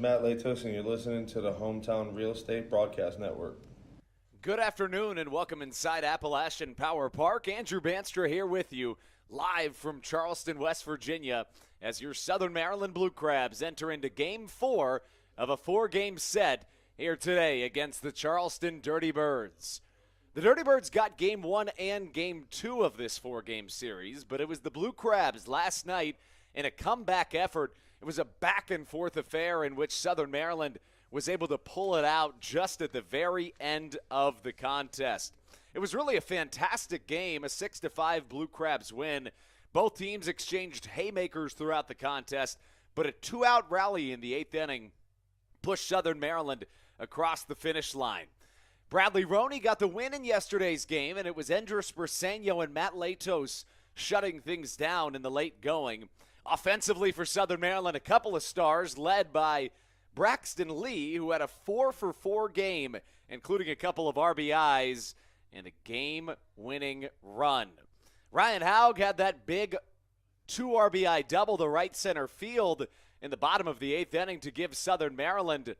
Matt Latos, and you're listening to the Hometown Real Estate Broadcast Network. Good afternoon and welcome inside Appalachian Power Park. Andrew Banstra here with you, live from Charleston, West Virginia, as your Southern Maryland Blue Crabs enter into Game 4 of a 4-game set here today against the Charleston Dirty Birds. The Dirty Birds got Game 1 and Game 2 of this 4-game series, but it was the Blue Crabs last night in a comeback effort. It was a back-and-forth affair in which Southern Maryland was able to pull it out just at the very end of the contest. It was really a fantastic game, a 6-5 Blue Crabs win. Both teams exchanged haymakers throughout the contest, but a 2-out rally in the 8th inning pushed Southern Maryland across the finish line. Bradley Roney got the win in yesterday's game, and it was Endris Briseño and Matt Latos shutting things down in the late going. Offensively for Southern Maryland, a couple of stars led by Braxton Lee, who had a 4-for-4 game, including a couple of RBIs and a game-winning run. Ryan Haug had that big 2 RBI double to right center field in the bottom of the 8th inning to give Southern Maryland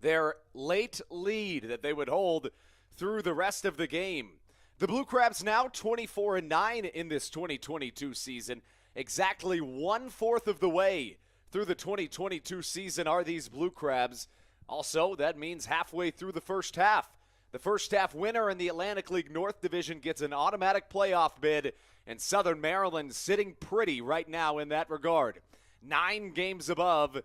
their late lead that they would hold through the rest of the game. The Blue Crabs now 24-9 in this 2022 season. Exactly 1/4 of the way through the 2022 season are these Blue Crabs. Also, that means halfway through the first half. The first half winner in the Atlantic League North Division gets an automatic playoff bid, and Southern Maryland sitting pretty right now in that regard. 9 games above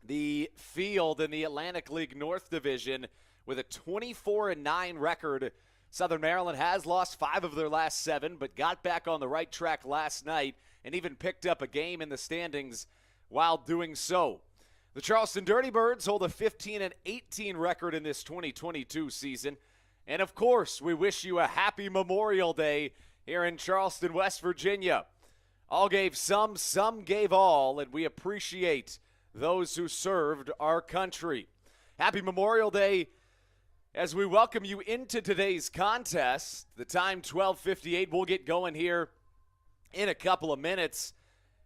the field in the Atlantic League North Division with a 24-9 record. Southern Maryland has lost 5 of their last 7, but got back on the right track last night and even picked up a game in the standings while doing so. The Charleston Dirty Birds hold a 15-18 record in this 2022 season. And of course, we wish you a happy Memorial Day here in Charleston, West Virginia. All gave some gave all, and we appreciate those who served our country. Happy Memorial Day as we welcome you into today's contest. The time 12:58. We'll get going here in a couple of minutes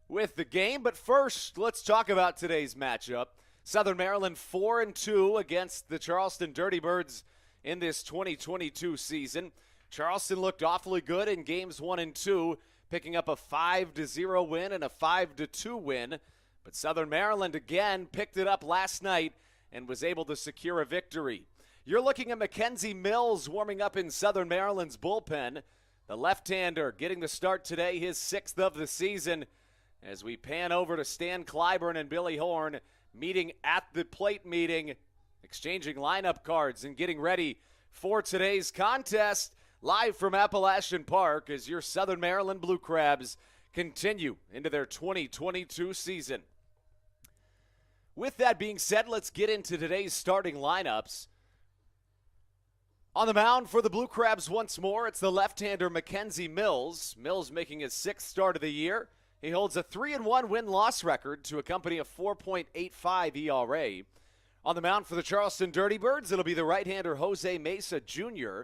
with the game. But first, let's talk about today's matchup. Southern Maryland 4-2 against the Charleston Dirty Birds in this 2022 season. Charleston looked awfully good in games 1 and 2, picking up a 5-0 win and a 5-2 win. But Southern Maryland again picked it up last night and was able to secure a victory. You're looking at Mackenzie Mills warming up in Southern Maryland's bullpen. The left-hander getting the start today, his 6th of the season, as we pan over to Stan Clyburn and Billy Horn meeting at the plate meeting, exchanging lineup cards and getting ready for today's contest. Live from Appalachian Park as your Southern Maryland Blue Crabs continue into their 2022 season. With that being said, let's get into today's starting lineups. On the mound for the Blue Crabs once more, it's the left-hander Mackenzie Mills. Mills making his 6th start of the year. He holds a 3-1 win-loss record to accompany a 4.85 ERA. On the mound for the Charleston Dirty Birds, it'll be the right-hander Jose Mesa Jr.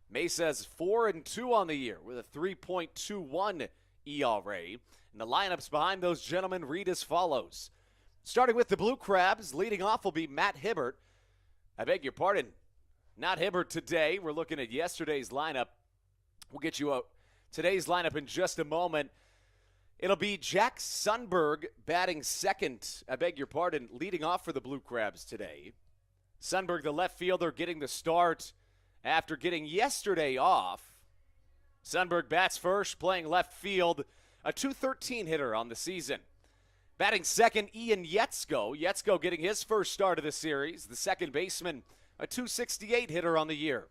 Mesa's 4-2 on the year with a 3.21 ERA. And the lineups behind those gentlemen read as follows. Starting with the Blue Crabs, leading off will be Matt Hibbert. I beg your pardon, not Hibbert today. We're looking at yesterday's lineup. We'll get you today's lineup in just a moment. It'll be Jack Sundberg batting second. I beg your pardon, leading off for the Blue Crabs today. Sundberg, the left fielder, getting the start after getting yesterday off. Sundberg bats first, playing left field, a .213 hitter on the season. Batting second, Ian Yetzko. Yetzko getting his first start of the series. The second baseman, a .268 hitter on the year.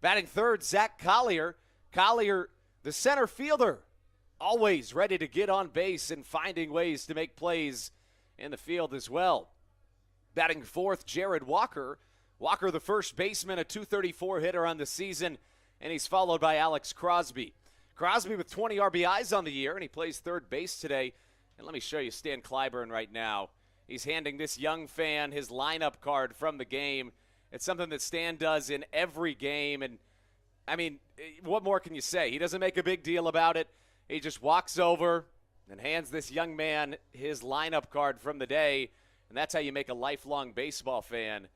Batting third, Zach Collier. Collier, the center fielder, always ready to get on base and finding ways to make plays in the field as well. Batting fourth, Jared Walker. Walker, the first baseman, a .234 hitter on the season, and he's followed by Alex Crosby. Crosby with 20 RBIs on the year, and he plays third base today. And let me show you Stan Clyburn right now. He's handing this young fan his lineup card from the game. It's something that Stan does in every game. And, I mean, what more can you say? He doesn't make a big deal about it. He just walks over and hands this young man his lineup card from the day. And that's how you make a lifelong baseball fan.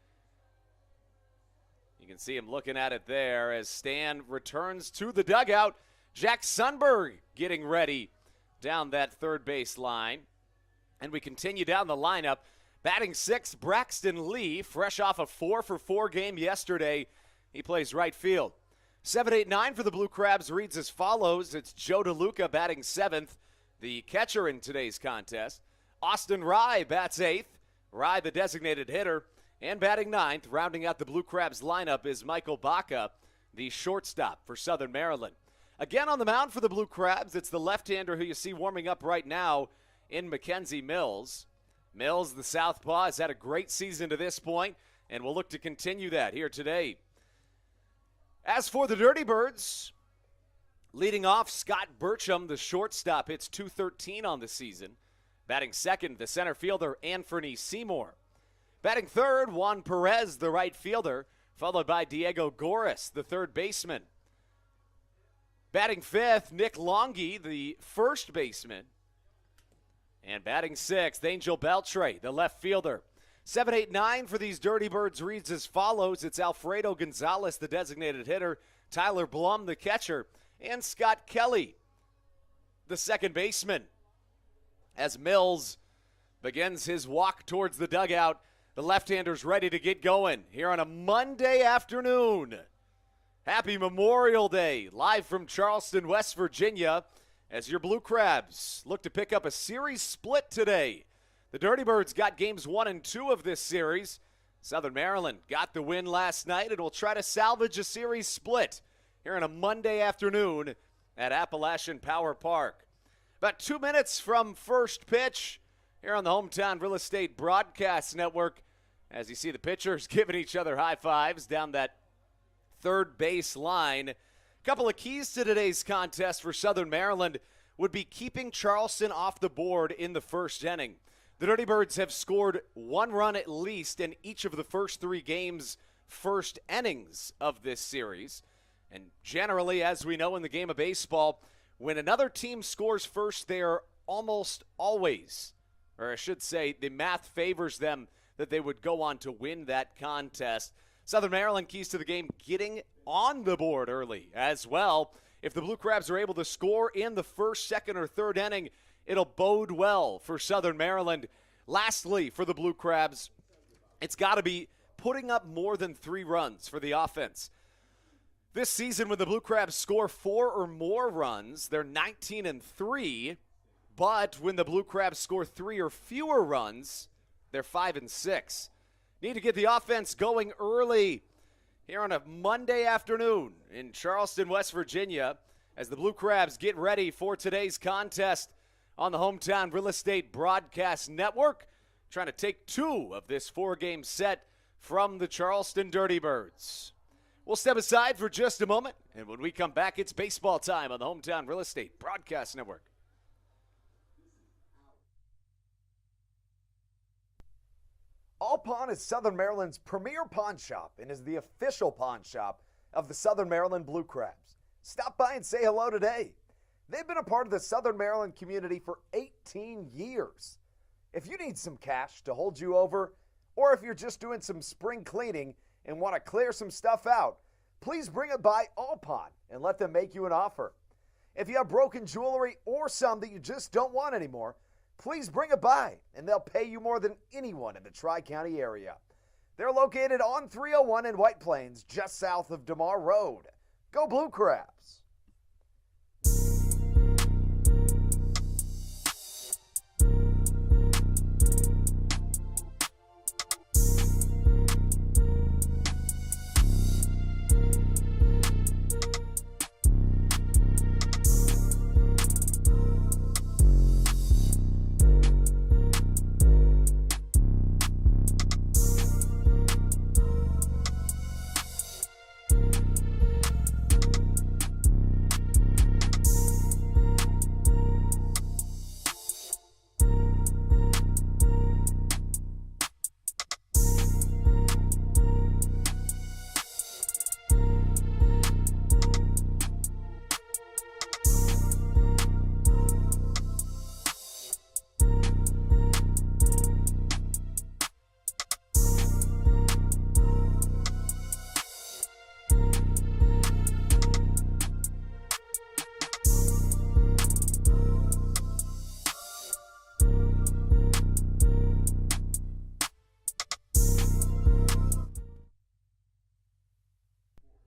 You can see him looking at it there as Stan returns to the dugout. Jack Sundberg getting ready down that third base line. And we continue down the lineup. Batting sixth, Braxton Lee, fresh off a 4-for-4 game yesterday. He plays right field. 7-8-9 for the Blue Crabs reads as follows. It's Joe DeLuca batting seventh, the catcher in today's contest. Austin Rye bats eighth. Rye, the designated hitter. And batting ninth, rounding out the Blue Crabs lineup, is Michael Baca, the shortstop for Southern Maryland. Again on the mound for the Blue Crabs, it's the left-hander who you see warming up right now in Mackenzie Mills. Mills, the southpaw, has had a great season to this point, and will look to continue that here today. As for the Dirty Birds, leading off, Scott Burcham, the shortstop, hits .213 on the season. Batting second, the center fielder, Anthony Seymour. Batting third, Juan Perez, the right fielder, followed by Diego Goris, the third baseman. Batting fifth, Nick Longy, the first baseman. And batting sixth, Angel Beltre, the left fielder. 7-8-9 for these Dirty Birds reads as follows. It's Alfredo Gonzalez, the designated hitter, Tyler Blum, the catcher, and Scott Kelly, the second baseman. As Mills begins his walk towards the dugout, the left-hander's ready to get going here on a Monday afternoon. Happy Memorial Day, live from Charleston, West Virginia, as your Blue Crabs look to pick up a series split today. The Dirty Birds got games 1 and 2 of this series. Southern Maryland got the win last night and will try to salvage a series split here on a Monday afternoon at Appalachian Power Park. About 2 minutes from first pitch here on the Hometown Real Estate Broadcast Network, as you see the pitchers giving each other high fives down that third base line. A couple of keys to today's contest for Southern Maryland would be keeping Charleston off the board in the first inning. The Dirty Birds have scored 1 run at least in each of the first 3 games, first innings of this series. And generally, as we know in the game of baseball, when another team scores first, they are almost always, or I should say, the math favors them that they would go on to win that contest. Southern Maryland keys to the game getting on the board early as well. If the Blue Crabs are able to score in the first, second, or third inning, it'll bode well for Southern Maryland. Lastly, for the Blue Crabs, it's got to be putting up more than 3 runs for the offense. This season, when the Blue Crabs score 4 or more runs, they're 19-3. But when the Blue Crabs score 3 or fewer runs, they're 5-6. Need to get the offense going early here on a Monday afternoon in Charleston, West Virginia, as the Blue Crabs get ready for today's contest on the Hometown Real Estate Broadcast Network, trying to take 2 of this 4-game set from the Charleston Dirty Birds. We'll step aside for just a moment, and when we come back, it's baseball time on the Hometown Real Estate Broadcast Network. All Pawn is Southern Maryland's premier pawn shop and is the official pawn shop of the Southern Maryland Blue Crabs. Stop by and say hello today. They've been a part of the Southern Maryland community for 18 years. If you need some cash to hold you over, or if you're just doing some spring cleaning and want to clear some stuff out, please bring it by All Pawn and let them make you an offer. If you have broken jewelry or some that you just don't want anymore, please bring it by, and they'll pay you more than anyone in the Tri-County area. They're located on 301 in White Plains, just south of DeMar Road. Go Blue Crabs!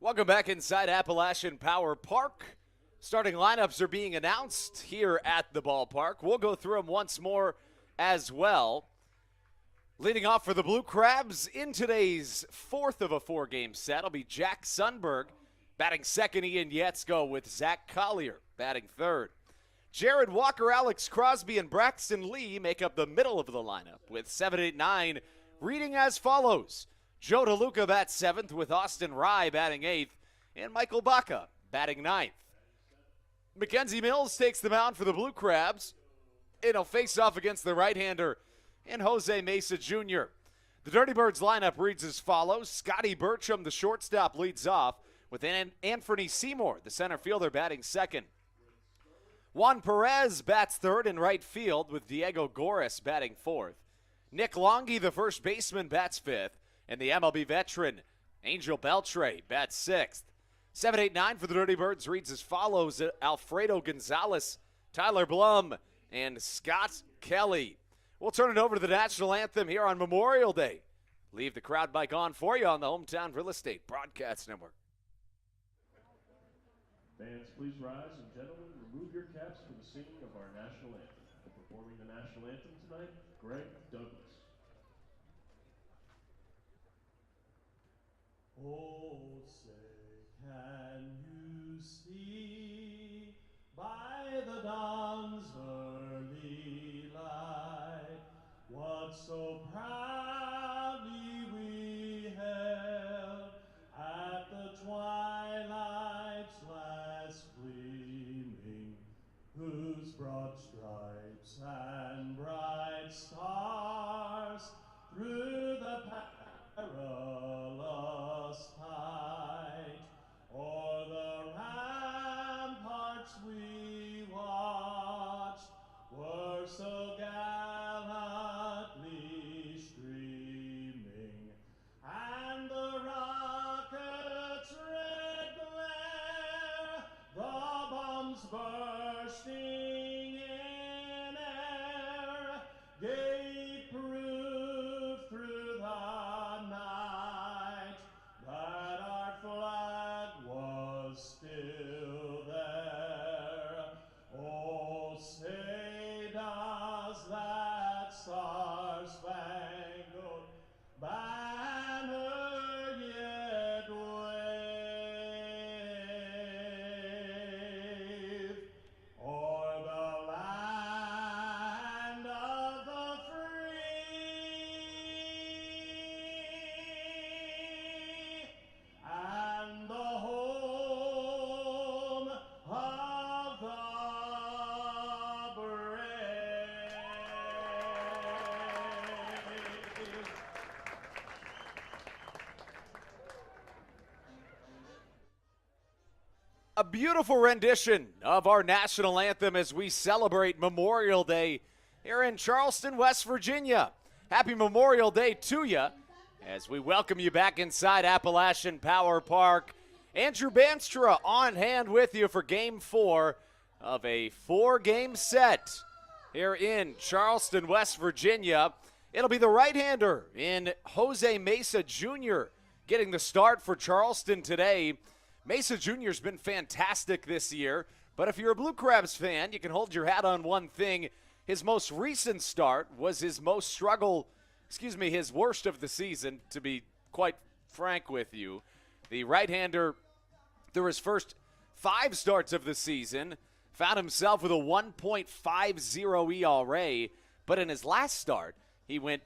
Welcome back inside Appalachian Power Park. Starting lineups are being announced here at the ballpark. We'll go through them once more as well. Leading off for the Blue Crabs in today's fourth of a four-game set will be Jack Sundberg. Batting second, Ian Yetzko with Zach Collier batting third. Jared Walker, Alex Crosby, and Braxton Lee make up the middle of the lineup with 7, 8, 9 reading as follows. Joe DeLuca bats seventh with Austin Rye batting eighth and Michael Baca batting ninth. Mackenzie Mills takes the mound for the Blue Crabs. It'll face off against the right-hander and Jose Mesa Jr. The Dirty Birds lineup reads as follows. Scotty Bertram, the shortstop, leads off with Anthony Seymour, the center fielder, batting second. Juan Perez bats third in right field with Diego Goris batting fourth. Nick Longy, the first baseman, bats fifth. And the MLB veteran, Angel Beltre, bats sixth. 7, 8, 9 for the Dirty Birds reads as follows. Alfredo Gonzalez, Tyler Blum, and Scott Kelly. We'll turn it over to the national anthem here on Memorial Day. Leave the crowd mic on for you on the Hometown Real Estate Broadcast Network. Fans, please rise, and gentlemen, remove your caps for the singing of our national anthem. Performing the national anthem tonight, Greg Douglas. Oh, say, can you see by the dawn's early light what so proudly we held at the twilight's last gleaming, whose broad stripes and bright stars through the perilous fight o'er the ramparts we watched were so gallantly streaming, and the rocket's red glare, the bombs bursting in air, gave proof through the night that our flag was still there. Oh, say does that star-spangled banner yet wave o'er the land of the free and the home of the brave. A beautiful rendition of our national anthem as we celebrate Memorial Day here in Charleston, West Virginia. Happy Memorial Day to you as we welcome you back inside Appalachian Power Park. Andrew Banstra on hand with you for Game 4 of a four-game set here in Charleston, West Virginia. It'll be the right-hander in Jose Mesa Jr. getting the start for Charleston today. Mesa Jr. has been fantastic this year, but if you're a Blue Crabs fan, you can hold your hat on one thing. His most recent start was his worst of the season, to be quite frank with you. The right-hander, through his first 5 starts of the season, found himself with a 1.50 ERA, but in his last start, he went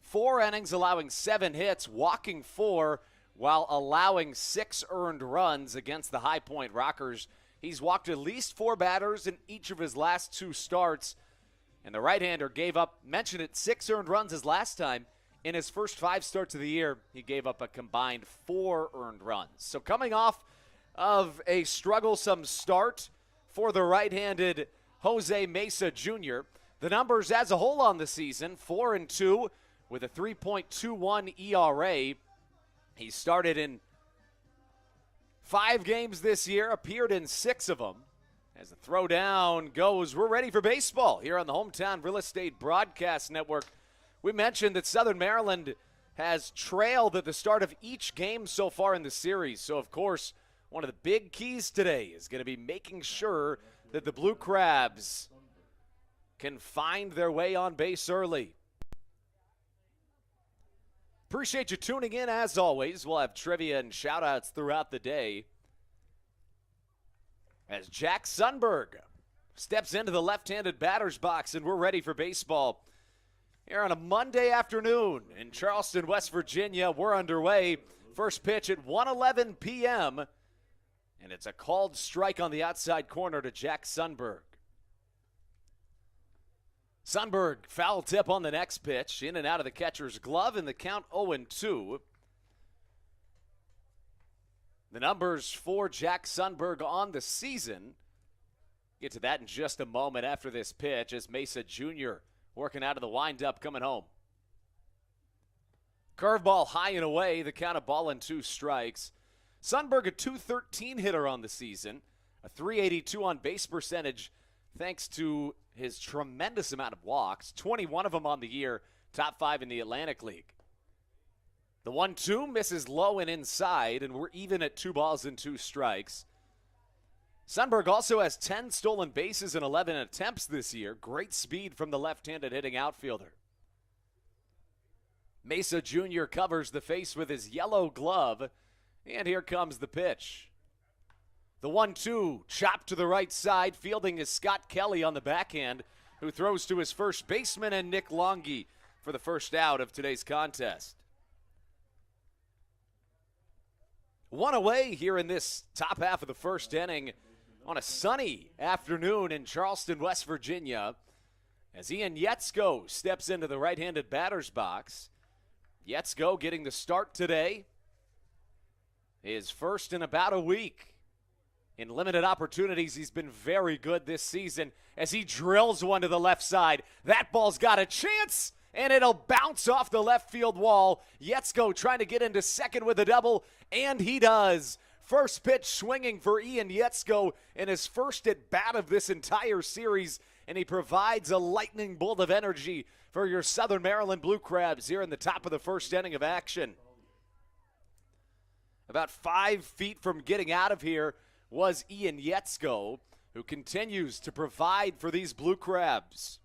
4 innings, allowing 7 hits, walking 4, while allowing 6 earned runs against the High Point Rockers. He's walked at least 4 batters in each of his last 2 starts. And the right-hander gave up, mentioned it, 6 earned runs his last time. In his first 5 starts of the year, he gave up a combined 4 earned runs. So coming off of a strugglesome start for the right-handed Jose Mesa Jr., the numbers as a whole on the season, 4-2 with a 3.21 ERA. He started in 5 games this year, appeared in 6 of them. As the throwdown goes, we're ready for baseball here on the Hometown Real Estate Broadcast Network. We mentioned that Southern Maryland has trailed at the start of each game so far in the series. So, of course, one of the big keys today is going to be making sure that the Blue Crabs can find their way on base early. Appreciate you tuning in as always. We'll have trivia and shout-outs throughout the day as Jack Sundberg steps into the left-handed batter's box, and we're ready for baseball. Here on a Monday afternoon in Charleston, West Virginia, we're underway. First pitch at 1:11 p.m., and it's a called strike on the outside corner to Jack Sundberg. Sundberg, foul tip on the next pitch, in and out of the catcher's glove, and the count 0-2. The numbers for Jack Sundberg on the season. Get to that in just a moment after this pitch as Mesa Jr. working out of the windup, coming home. Curveball high and away, the count of 2 strikes. Sundberg, a .213 hitter on the season, a .382 on base percentage thanks to his tremendous amount of walks, 21 of them on the year, top 5 in the Atlantic League. The 1-2 misses low and inside, and we're even at 2 strikes. Sundberg also has 10 stolen bases and 11 attempts this year. Great speed from the left-handed hitting outfielder. Mesa Jr. covers the face with his yellow glove, and here comes the pitch. The 1-2 chopped to the right side. Fielding is Scott Kelly on the backhand, who throws to his first baseman and Nick Longy for the first out of today's contest. One away here in this top half of the first inning on a sunny afternoon in Charleston, West Virginia, as Ian Yetzko steps into the right-handed batter's box. Yetzko getting the start today. His first in about a week. In limited opportunities, he's been very good this season as he drills one to the left side. That ball's got a chance, and it'll bounce off the left field wall. Yetzko trying to get into second with a double, and he does. First pitch swinging for Ian Yetzko in his first at bat of this entire series, and he provides a lightning bolt of energy for your Southern Maryland Blue Crabs here in the top of the first inning of action. About 5 feet from getting out of here was Ian Yetzko, who continues to provide for these Blue Crabs.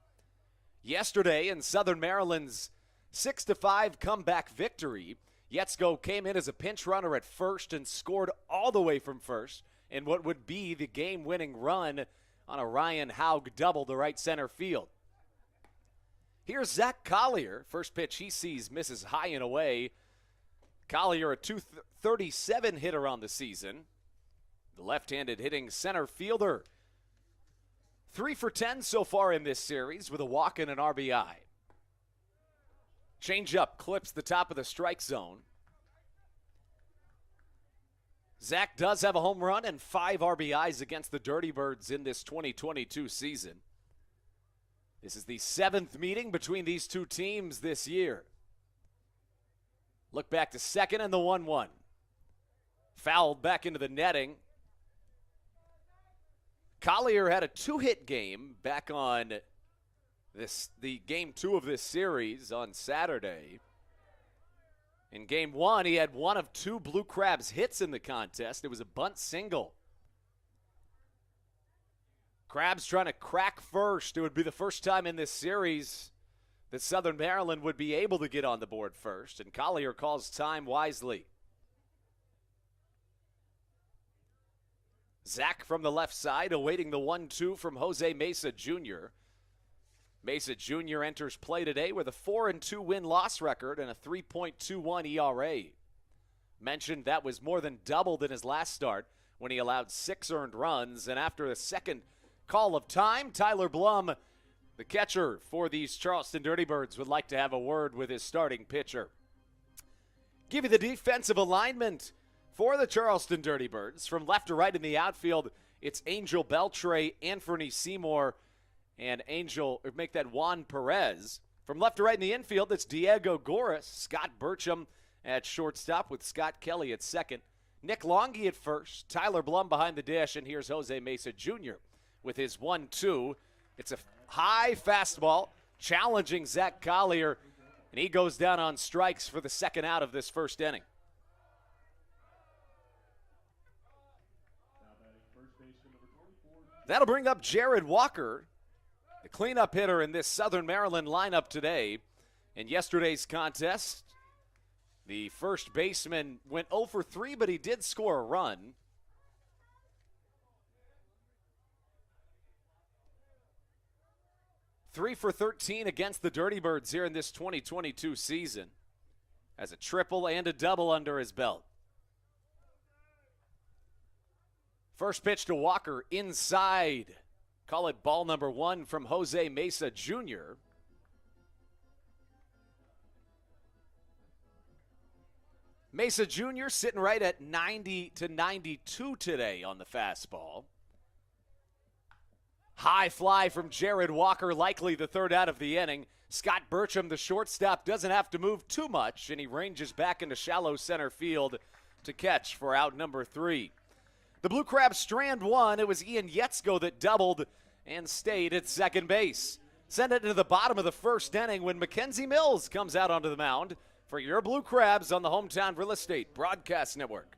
Yesterday in Southern Maryland's 6-5 comeback victory, Yetzko came in as a pinch runner at first and scored all the way from first in what would be the game-winning run on a Ryan Haug double to right center field. Here's Zach Collier. First pitch he sees misses high and away. Collier, a .237 hitter on the season. The left-handed hitting center fielder. 3 for 10 so far in this series with a walk and an RBI. Changeup clips the top of the strike zone. Zach does have a home run and 5 RBIs against the Dirty Birds in this 2022 season. This is the 7th meeting between these two teams this year. Look back to second and the 1-1. Fouled back into the netting. Collier had a 2-hit game back on the game 2 of this series on Saturday. In game 1, he had 1 of 2 Blue Crabs hits in the contest. It was a bunt single. Crabs trying to crack first. It would be the first time in this series that Southern Maryland would be able to get on the board first, and Collier calls time wisely. Zach from the left side awaiting the 1-2 from Jose Mesa Jr. Mesa Jr. enters play today with a 4-2 win-loss record and a 3.21 ERA. Mentioned that was more than doubled in his last start when he allowed 6 earned runs, and after the second call of time, Tyler Blum, the catcher for these Charleston Dirty Birds, would like to have a word with his starting pitcher. Give you the defensive alignment for the Charleston Dirty Birds. From left to right in the outfield, it's Angel Beltre, Anthony Seymour, and make that Juan Perez. From left to right in the infield, it's Diego Goris, Scott Burcham at shortstop with Scott Kelly at second, Nick Longy at first, Tyler Blum behind the dish, and here's Jose Mesa Jr. with his 1-2. It's a high fastball challenging Zach Collier, And he goes down on strikes for the second out of this first inning. That'll bring up Jared Walker, the cleanup hitter in this Southern Maryland lineup today. In yesterday's contest, the first baseman went 0 for 3, but he did score a run. Three for 13 against the Dirty Birds here in this 2022 season. Has a triple and a double under his belt. First pitch to Walker inside. Call it ball number 1 from Jose Mesa Jr. Mesa Jr. sitting right at 90 to 92 today on the fastball. High fly from Jared Walker, likely the third out of the inning. Scott Burcham, the shortstop, doesn't have to move too much, and he ranges back into shallow center field to catch for out number 3. The Blue Crabs strand 1. It was Ian Yetzko that doubled and stayed at second base. Send it into the bottom of the first inning when Mackenzie Mills comes out onto the mound for your Blue Crabs on the Hometown Real Estate Broadcast Network.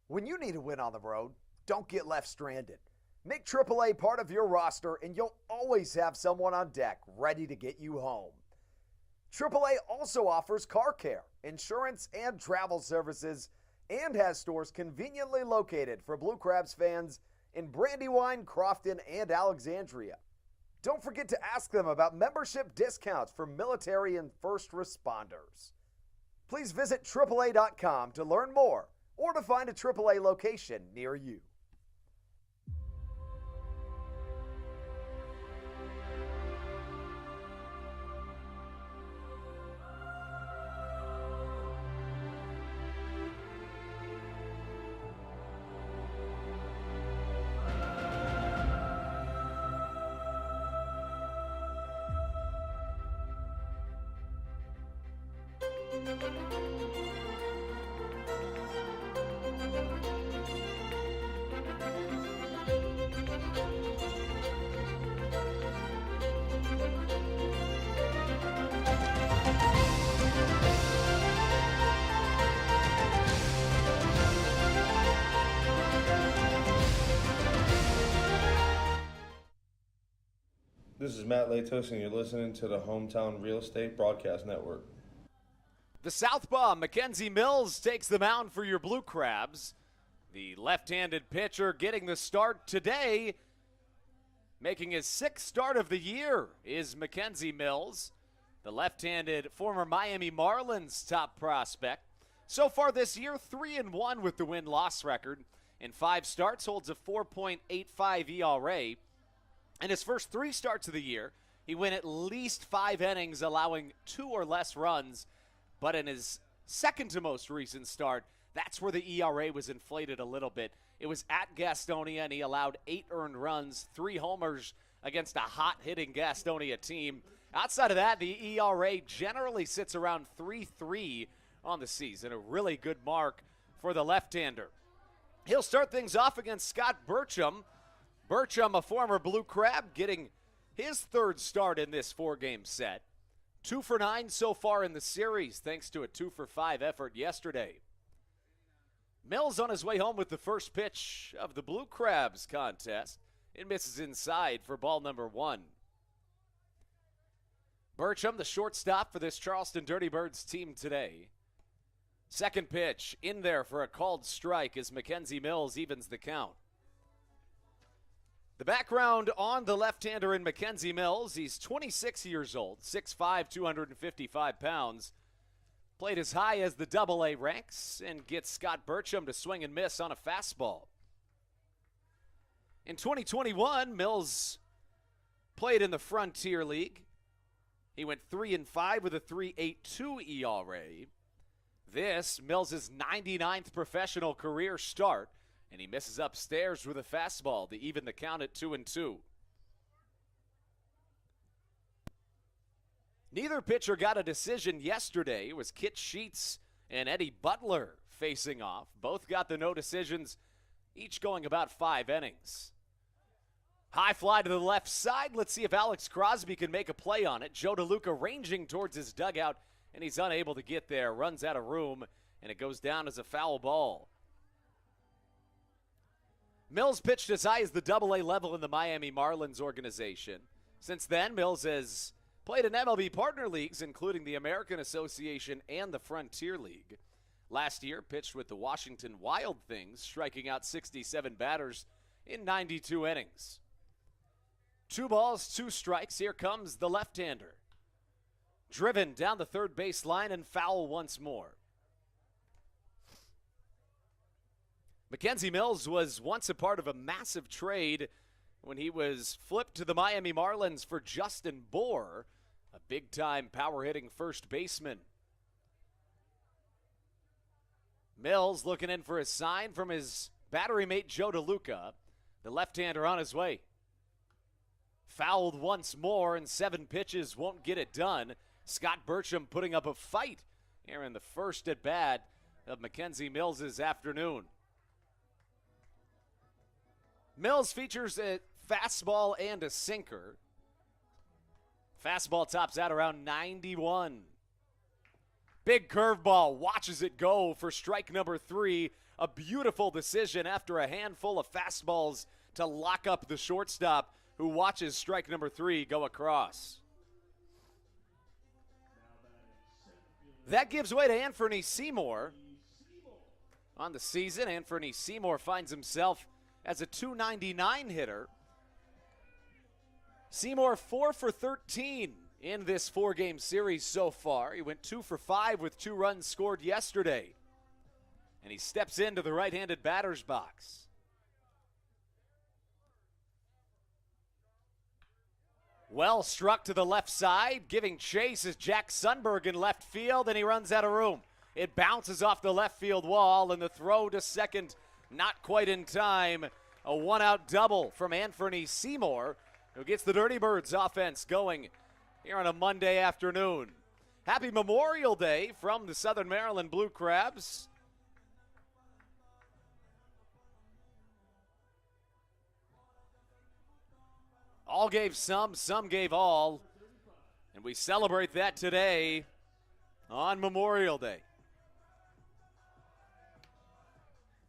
When you need a win on the road, don't get left stranded. Make AAA part of your roster and you'll always have someone on deck ready to get you home. AAA also offers car care, insurance, and travel services, and has stores conveniently located for Blue Crabs fans in Brandywine, Crofton, and Alexandria. Don't forget to ask them about membership discounts for military and first responders. Please visit AAA.com to learn more or to find a AAA location near you. This is Matt Latos, and you're listening to the Hometown Real Estate Broadcast Network. The southpaw, Mackenzie Mills, takes the mound for your Blue Crabs. The left-handed pitcher getting the start today, making his 6th start of the year, is Mackenzie Mills, the left-handed former Miami Marlins top prospect. So far this year, 3-1 with the win-loss record. In 5 starts, holds a 4.85 ERA. In his first 3 starts of the year, he went at least 5 innings, allowing 2 or less runs. But in his second to most recent start, that's where the ERA was inflated a little bit. It was at Gastonia, and he allowed 8 earned runs, 3 homers against a hot-hitting Gastonia team. Outside of that, the ERA generally sits around 3.3 on the season, a really good mark for the left-hander. He'll start things off against Scott Burcham. Burcham, a former Blue Crab, getting his 3rd start in this 4-game set. 2 for 9 so far in the series, thanks to a 2 for 5 effort yesterday. Mills on his way home with the first pitch of the Blue Crabs contest. It misses inside for ball number 1. Burcham, the shortstop for this Charleston Dirty Birds team today. Second pitch in there for a called strike as Mackenzie Mills evens the count. The background on the left-hander in Mackenzie Mills, he's 26 years old, 6'5", 255 pounds. Played as high as the Double-A ranks and gets Scott Burcham to swing and miss on a fastball. In 2021, Mills played in the Frontier League. He went 3-5 with a 3.82 ERA. This, Mills' 99th professional career start, and he misses upstairs with a fastball to even the count at 2-2. Neither pitcher got a decision yesterday. It was Kit Sheets and Eddie Butler facing off. Both got the no decisions, each going about 5 innings. High fly to the left side. Let's see if Alex Crosby can make a play on it. Joe DeLuca ranging towards his dugout, and he's unable to get there. Runs out of room, and it goes down as a foul ball. Mills pitched as high as the Double-A level in the Miami Marlins organization. Since then, Mills has played in MLB partner leagues, including the American Association and the Frontier League. Last year, pitched with the Washington Wild Things, striking out 67 batters in 92 innings. 2 balls, 2 strikes. Here comes the left-hander. Driven down the third base line and foul once more. Mackenzie Mills was once a part of a massive trade when he was flipped to the Miami Marlins for Justin Bour, a big-time power-hitting first baseman. Mills looking in for a sign from his battery mate Joe DeLuca. The left-hander on his way. Fouled once more, and 7 pitches won't get it done. Scott Burcham putting up a fight here in the first at-bat of Mackenzie Mills' afternoon. Mills features a fastball and a sinker. Fastball tops out around 91. Big curveball, watches it go for strike number 3. A beautiful decision after a handful of fastballs to lock up the shortstop, who watches strike number 3 go across. That gives way to Anthony Seymour. On the season, Anthony Seymour finds himself as a .299 hitter. Seymour 4 for 13 in this 4-game series so far. He went 2 for 5 with 2 runs scored yesterday. And he steps into the right-handed batter's box. Well struck to the left side, giving chase is Jack Sundberg in left field, and he runs out of room. It bounces off the left field wall, and the throw to second not quite in time. A one-out double from Anthony Seymour, who gets the Dirty Birds offense going here on a Monday afternoon. Happy Memorial Day from the Southern Maryland Blue Crabs. All gave some gave all. And we celebrate that today on Memorial Day.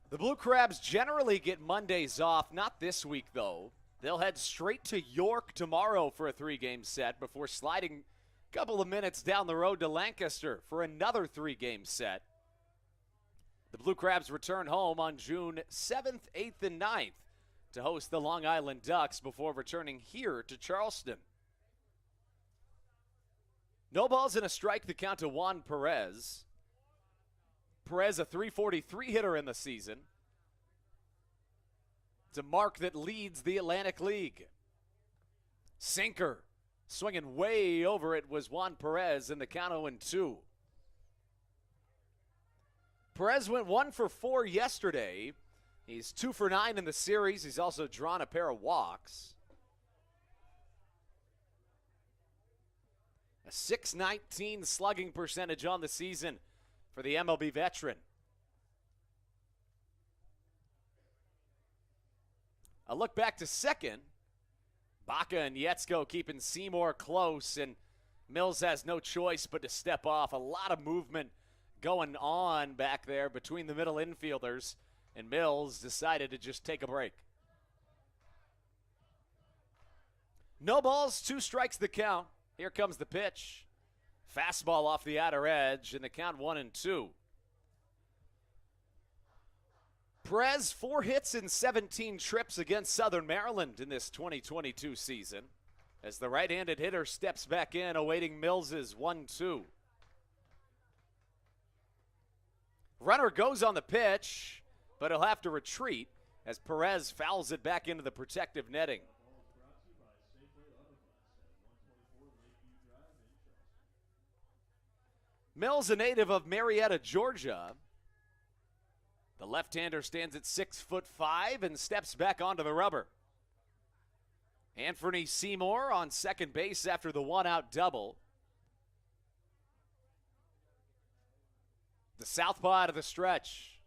The Blue Crabs generally get Mondays off, not this week though. They'll head straight to York tomorrow for a 3-game set before sliding a couple of minutes down the road to Lancaster for another 3-game set. The Blue Crabs return home on June 7th, 8th, and 9th to host the Long Island Ducks before returning here to Charleston. No balls and a strike to count to Juan Perez. Perez, a .343 hitter in the season. It's a mark that leads the Atlantic League. Sinker, swinging way over it, was Juan Perez in the count 0-2. Perez went 1 for 4 yesterday. He's 2 for 9 in the series. He's also drawn a pair of walks. A .619 slugging percentage on the season for the MLB veteran. A look back to second. Baca and Yetzko keeping Seymour close, and Mills has no choice but to step off. A lot of movement going on back there between the middle infielders, and Mills decided to just take a break. No balls, 2 strikes the count. Here comes the pitch. Fastball off the outer edge, and the count 1-2. Perez, 4 hits in 17 trips against Southern Maryland in this 2022 season, as the right-handed hitter steps back in, awaiting Mills's 1-2. Runner goes on the pitch, but he'll have to retreat as Perez fouls it back into the protective netting. Mills, a native of Marietta, Georgia. The left-hander stands at 6'5" and steps back onto the rubber. Anthony Seymour on second base after the one-out double. The southpaw out of the stretch.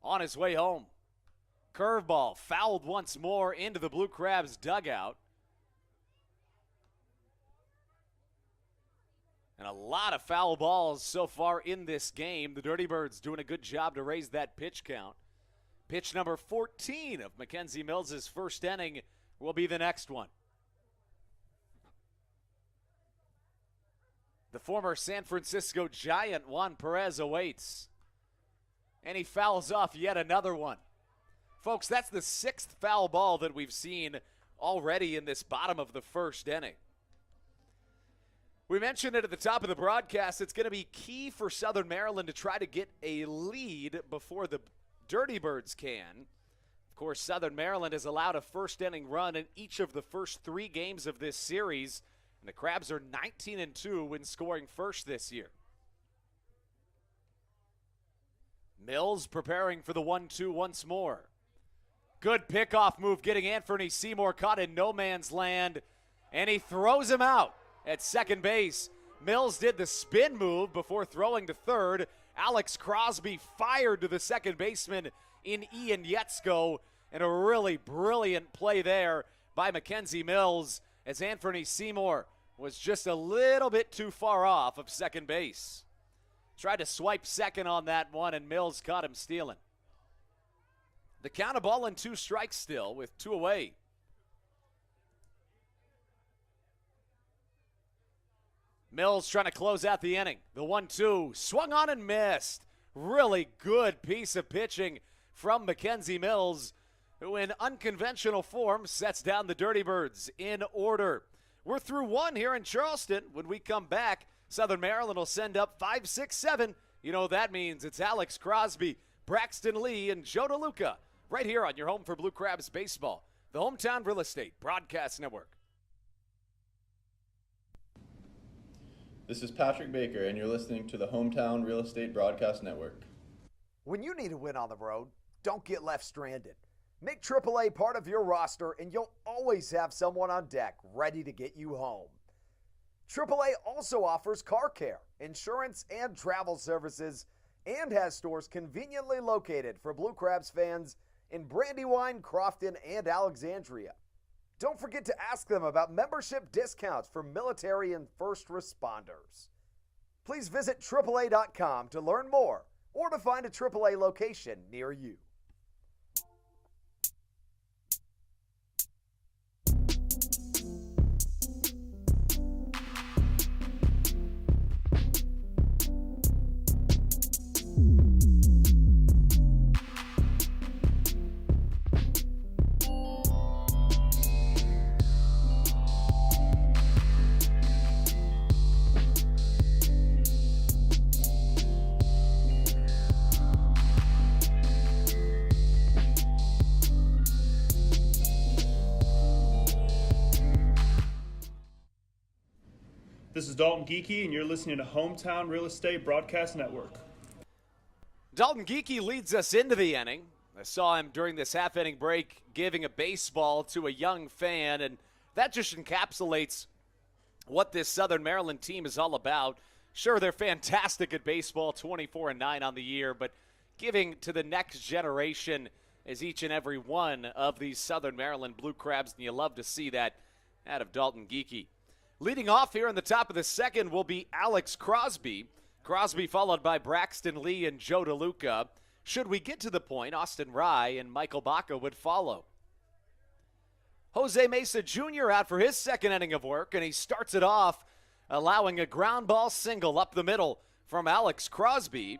On his way home. Curveball fouled once more into the Blue Crabs dugout. And a lot of foul balls so far in this game. The Dirty Birds doing a good job to raise that pitch count. Pitch number 14 of Mackenzie Mills' first inning will be the next one. The former San Francisco Giant Juan Perez awaits. And he fouls off yet another one. Folks, that's the 6th foul ball that we've seen already in this bottom of the first inning. We mentioned it at the top of the broadcast. It's going to be key for Southern Maryland to try to get a lead before the Dirty Birds can. Of course, Southern Maryland has allowed a first-inning run in each of the first 3 games of this series, and the Crabs are 19-2 when scoring first this year. Mills preparing for the 1-2 once more. Good pickoff move, getting Anthony Seymour caught in no man's land, and he throws him out at second base. Mills did the spin move before throwing to third. Alex Crosby fired to the second baseman in Ian Yetzko, and a really brilliant play there by Mackenzie Mills as Anthony Seymour was just a little bit too far off of second base. Tried to swipe second on that one, and Mills caught him stealing. The count of 1-2 strikes still with 2 away. Mills trying to close out the inning. The 1-2 swung on and missed. Really good piece of pitching from Mackenzie Mills, who in unconventional form sets down the Dirty Birds in order. We're through 1 here in Charleston. When we come back, Southern Maryland will send up 5, 6, 7. You know what that means. It's Alex Crosby, Braxton Lee, and Joe DeLuca right here on your home for Blue Crabs baseball, the Hometown Real Estate Broadcast Network. This is Patrick Baker, and you're listening to the Hometown Real Estate Broadcast Network. When you need a win on the road, don't get left stranded. Make AAA part of your roster, and you'll always have someone on deck ready to get you home. AAA also offers car care, insurance, and travel services, and has stores conveniently located for Blue Crabs fans in Brandywine, Crofton, and Alexandria. Don't forget to ask them about membership discounts for military and first responders. Please visit AAA.com to learn more or to find a AAA location near you. This is Dalton Geeky, and you're listening to Hometown Real Estate Broadcast Network. Dalton Geeky leads us into the inning. I saw him during this half-inning break giving a baseball to a young fan, and that just encapsulates what this Southern Maryland team is all about. Sure, they're fantastic at baseball, 24-9 on the year, but giving to the next generation is each and every one of these Southern Maryland Blue Crabs, and you love to see that out of Dalton Geeky. Leading off here in the top of the second will be Alex Crosby. Crosby followed by Braxton Lee and Joe DeLuca. Should we get to the point, Austin Rye and Michael Baca would follow. Jose Mesa Jr. out for his second inning of work, and he starts it off, allowing a ground ball single up the middle from Alex Crosby.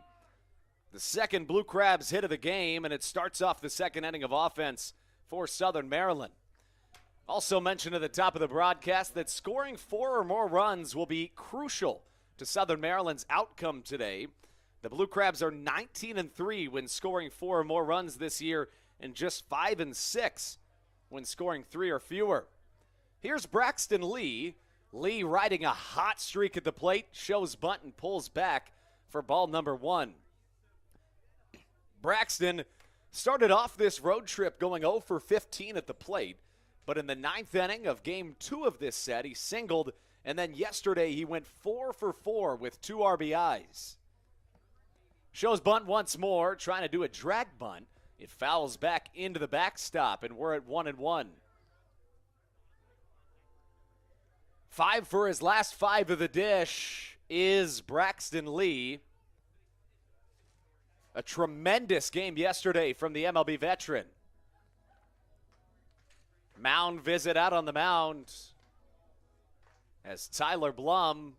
The second Blue Crabs hit of the game, and it starts off the second inning of offense for Southern Maryland. Also mentioned at the top of the broadcast that scoring 4 or more runs will be crucial to Southern Maryland's outcome today. The Blue Crabs are 19-3 when scoring 4 or more runs this year, and just 5-6 when scoring 3 or fewer. Here's Braxton Lee. Lee riding a hot streak at the plate, shows bunt and pulls back for ball number 1. Braxton started off this road trip going 0 for 15 at the plate. But in the 9th inning of Game 2 of this set, he singled, and then yesterday he went 4 for 4 with 2 RBIs. Shows bunt once more, trying to do a drag bunt. It fouls back into the backstop, and we're at 1-1. 5 for his last 5 of the dish is Braxton Lee. A tremendous game yesterday from the MLB veteran. Mound visit out on the mound as Tyler Blum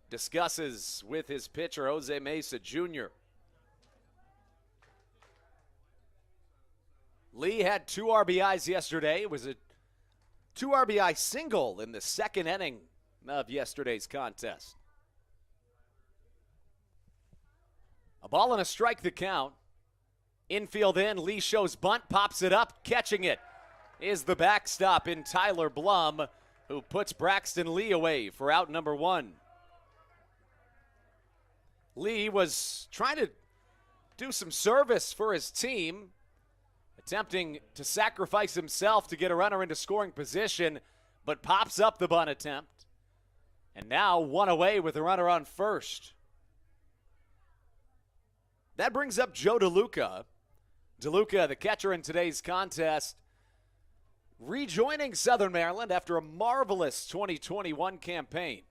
discusses with his pitcher, Jose Mesa Jr. Lee had 2 RBIs yesterday. It was a 2 RBI single in the second inning of yesterday's contest. A ball and a strike the count. Infield in, Lee shows bunt, pops it up, catching it is the backstop in Tyler Blum, who puts Braxton Lee away for out number 1. Lee was trying to do some service for his team, attempting to sacrifice himself to get a runner into scoring position, but pops up the bunt attempt. And now 1 away with a runner on first. That brings up Joe DeLuca. DeLuca, the catcher in today's contest, rejoining Southern Maryland after a marvelous 2021 campaign.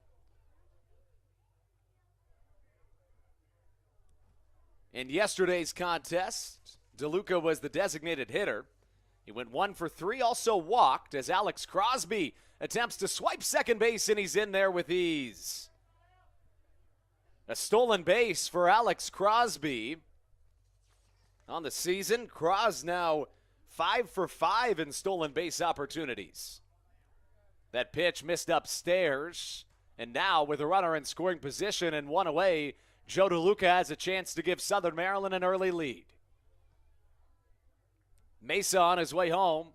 In yesterday's contest, DeLuca was the designated hitter. He went 1 for 3, also walked as Alex Crosby attempts to swipe second base, and he's in there with ease. A stolen base for Alex Crosby on the season. Cros now 5 for 5 in stolen base opportunities. That pitch missed upstairs, and now with a runner in scoring position and 1 away, Joe DeLuca has a chance to give Southern Maryland an early lead. Mesa on his way home.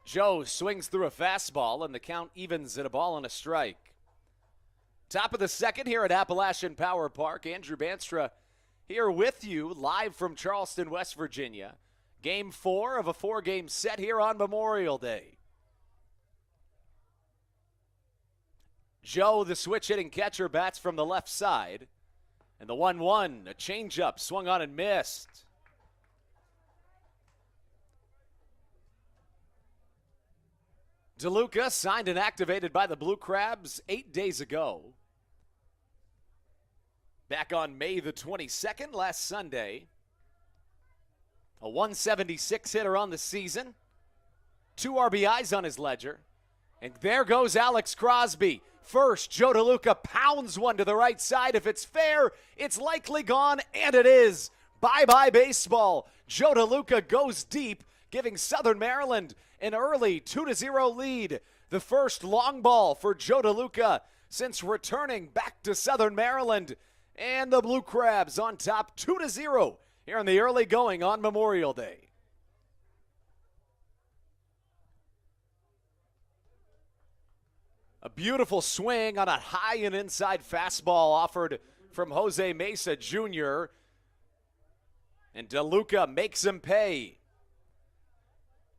Joe swings through a fastball, and the count evens at a ball and a strike. Top of the second here at Appalachian Power Park. Andrew Banstra here with you live from Charleston, West Virginia. Game 4 of a 4-game set here on Memorial Day. Joe, the switch-hitting catcher, bats from the left side. And the 1-1, a changeup swung on and missed. DeLuca signed and activated by the Blue Crabs 8 days ago. Back on May the 22nd, last Sunday. A 176 hitter on the season. 2 RBIs on his ledger. And there goes Alex Crosby. First, Joe DeLuca pounds one to the right side. If it's fair, it's likely gone, and it is. Bye-bye baseball. Joe DeLuca goes deep, giving Southern Maryland an early 2-0 lead. The first long ball for Joe DeLuca since returning back to Southern Maryland. And the Blue Crabs on top 2-0 here in the early going on Memorial Day. A beautiful swing on a high and inside fastball offered from Jose Mesa Jr. And DeLuca makes him pay.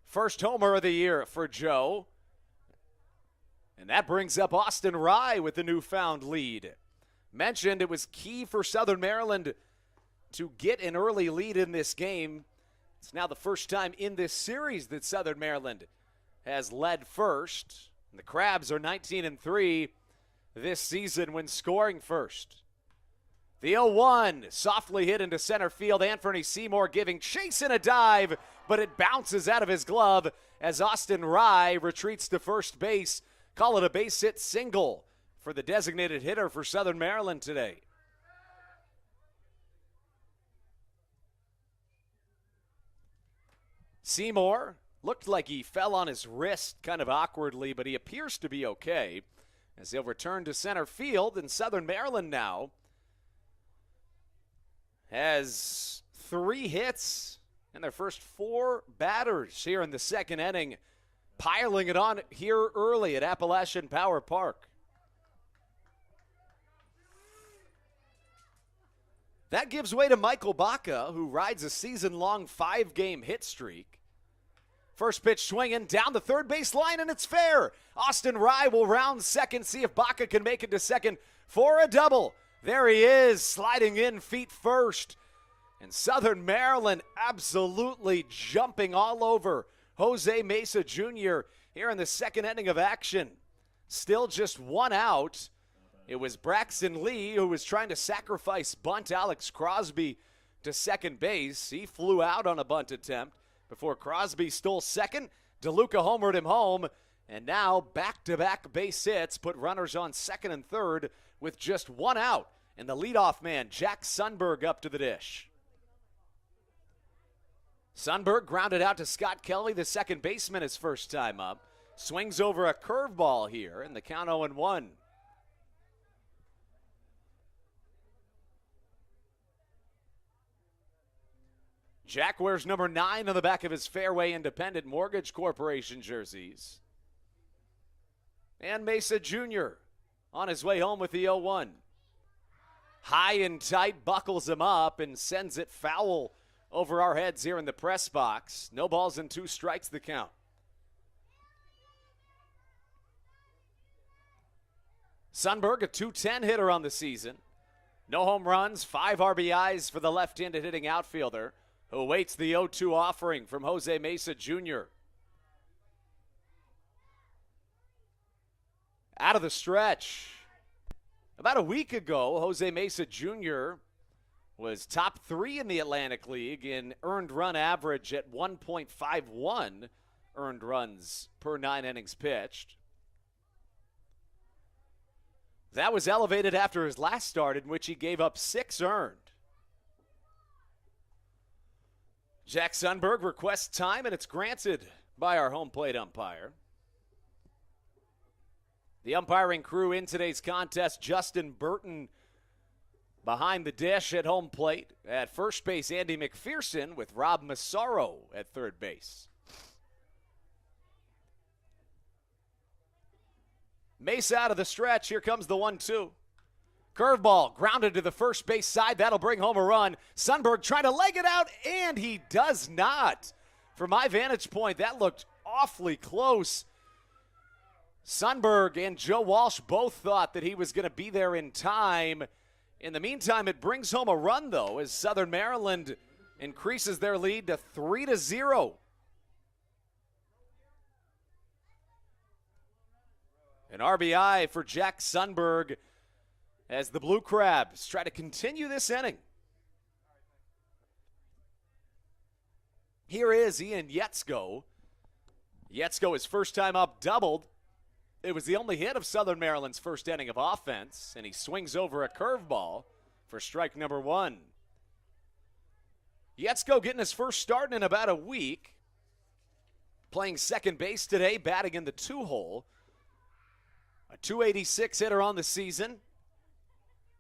First homer of the year for Joe. And that brings up Austin Rye with the newfound lead. Mentioned it was key for Southern Maryland to get an early lead in this game. It's now the first time in this series that Southern Maryland has led first. And the Crabs are 19-3 this season when scoring first. The 0-1 softly hit into center field. Anthony Seymour giving chase and a dive, but it bounces out of his glove as Austin Rye retreats to first base. Call it a base hit single for the designated hitter for Southern Maryland today. Seymour looked like he fell on his wrist kind of awkwardly, but he appears to be okay as he'll return to center field. And Southern Maryland now has 3 hits in their first 4 batters here in the second inning, piling it on here early at Appalachian Power Park. That gives way to Michael Baca, who rides a season-long 5-game hit streak. First pitch swinging down the third base line, and it's fair. Austin Rye will round second, see if Baca can make it to second for a double. There he is, sliding in feet first. And Southern Maryland absolutely jumping all over Jose Mesa Jr. here in the second inning of action. Still just one out. It was Braxton Lee who was trying to sacrifice bunt Alex Crosby to second base. He flew out on a bunt attempt before Crosby stole second. DeLuca homered him home. And now back-to-back base hits put runners on second and third with just one out. And the leadoff man, Jack Sundberg, up to the dish. Sundberg grounded out to Scott Kelly, the second baseman, his first time up. Swings over a curveball here, and the count 0-1. Jack wears number 9 on the back of his Fairway Independent Mortgage Corporation jerseys. And Mesa Jr. on his way home with the 0-1. High and tight, buckles him up and sends it foul over our heads here in the press box. No balls and 2 strikes the count. Sundberg, a .210 hitter on the season. No home runs, 5 RBIs for the left-handed hitting outfielder who awaits the 0-2 offering from Jose Mesa Jr. Out of the stretch. About a week ago, Jose Mesa Jr. was top 3 in the Atlantic League in earned run average at 1.51 earned runs per 9 innings pitched. That was elevated after his last start, in which he gave up 6 earned. Jack Sundberg requests time, and it's granted by our home plate umpire. The umpiring crew in today's contest: Justin Burton behind the dish at home plate. At first base, Andy McPherson, with Rob Massaro at third base. Mesa out of the stretch. Here comes the 1-2. Curveball grounded to the first base side. That'll bring home a run. Sundberg trying to leg it out, and he does not. From my vantage point, that looked awfully close. Sundberg and Joe Walsh both thought that he was going to be there in time. In the meantime, it brings home a run, though, as Southern Maryland increases their lead to 3-0. An RBI for Jack Sundberg as the Blue Crabs try to continue this inning. Here is Ian Yetzko. Yetzko, his first time up, doubled. It was the only hit of Southern Maryland's first inning of offense, and he swings over a curveball for strike number 1. Yetzko getting his first start in about a week. Playing second base today, batting in the 2-hole. A .286 hitter on the season.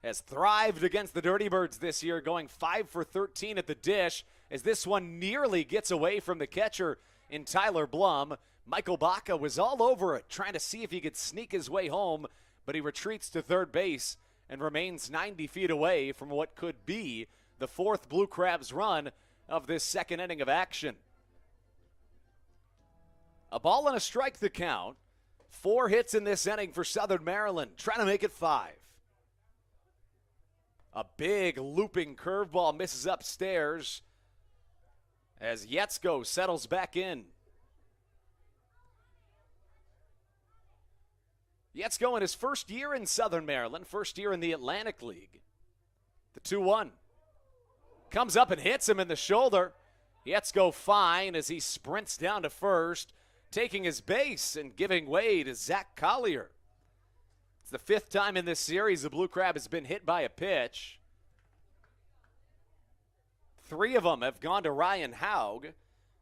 Has thrived against the Dirty Birds this year, going 5 for 13 at the dish, as this one nearly gets away from the catcher in Tyler Blum. Michael Baca was all over it, trying to see if he could sneak his way home, but he retreats to third base and remains 90 feet away from what could be the 4th Blue Crabs run of this second inning of action. A ball and a strike the count. 4 hits in this inning for Southern Maryland, trying to make it 5. A big looping curveball misses upstairs as Yetzko settles back in. Yetzko in his first year in Southern Maryland, first year in the Atlantic League. The 2-1. Comes up and hits him in the shoulder. Yetzko fine as he sprints down to first, taking his base and giving way to Zach Collier. It's the 5th time in this series the Blue Crab has been hit by a pitch. 3 of them have gone to Ryan Haug.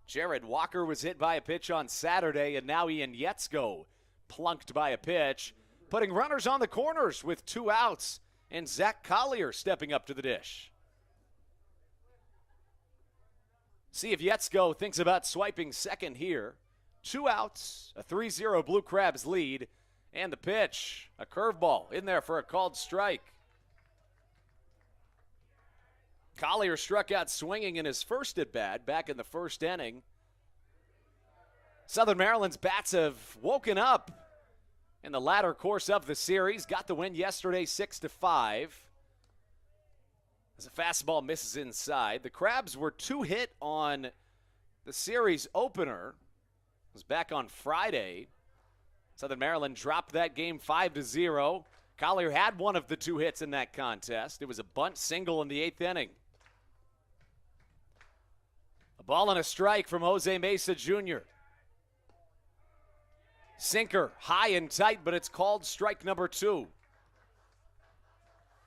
Jared Walker was hit by a pitch on Saturday, and now Ian Yetzko plunked by a pitch, putting runners on the corners with 2 outs, and Zach Collier stepping up to the dish. See if Yetzko thinks about swiping second here. 2 outs, a 3-0 Blue Crabs lead, and the pitch, a curveball in there for a called strike. Collier struck out swinging in his first at-bat back in the first inning. Southern Maryland's bats have woken up in the latter course of the series. Got the win yesterday 6-5. As a fastball misses inside. The Crabs were 2 hit on the series opener. It was back on Friday. Southern Maryland dropped that game 5-0. Collier had one of the 2 hits in that contest. It was a bunt single in the 8th inning. A ball and a strike from Jose Mesa Jr. Sinker, high and tight, but it's called strike number 2.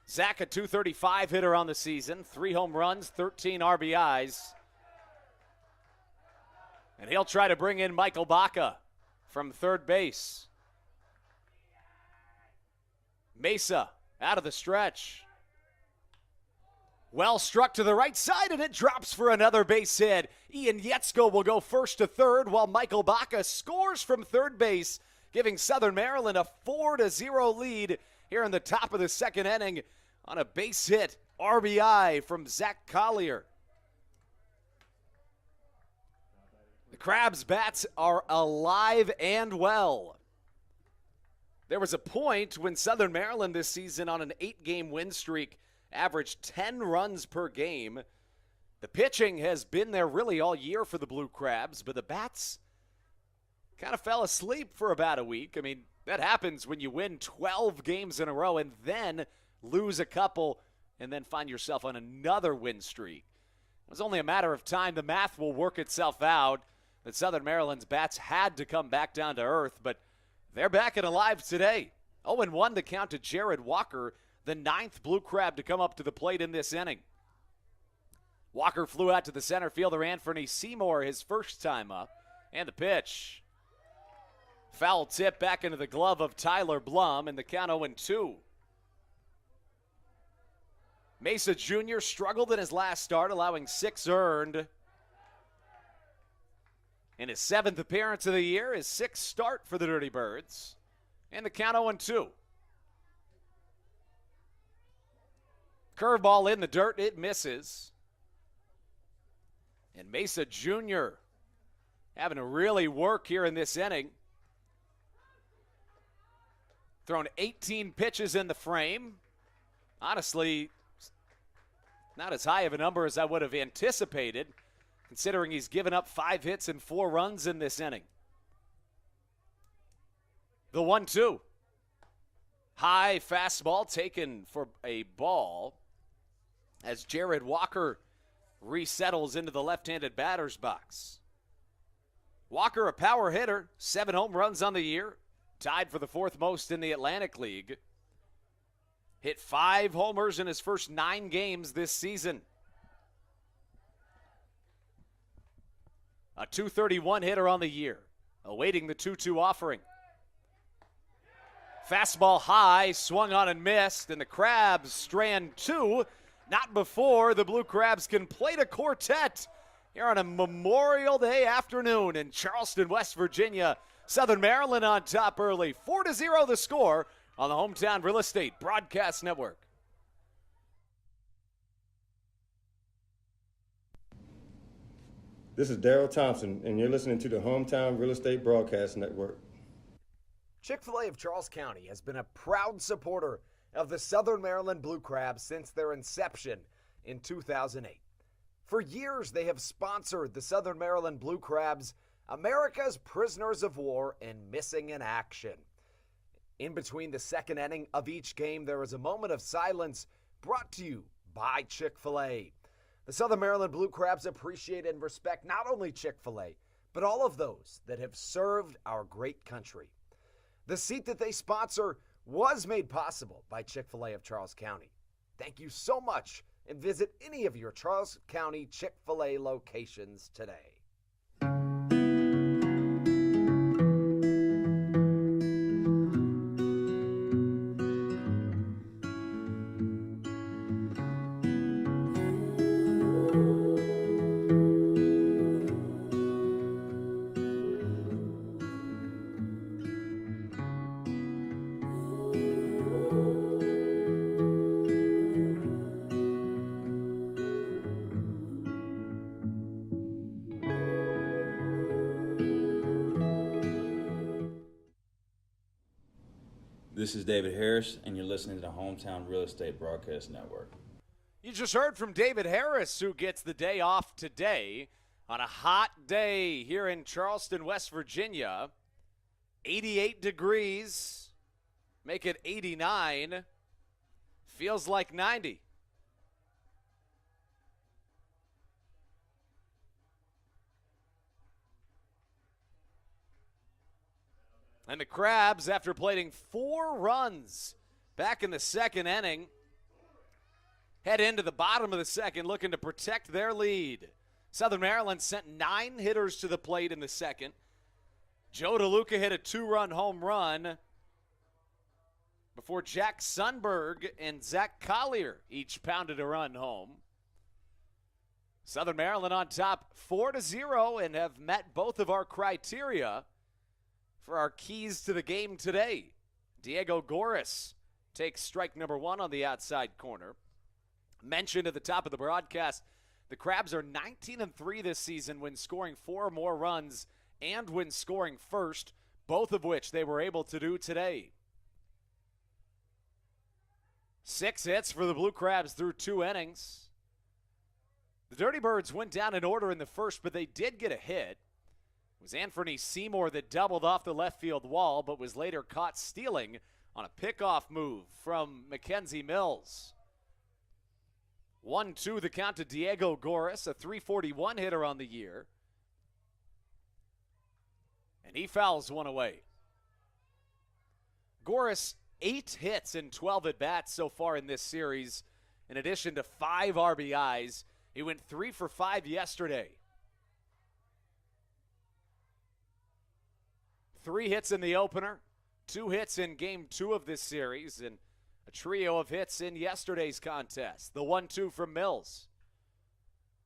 Zach, a .235 hitter on the season, 3 home runs, 13 RBIs. And he'll try to bring in Michael Baca from third base. Mesa out of the stretch. Well struck to the right side, and it drops for another base hit. Ian Yetzko will go first to third, while Michael Baca scores from third base, giving Southern Maryland a 4-0 lead here in the top of the 2nd inning on a base hit RBI from Zach Collier. The Crabs' bats are alive and well. There was a point when Southern Maryland this season on an 8-game win streak averaged 10 runs per game. The pitching has been there really all year for the Blue Crabs, but the bats kind of fell asleep for about a week. I mean, that happens when you win 12 games in a row and then lose a couple and then find yourself on another win streak. It was only a matter of time. The math will work itself out that Southern Maryland's bats had to come back down to earth, but they're back and alive today. 0-1 to count to Jared Walker, the 9th Blue Crab to come up to the plate in this inning. Walker flew out to the center fielder Anthony Seymour his first time up, and the pitch. Foul tip back into the glove of Tyler Blum, and the count 0-2. Mesa Jr. struggled in his last start, allowing 6 earned. In his 7th appearance of the year, his 6th start for the Dirty Birds. And the count 0-2. Curveball in the dirt, it misses. And Mesa Jr. having to really work here in this inning. Thrown 18 pitches in the frame. Honestly, not as high of a number as I would have anticipated, considering he's given up 5 hits and 4 runs in this inning. The 1-2. High fastball taken for a ball as Jared Walker resettles into the left-handed batter's box. Walker, a power hitter, 7 home runs on the year, tied for the 4th most in the Atlantic League. Hit 5 homers in his first 9 games this season. A .231 hitter on the year, awaiting the 2-2 offering. Fastball high, swung on and missed, and the Crabs strand 2. Not before the Blue Crabs can play a quartet here on a Memorial Day afternoon in Charleston, West Virginia. Southern Maryland on top early, 4-0 the score on the Hometown Real Estate Broadcast Network. This is Daryl Thompson, and you're listening to the Hometown Real Estate Broadcast Network. Chick-fil-A of Charles County has been a proud supporter of the Southern Maryland Blue Crabs since their inception in 2008. For years, they have sponsored the Southern Maryland Blue Crabs, America's prisoners of war and missing in action. In between the 2nd inning of each game, there is a moment of silence brought to you by Chick-fil-A. The Southern Maryland Blue Crabs appreciate and respect not only Chick-fil-A, but all of those that have served our great country. The seat that they sponsor was made possible by Chick-fil-A of Charles County. Thank you so much, and visit any of your Charles County Chick-fil-A locations today. This is David Harris, and you're listening to the Hometown Real Estate Broadcast Network. You just heard from David Harris, who gets the day off today on a hot day here in Charleston, West Virginia. 88 degrees, make it 89. Feels like 90. And the Crabs, after playing 4 runs back in the second inning, head into the bottom of the second looking to protect their lead. Southern Maryland sent 9 hitters to the plate in the second. Joe DeLuca hit a 2-run home run before Jack Sundberg and Zach Collier each pounded a run home. Southern Maryland on top 4-0 and have met both of our criteria for our keys to the game today. Diego Goris takes strike number 1 on the outside corner. Mentioned at the top of the broadcast, the Crabs are 19-3 this season when scoring 4 or more runs and when scoring first, both of which they were able to do today. 6 hits for the Blue Crabs through 2 innings. The Dirty Birds went down in order in the first, but they did get a hit. It was Anthony Seymour that doubled off the left field wall, but was later caught stealing on a pickoff move from Mackenzie Mills. 1-2 the count to Diego Goris, a .341 hitter on the year. And he fouls one away. Goris, 8 hits and 12 at-bats so far in this series, in addition to 5 RBIs. He went 3 for 5 yesterday. 3 hits in the opener, 2 hits in game 2 of this series, and a trio of hits in yesterday's contest. The 1-2 from Mills.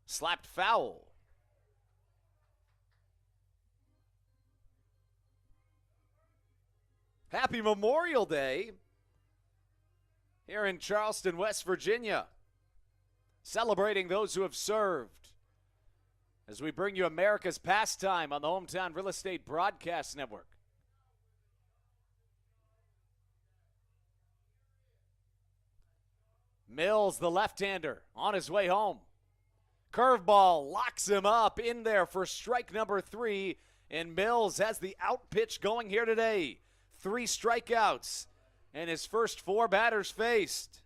Slapped foul. Happy Memorial Day here in Charleston, West Virginia. Celebrating those who have served as we bring you America's pastime on the Hometown Real Estate Broadcast Network. Mills, the left-hander, on his way home. Curveball locks him up in there for strike number 3, and Mills has the out pitch going here today. 3 strikeouts, and his first 4 batters faced.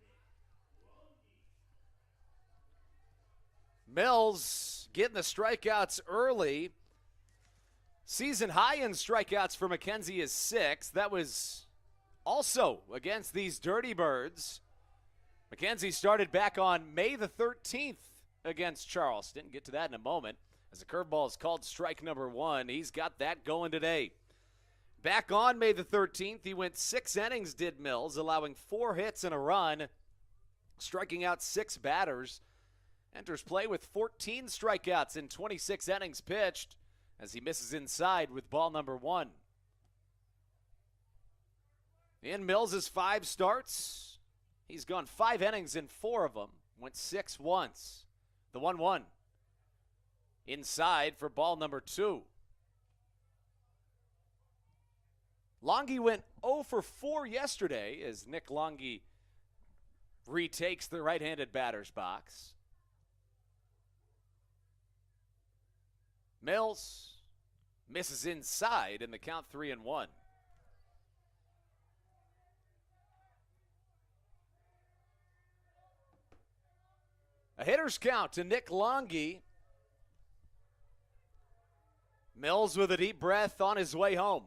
Mills getting the strikeouts early. Season high in strikeouts for Mackenzie is 6. That was also against these Dirty Birds. Mackenzie started back on May the 13th against Charleston. Get to that in a moment. As the curveball is called strike number 1, he's got that going today. Back on May the 13th, he went 6 innings, did Mills, allowing 4 hits and a run, striking out 6 batters. Enters play with 14 strikeouts in 26 innings pitched as he misses inside with ball number 1. In Mills' 5 starts, he's gone 5 innings in 4 of them, went 6 once. The 1-1 inside for ball number 2. Longy went 0 for 4 yesterday as Nick Longy retakes the right-handed batter's box. Mills misses inside in the count 3-1. A hitter's count to Nick Longy. Mills with a deep breath on his way home.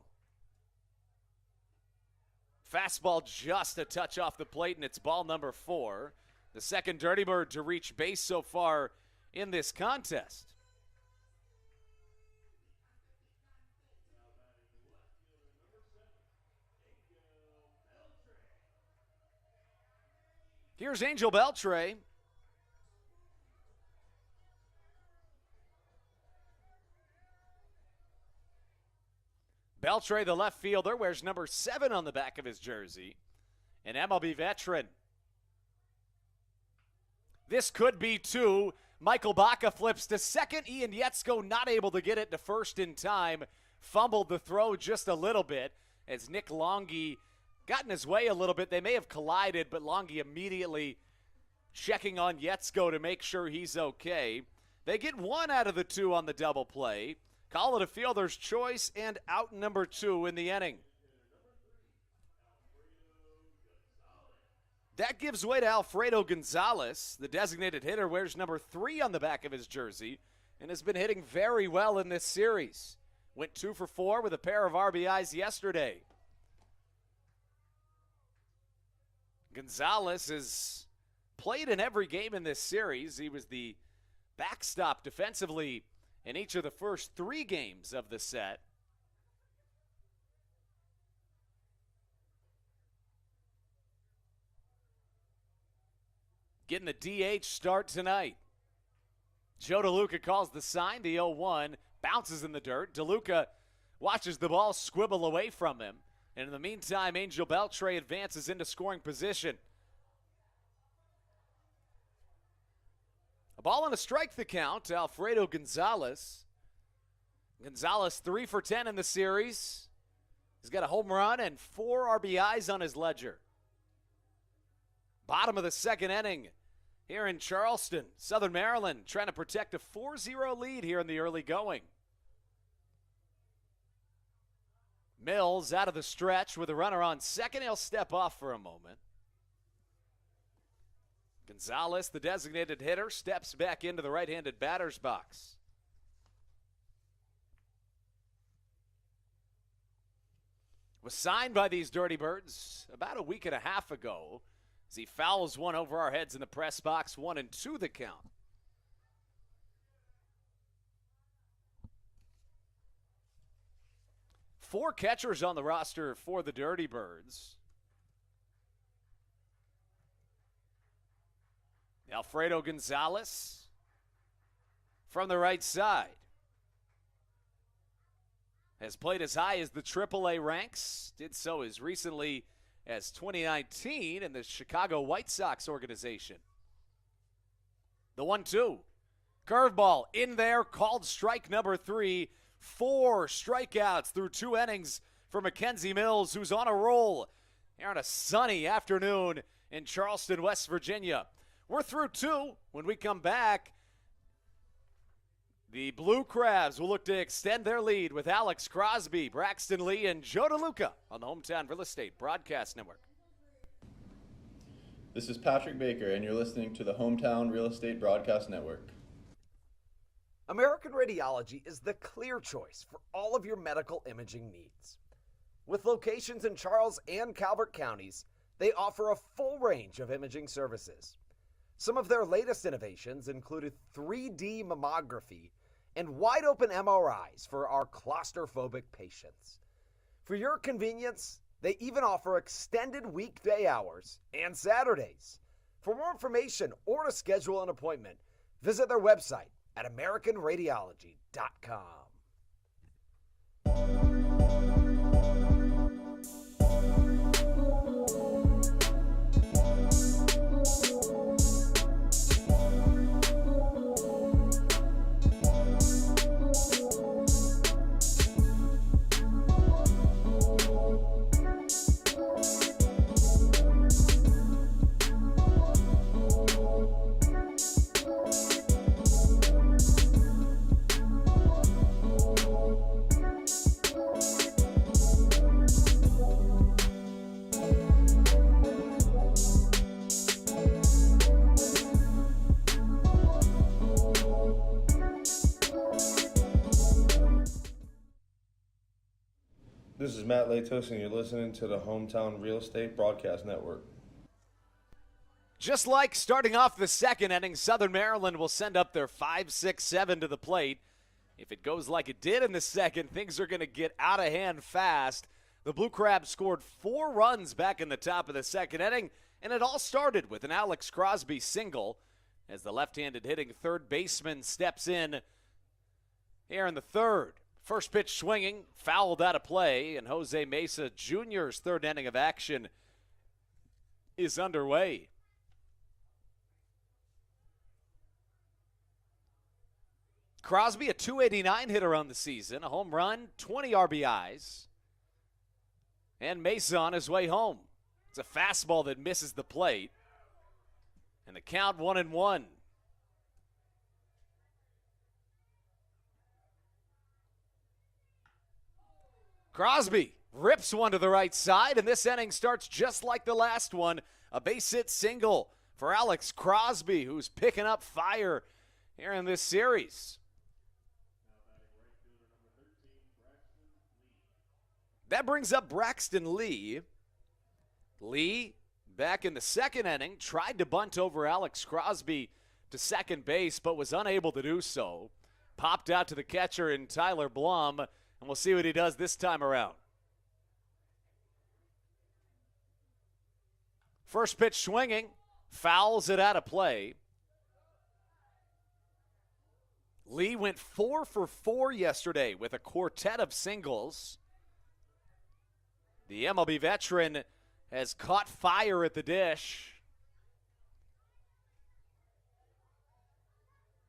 Fastball just a touch off the plate, and it's ball number 4. The second Dirty Bird to reach base so far in this contest. Here's Angel Beltre. Beltre, the left fielder, wears number 7 on the back of his jersey. An MLB veteran. This could be 2. Michael Baca flips to second. Ian Yetzko not able to get it to first in time. Fumbled the throw just a little bit as Nick Longy got in his way a little bit. They may have collided, but Longy immediately checking on Yetsko to make sure he's okay. They get 1 out of the 2 on the double play. Call it a fielder's choice and out number 2 in the inning. That gives way to Alfredo Gonzalez. The designated hitter wears number 3 on the back of his jersey and has been hitting very well in this series. Went 2 for 4 with a pair of RBIs yesterday. Gonzalez has played in every game in this series. He was the backstop defensively in each of the first 3 games of the set. Getting the DH start tonight. Joe DeLuca calls the sign, the 0-1, bounces in the dirt. DeLuca watches the ball squibble away from him. And in the meantime, Angel Beltre advances into scoring position. A ball and a strike the count to Alfredo Gonzalez. Gonzalez 3 for 10 in the series. He's got a home run and 4 RBIs on his ledger. Bottom of the second inning here in Charleston. Southern Maryland trying to protect a 4-0 lead here in the early going. Mills out of the stretch with a runner on second. He'll step off for a moment. Gonzalez, the designated hitter, steps back into the right-handed batter's box. Was signed by these Dirty Birds about a week and a half ago as he fouls one over our heads in the press box, 1-2 the count. Four catchers on the roster for the Dirty Birds. Alfredo Gonzalez from the right side has played as high as the AAA ranks, did so as recently as 2019 in the Chicago White Sox organization. The 1-2. Curveball in there, called strike number 3. 4 strikeouts through 2 innings for Mackenzie Mills, who's on a roll here on a sunny afternoon in Charleston, West Virginia. We're through 2. When we come back, the Blue Crabs will look to extend their lead with Alex Crosby, Braxton Lee, and Joe DeLuca on the Hometown Real Estate Broadcast Network. This is Patrick Baker, and you're listening to the Hometown Real Estate Broadcast Network. American Radiology is the clear choice for all of your medical imaging needs. With locations in Charles and Calvert counties, they offer a full range of imaging services. Some of their latest innovations included 3D mammography and wide-open MRIs for our claustrophobic patients. For your convenience, they even offer extended weekday hours and Saturdays. For more information or to schedule an appointment, visit their website at AmericanRadiology.com. This is Matt Latos, and you're listening to the Hometown Real Estate Broadcast Network. Just like starting off the second inning, Southern Maryland will send up their 5, 6, 7 to the plate. If it goes like it did in the second, things are going to get out of hand fast. The Blue Crabs scored 4 runs back in the top of the second inning, and it all started with an Alex Crosby single as the left-handed hitting third baseman steps in here in the third. First pitch swinging, fouled out of play, and Jose Mesa Jr.'s third inning of action is underway. Crosby, a .289 hitter on the season, a home run, 20 RBIs, and Mesa on his way home. It's a fastball that misses the plate. And the count 1-1. Crosby rips one to the right side, and this inning starts just like the last one. A base hit single for Alex Crosby, who's picking up fire here in this series. That brings up Braxton Lee. Lee, back in the second inning, tried to bunt over Alex Crosby to second base, but was unable to do so. Popped out to the catcher in Tyler Blum, and we'll see what he does this time around. First pitch swinging, fouls it out of play. Lee went 4 for 4 yesterday with a quartet of singles. The MLB veteran has caught fire at the dish.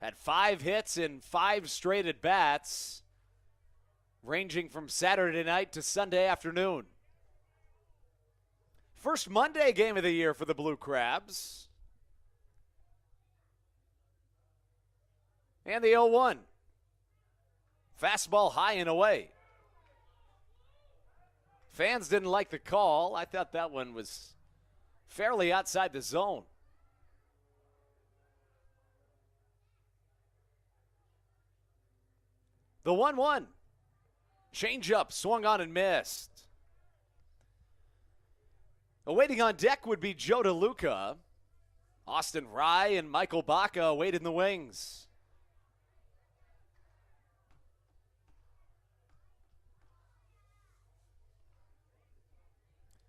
Had 5 hits in 5 straight at-bats, ranging from Saturday night to Sunday afternoon. First Monday game of the year for the Blue Crabs. And the 0-1. Fastball high and away. Fans didn't like the call. I thought that one was fairly outside the zone. The 1-1. Changeup swung on and missed. Awaiting on deck would be Joe DeLuca. Austin Rye and Michael Baca await in the wings.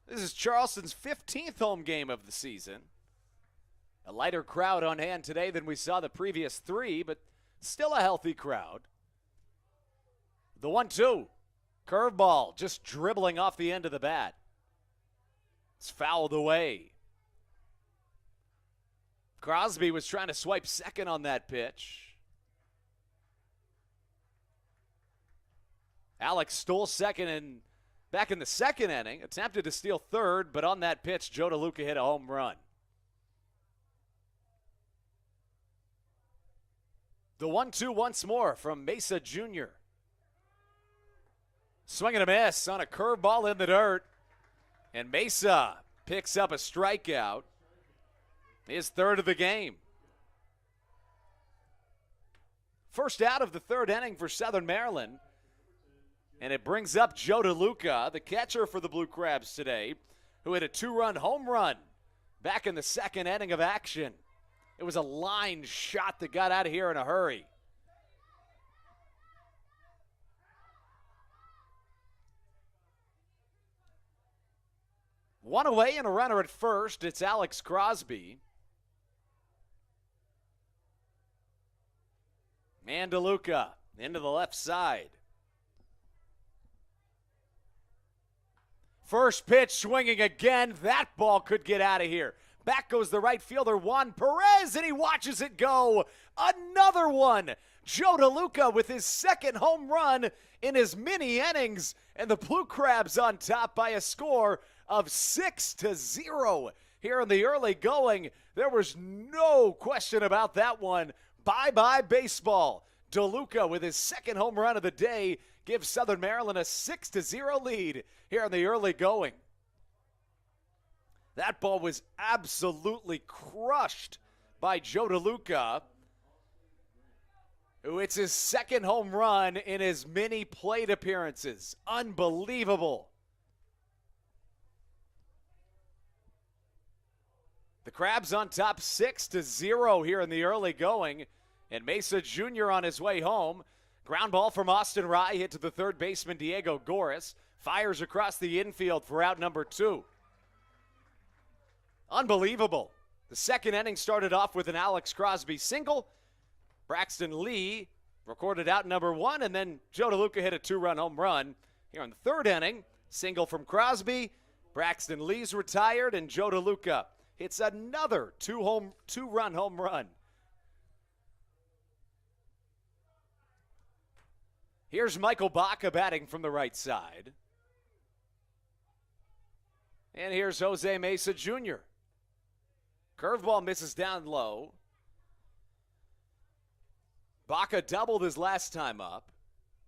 This is Charleston's 15th home game of the season. A lighter crowd on hand today than we saw the previous 3, but still a healthy crowd. The 1-2. Curveball just dribbling off the end of the bat. It's fouled away. Crosby was trying to swipe second on that pitch. Alex stole second and back in the second inning, attempted to steal third, but on that pitch, Joe DeLuca hit a home run. The 1-2 once more from Mesa Jr. Swing and a miss on a curveball in the dirt. And Mesa picks up a strikeout. His third of the game. First out of the third inning for Southern Maryland. And it brings up Joe DeLuca, the catcher for the Blue Crabs today, who hit a 2-run home run back in the second inning of action. It was a line shot that got out of here in a hurry. One away and a runner at first. It's Alex Crosby. And DeLuca into the left side. First pitch swinging again. That ball could get out of here. Back goes the right fielder, Juan Perez, and he watches it go. Another one. Joe DeLuca with his second home run in his mini innings, and the Blue Crabs on top by a score of 6-0 here in the early going. There was no question about that one. Bye-bye baseball. DeLuca with his second home run of the day gives Southern Maryland a 6-0 lead here in the early going. That ball was absolutely crushed by Joe DeLuca, who hits his second home run in his many plate appearances. Unbelievable. The Crabs on top 6-0 here in the early going, and Mesa Jr. on his way home. Ground ball from Austin Rye hit to the third baseman Diego Goris. Fires across the infield for out number 2. Unbelievable. The second inning started off with an Alex Crosby single. Braxton Lee recorded out number 1, and then Joe DeLuca hit a 2-run home run. Here in the third inning, single from Crosby. Braxton Lee's retired, and Joe DeLuca hits another 2-run home run. Here's Michael Baca batting from the right side. And here's Jose Mesa Jr. Curveball misses down low. Baca doubled his last time up.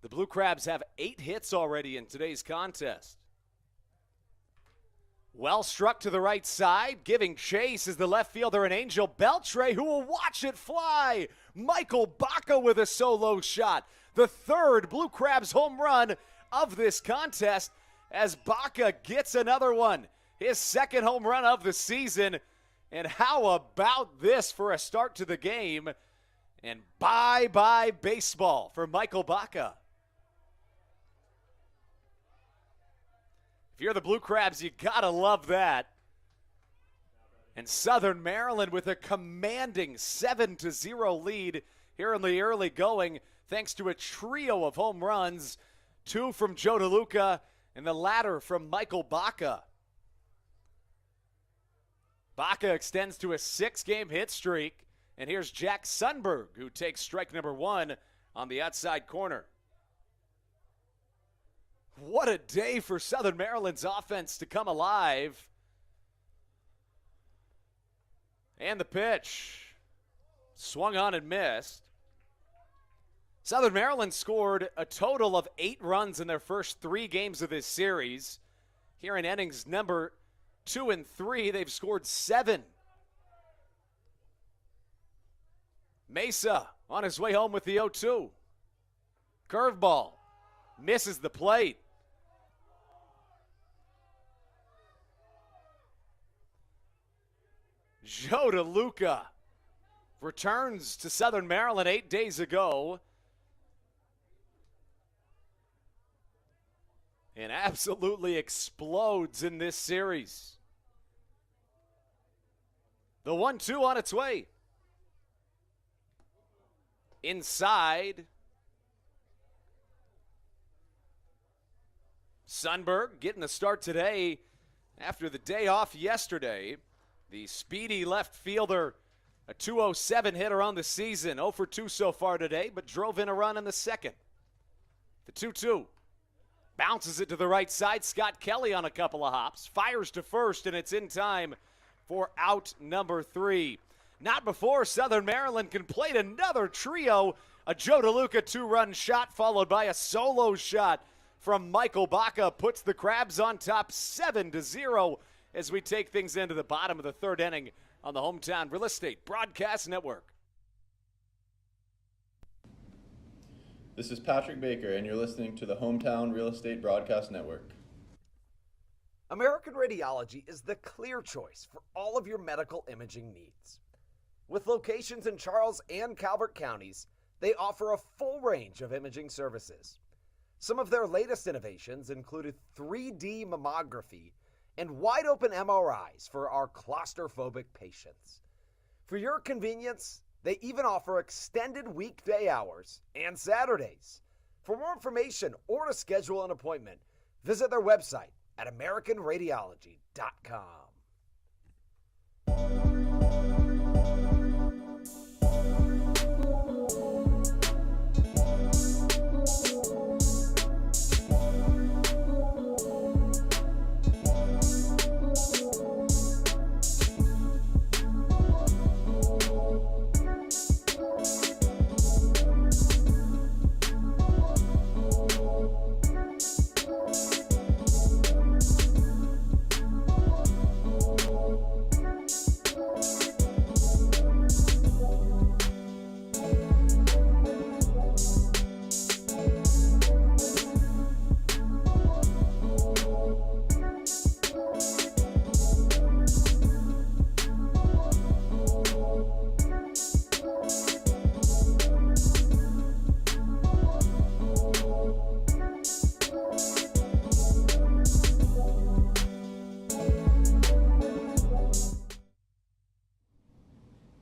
The Blue Crabs have 8 hits already in today's contest. Well struck to the right side. Giving chase is the left fielder and Angel Beltre, who will watch it fly. Michael Baca with a solo shot. The third Blue Crabs home run of this contest as Baca gets another one. His second home run of the season. And how about this for a start to the game? And bye-bye baseball for Michael Baca. If you're the Blue Crabs, you gotta love that. And Southern Maryland with a commanding 7-0 lead here in the early going, thanks to a trio of home runs, 2 from Joe DeLuca and the latter from Michael Baca. Baca extends to a 6-game hit streak, and here's Jack Sundberg, who takes strike number 1 on the outside corner. What a day for Southern Maryland's offense to come alive. And the pitch. Swung on and missed. Southern Maryland scored a total of 8 runs in their first 3 games of this series. Here in innings number 2 and 3, they've scored 7. Mesa on his way home with the 0-2. Curveball. Misses the plate. Joe DeLuca returns to Southern Maryland 8 days ago and absolutely explodes in this series. The 1-2 on its way. Inside. Sundberg getting the start today after the day off yesterday. The speedy left fielder, a 207 hitter on the season, 0 for 2 so far today, but drove in a run in the second. The 2-2. Bounces it to the right side. Scott Kelly on a couple of hops. Fires to first, and it's in time for out number 3. Not before Southern Maryland completed another trio. A Joe DeLuca 2-run shot followed by a solo shot from Michael Baca puts the Crabs on top 7-0 as we take things into the bottom of the 3rd inning on the Hometown Real Estate Broadcast Network. This is Patrick Baker, and you're listening to the Hometown Real Estate Broadcast Network. American Radiology is the clear choice for all of your medical imaging needs. With locations in Charles and Calvert counties, they offer a full range of imaging services. Some of their latest innovations included 3D mammography and wide-open MRIs for our claustrophobic patients. For your convenience, they even offer extended weekday hours and Saturdays. For more information or to schedule an appointment, visit their website at AmericanRadiology.com.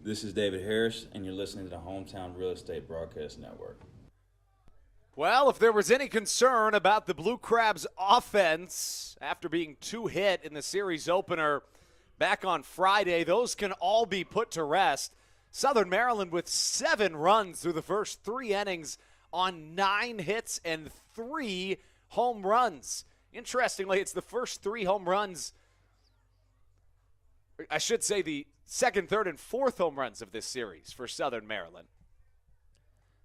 This is David Harris, and you're listening to the Hometown Real Estate Broadcast Network. Well, if there was any concern about the Blue Crabs' offense after being 2 hit in the series opener back on Friday, those can all be put to rest. Southern Maryland with 7 runs through the first 3 innings on 9 hits and 3 home runs. Interestingly, it's the first 3 home runs. I should say the second, third, and fourth home runs of this series for Southern Maryland.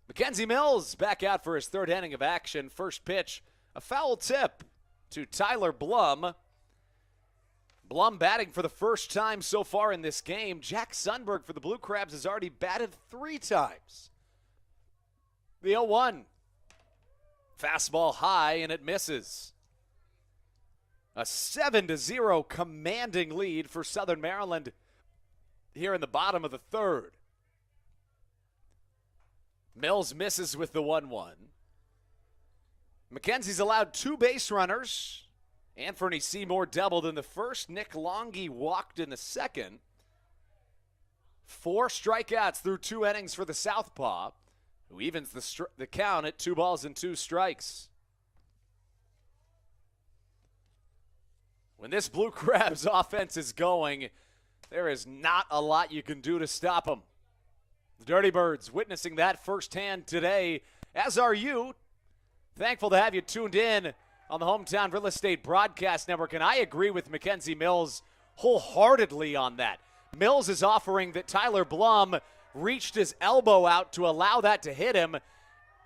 Mackenzie Mills back out for his third inning of action. First pitch, a foul tip to Tyler Blum. Blum batting for the first time so far in this game. Jack Sundberg for the Blue Crabs has already batted 3 times. The 0-1. Fastball high, and it misses. A 7-0 commanding lead for Southern Maryland here in the bottom of the third. Mills misses with the 1-1. McKenzie's allowed 2 base runners. Anthony Seymour doubled in the first. Nick Longy walked in the second. 4 strikeouts through 2 innings for the Southpaw, who evens the count at 2 balls and 2 strikes. When this Blue Crabs offense is going, there is not a lot you can do to stop them. The Dirty Birds witnessing that firsthand today, as are you. Thankful to have you tuned in on the Hometown Real Estate Broadcast Network, and I agree with Mackenzie Mills wholeheartedly on that. Mills is offering that Tyler Blum reached his elbow out to allow that to hit him,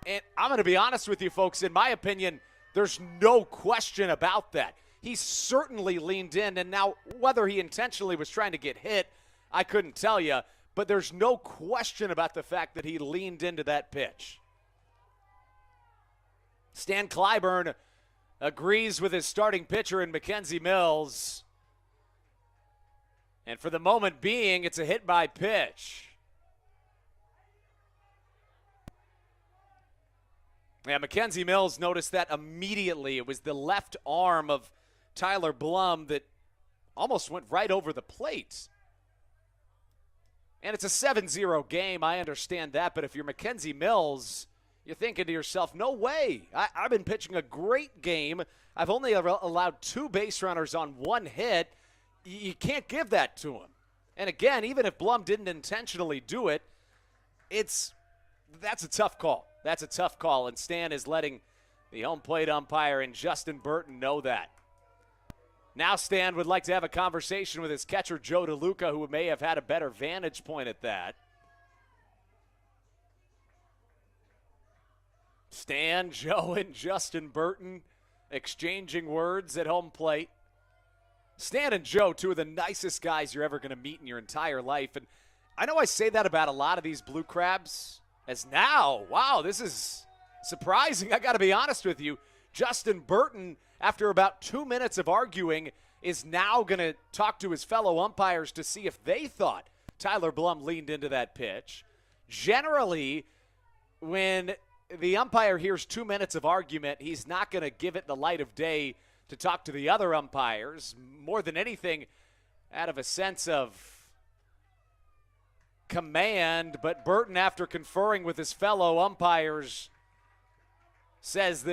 and I'm going to be honest with you folks, in my opinion, there's no question about that. He certainly leaned in, and now whether he intentionally was trying to get hit, I couldn't tell you, but there's no question about the fact that he leaned into that pitch. Stan Clyburn agrees with his starting pitcher in Mackenzie Mills. And for the moment being, it's a hit by pitch. Yeah, Mackenzie Mills noticed that immediately. It was the left arm of Tyler Blum that almost went right over the plate. And it's a 7-0 game, I understand that, but if you're Mackenzie Mills, you're thinking to yourself, no way. I've been pitching a great game. I've only allowed 2 base runners on 1 hit. You can't give that to him. And again, even if Blum didn't intentionally do it, that's a tough call. That's a tough call, and Stan is letting the home plate umpire and Justin Burton know that. Now Stan would like to have a conversation with his catcher, Joe DeLuca, who may have had a better vantage point at that. Stan, Joe, and Justin Burton exchanging words at home plate. Stan and Joe, 2 of the nicest guys you're ever going to meet in your entire life. And I know I say that about a lot of these Blue Crabs, as now, wow, this is surprising. I got to be honest with you. Justin Burton, after about 2 minutes of arguing, is now going to talk to his fellow umpires to see if they thought Tyler Blum leaned into that pitch. Generally, when the umpire hears 2 minutes of argument, he's not going to give it the light of day to talk to the other umpires, more than anything out of a sense of command. But Burton, after conferring with his fellow umpires, says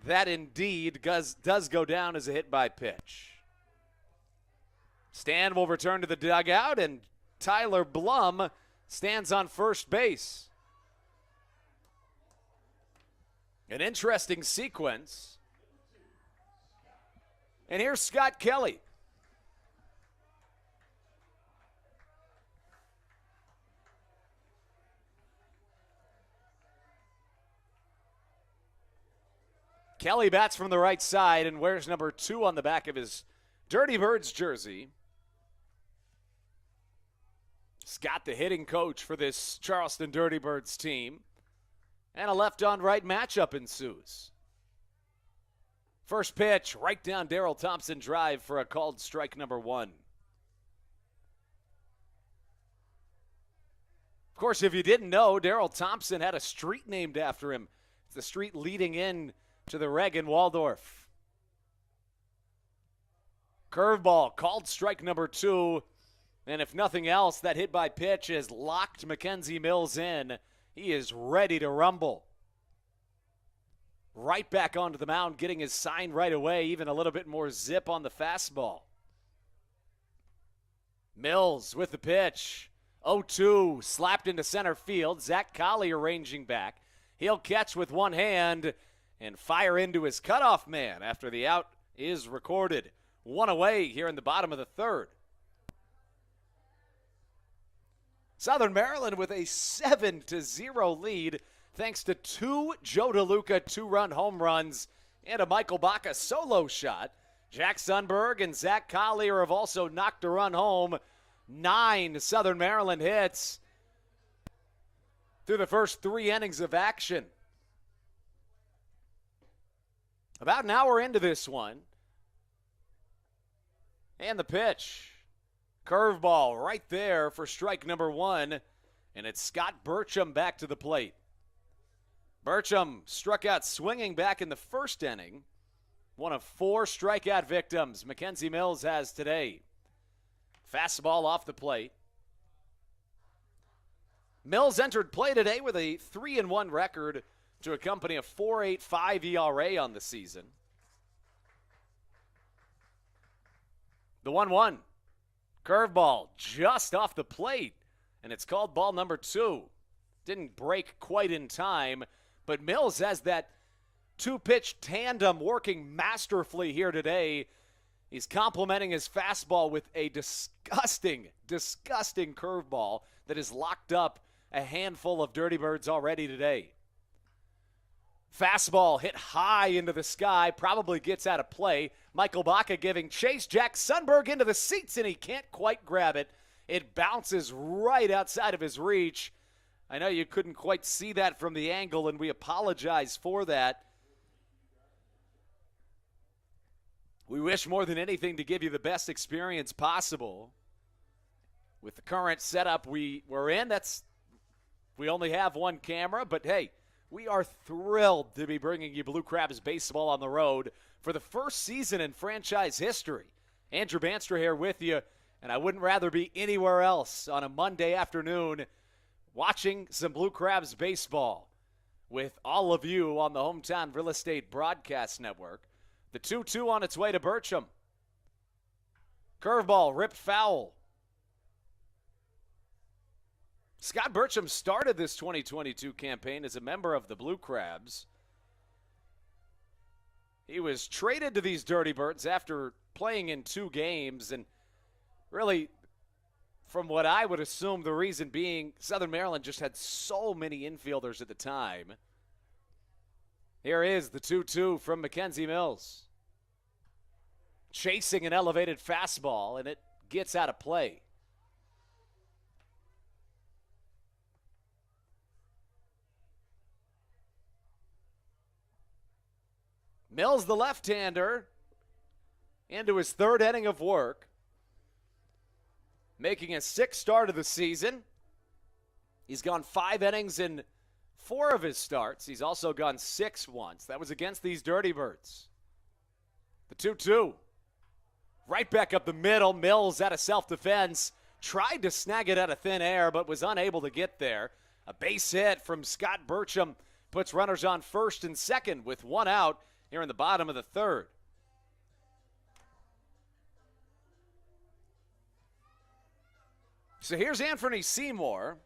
that indeed does go down as a hit by pitch. Stan will return to the dugout, and Tyler Blum stands on first base. An interesting sequence. And here's Scott Kelly. Kelly bats from the right side and wears number 2 on the back of his Dirty Birds jersey. Scott, the hitting coach for this Charleston Dirty Birds team. And a left-on-right matchup ensues. First pitch, right down Darrell Thompson drive for a called strike number 1. Of course, if you didn't know, Darrell Thompson had a street named after him. It's the street leading in to the Reg in Waldorf. Curveball, called strike number 2. And if nothing else, that hit by pitch has locked Mackenzie Mills in. He is ready to rumble. Right back onto the mound, getting his sign right away, even a little bit more zip on the fastball. Mills with the pitch. 0-2, slapped into center field. Zach Colley arranging back. He'll catch with one hand and fire into his cutoff man after the out is recorded. 1 away here in the bottom of the third. Southern Maryland with a 7-0 lead thanks to 2 Joe DeLuca 2-run home runs and a Michael Baca solo shot. Jack Sundberg and Zach Collier have also knocked a run home. 9 Southern Maryland hits through the first 3 innings of action. About an hour into this one. And the pitch. Curveball right there for strike number 1. And it's Scott Burcham back to the plate. Burcham struck out swinging back in the first inning. One of 4 strikeout victims Mackenzie Mills has today. Fastball off the plate. Mills entered play today with a 3-1 record to accompany a 4.85 ERA on the season. The 1-1. Curveball just off the plate, and it's called ball number 2. Didn't break quite in time, but Mills has that 2-pitch tandem working masterfully here today. He's complimenting his fastball with a disgusting curveball that has locked up a handful of Dirty Birds already today. Fastball hit high into the sky, probably gets out of play. Michael Baca giving chase. Jack Sundberg into the seats, and he can't quite grab it. It bounces right outside of his reach. I know you couldn't quite see that from the angle, and we apologize for that. We wish more than anything to give you the best experience possible. With the current setup we're in, we only have one camera, but hey, we are thrilled to be bringing you Blue Crabs baseball on the road for the first season in franchise history. Andrew Bandstra here with you, and I wouldn't rather be anywhere else on a Monday afternoon watching some Blue Crabs baseball with all of you on the Hometown Real Estate Broadcast Network. The 2-2 on its way to Burcham. Curveball ripped foul. Scott Burcham started this 2022 campaign as a member of the Blue Crabs. He was traded to these Dirty Birds after playing in 2 games, and really, from what I would assume, the reason being Southern Maryland just had so many infielders at the time. Here is the 2-2 from Mackenzie Mills. Chasing an elevated fastball, and it gets out of play. Mills, the left-hander, into his 3rd inning of work, making a 6th start of the season. He's gone 5 innings in 4 of his starts. He's also gone 6 once. That was against these Dirty Birds. The 2-2. Right back up the middle. Mills out of self-defense. Tried to snag it out of thin air, but was unable to get there. A base hit from Scott Burcham puts runners on 1st and 2nd with 1 out here in the bottom of the 3rd. So here's Anthony Seymour.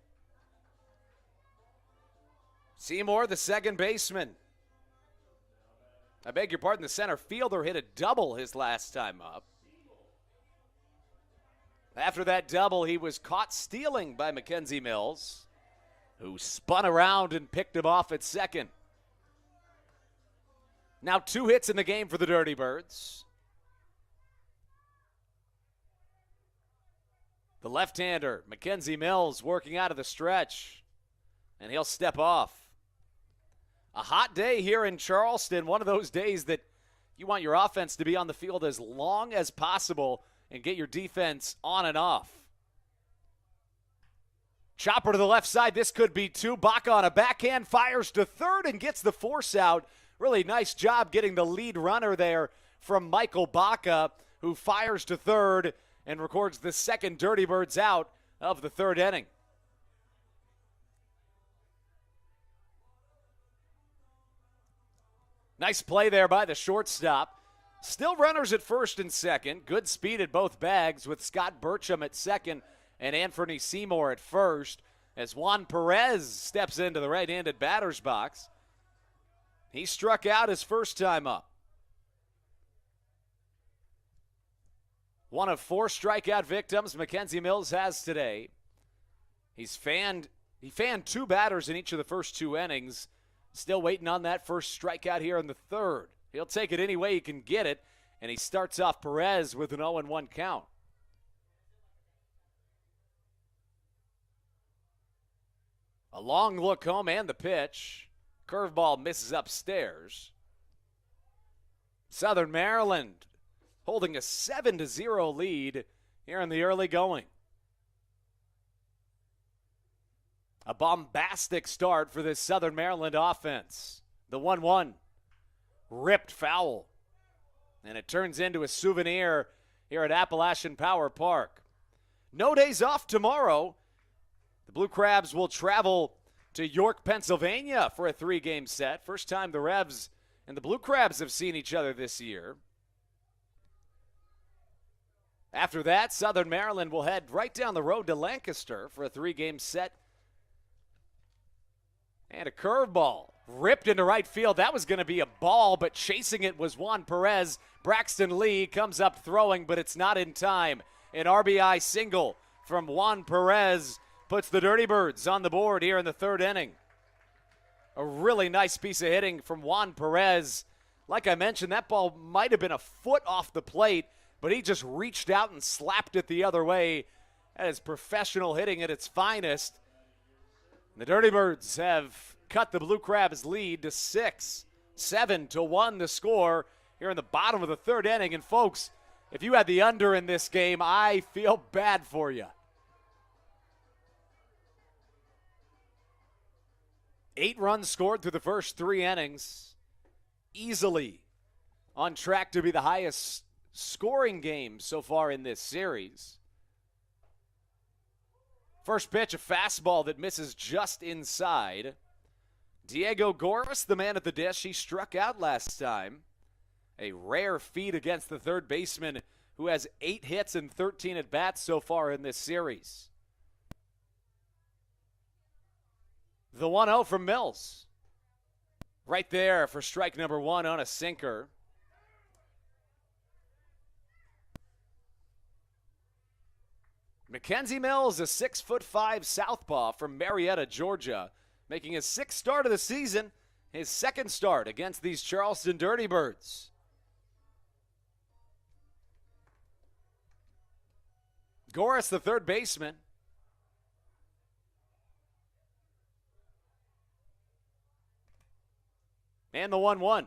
Seymour, the second baseman. I beg your pardon, the center fielder hit a double his last time up. After that double, he was caught stealing by Mackenzie Mills, who spun around and picked him off at second. Now 2 hits in the game for the Dirty Birds. The left-hander, Mackenzie Mills, working out of the stretch, and he'll step off. A hot day here in Charleston, one of those days that you want your offense to be on the field as long as possible and get your defense on and off. Chopper to the left side, this could be 2. Baca on a backhand, fires to 3rd and gets the force out. Really nice job getting the lead runner there from Michael Baca, who fires to 3rd and records the 2nd Dirty Birds out of the 3rd inning. Nice play there by the shortstop. Still runners at 1st and 2nd. Good speed at both bags with Scott Burcham at 2nd and Anthony Seymour at 1st as Juan Perez steps into the right-handed batter's box. He struck out his first time up. One of 4 strikeout victims Mackenzie Mills has today. He fanned 2 batters in each of the first 2 innings. Still waiting on that first strikeout here in the third. He'll take it any way he can get it, and he starts off Perez with an 0-1 count. A long look home and the pitch. Curveball misses upstairs. Southern Maryland holding a 7-0 lead here in the early going. A bombastic start for this Southern Maryland offense. The 1-1 ripped foul. And it turns into a souvenir here at Appalachian Power Park. No days off tomorrow. The Blue Crabs will travel to York, Pennsylvania for a 3-game set. First time the Revs and the Blue Crabs have seen each other this year. After that, Southern Maryland will head right down the road to Lancaster for a 3-game set. And a curveball ripped into right field. That was going to be a ball, but chasing it was Juan Perez. Braxton Lee comes up throwing, but it's not in time. An RBI single from Juan Perez puts the Dirty Birds on the board here in the 3rd inning. A really nice piece of hitting from Juan Perez. Like I mentioned, that ball might have been a foot off the plate, but he just reached out and slapped it the other way. That is professional hitting at its finest. The Dirty Birds have cut the Blue Crabs' lead to 6. 7-1 the score here in the bottom of the 3rd inning. And folks, if you had the under in this game, I feel bad for you. 8 runs scored through the first 3 innings. Easily on track to be the highest scoring game so far in this series. First pitch, a fastball that misses just inside. Diego Goris, the man at the dish, he struck out last time. A rare feat against the third baseman who has 8 hits and 13 at-bats so far in this series. The 1-0 from Mills. Right there for strike number 1 on a sinker. Mackenzie Mills, a 6'5" southpaw from Marietta, Georgia, making his 6th start of the season, his 2nd start against these Charleston Dirty Birds. Goris, the third baseman. And the 1-1.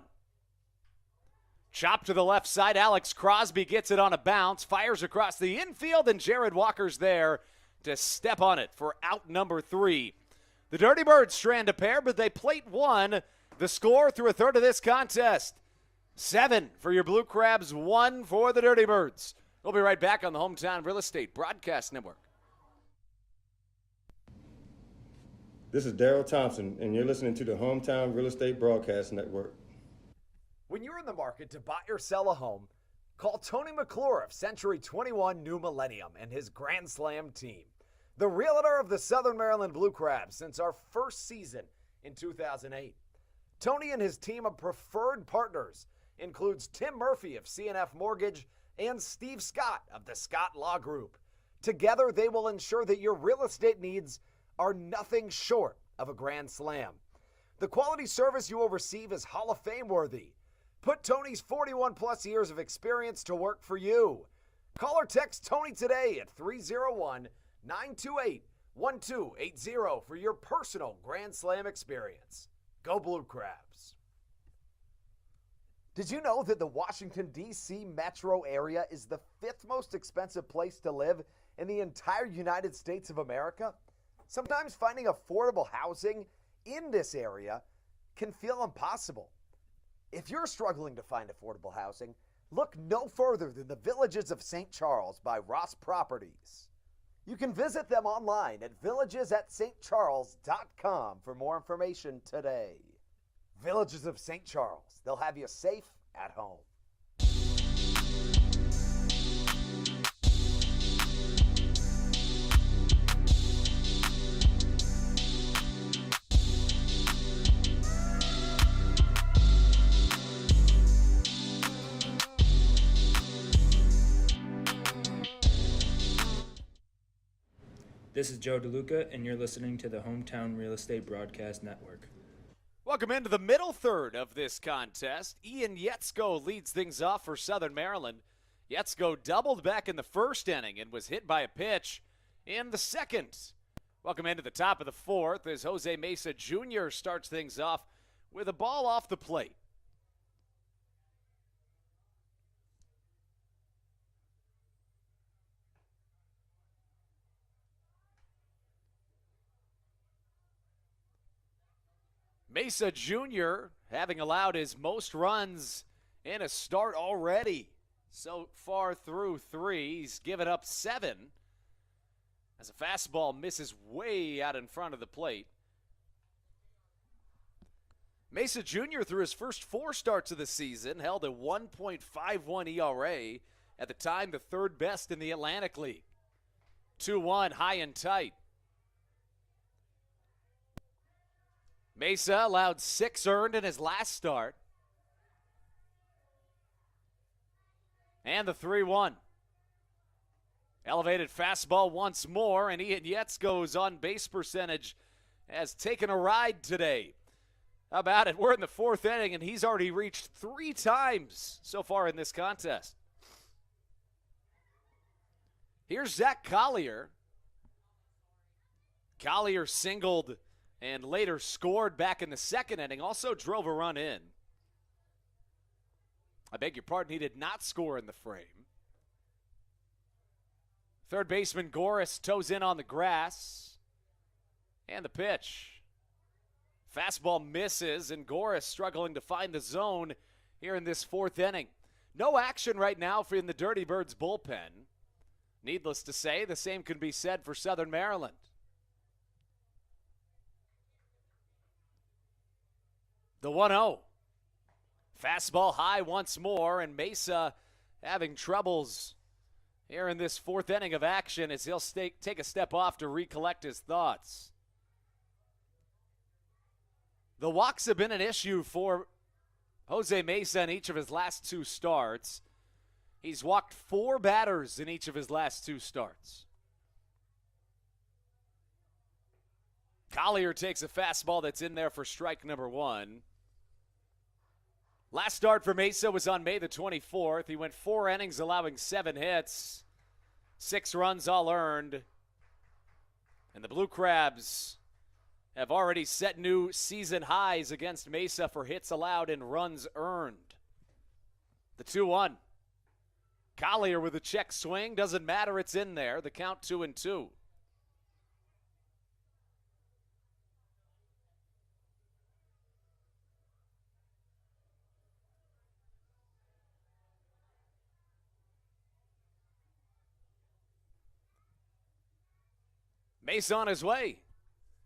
Chop to the left side. Alex Crosby gets it on a bounce, fires across the infield, and Jared Walker's there to step on it for out number 3. The Dirty Birds strand a pair, but they plate 1. The score through a third of this contest: 7 for your Blue Crabs, 1 for the Dirty Birds. We'll be right back on the Hometown Real Estate Broadcast Network. This is Daryl Thompson, and you're listening to the Hometown Real Estate Broadcast Network. When you're in the market to buy or sell a home, call Tony McClure of Century 21 New Millennium and his Grand Slam team. The realtor of the Southern Maryland Blue Crabs since our first season in 2008. Tony and his team of preferred partners includes Tim Murphy of CNF Mortgage and Steve Scott of the Scott Law Group. Together, they will ensure that your real estate needs are nothing short of a grand slam. The quality service you will receive is Hall of Fame worthy. Put Tony's 41-plus years of experience to work for you. Call or text Tony today at 301-928-1280 for your personal Grand Slam experience. Go Blue Crabs. Did you know that the Washington, D.C. metro area is the 5th most expensive place to live in the entire United States of America? Sometimes finding affordable housing in this area can feel impossible. If you're struggling to find affordable housing, look no further than the Villages of St. Charles by Ross Properties. You can visit them online at villagesatstcharles.com for more information today. Villages of St. Charles, they'll have you safe at home. This This is Joe DeLuca, and you're listening to the Hometown Real Estate Broadcast Network. Welcome into the middle third of this contest. Ian Yetzko leads things off for Southern Maryland. Yetzko doubled back in the first inning and was hit by a pitch in the second. Welcome into the top of the fourth as Jose Mesa Jr. starts things off with a ball off the plate. Mesa Jr. having allowed his most runs in a start already. So far through three, he's given up 7 as a fastball misses way out in front of the plate. Mesa Jr. through his first 4 starts of the season held a 1.51 ERA, at the time the third best in the Atlantic League. 2-1 high and tight. Mesa allowed 6 earned in his last start. And the 3-1. Elevated fastball once more, and Ian Yetzko's on-base percentage has taken a ride today. How about it? We're in the 4th inning, and he's already reached 3 times so far in this contest. Here's Zach Collier. Collier singled and later scored back in the 2nd inning, also drove a run in. I beg your pardon, he did not score in the frame. Third baseman Goris toes in on the grass. And the pitch. Fastball misses, and Goris struggling to find the zone here in this 4th inning. No action right now in the Dirty Birds bullpen. Needless to say, the same can be said for Southern Maryland. The 1-0. Fastball high once more, and Mesa having troubles here in this 4th inning of action as he'll take a step off to recollect his thoughts. The walks have been an issue for Jose Mesa in each of his last 2 starts. He's walked 4 batters in each of his last 2 starts. Collier takes a fastball that's in there for strike number 1. Last start for Mesa was on May the 24th. He went 4 innings, allowing 7 hits, 6 runs all earned. And the Blue Crabs have already set new season highs against Mesa for hits allowed and runs earned. The 2-1. Collier with a check swing. Doesn't matter, it's in there. The count 2-2. Mesa on his way.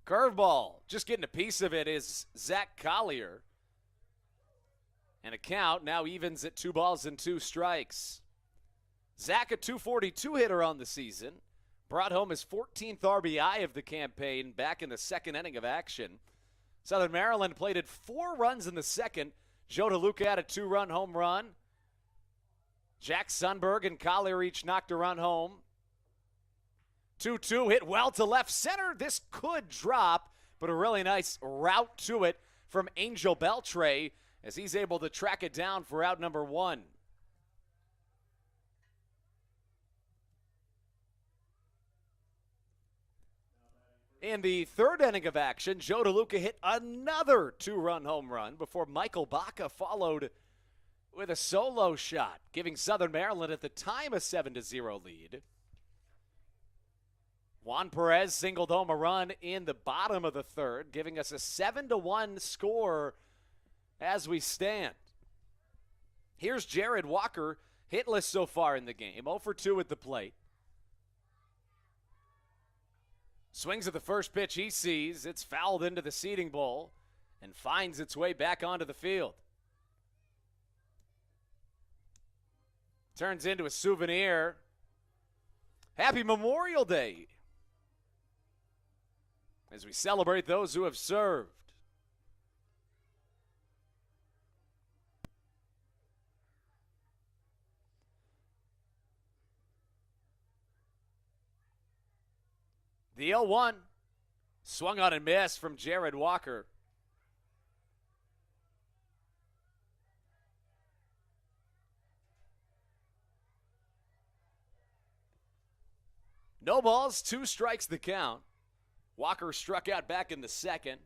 Curveball. Just getting a piece of it is Zach Collier. And a count now evens at 2 balls and 2 strikes. Zach, a .242 hitter on the season. Brought home his 14th RBI of the campaign back in the 2nd inning of action. Southern Maryland plated 4 runs in the 2nd. Joe DeLuca had a 2-run home run. Jack Sundberg and Collier each knocked a run home. 2-2 hit well to left center. This could drop, but a really nice route to it from Angel Beltre as he's able to track it down for out number 1. In the 3rd inning of action, Joe DeLuca hit another 2-run home run before Michael Baca followed with a solo shot, giving Southern Maryland at the time a 7-0 lead. Juan Perez singled home a run in the bottom of the 3rd, giving us a 7-1 score as we stand. Here's Jared Walker, hitless so far in the game, 0 for 2 at the plate. Swings at the first pitch he sees. It's fouled into the seating bowl and finds its way back onto the field. Turns into a souvenir. Happy Memorial Day as we celebrate those who have served. The 0-1. Swung on and missed from Jared Walker. No balls, 2 strikes the count. Walker struck out back in the second.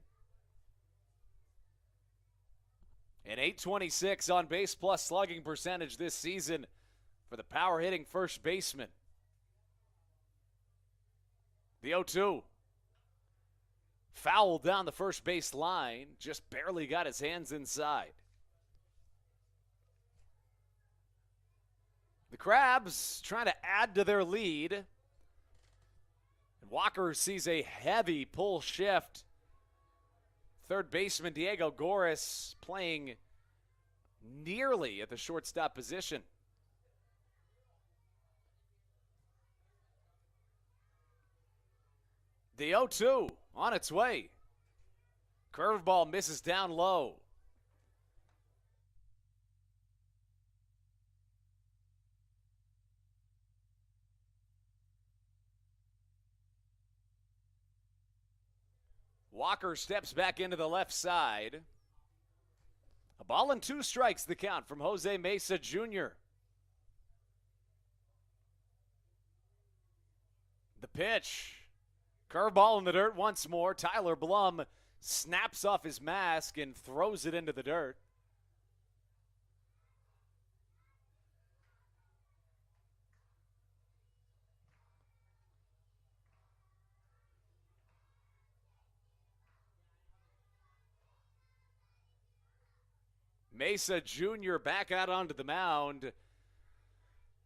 An .826 on base plus slugging percentage this season for the power hitting first baseman. The 0-2. Foul down the first base line, just barely got his hands inside. The Crabs trying to add to their lead. And Walker sees a heavy pull shift. Third baseman Diego Goris playing nearly at the shortstop position. The 0-2 on its way. Curveball misses down low. Walker steps back into the left side. A ball and 2 strikes the count from Jose Mesa Jr. The pitch. Curveball in the dirt once more. Tyler Blum snaps off his mask and throws it into the dirt. Mesa Jr. back out onto the mound.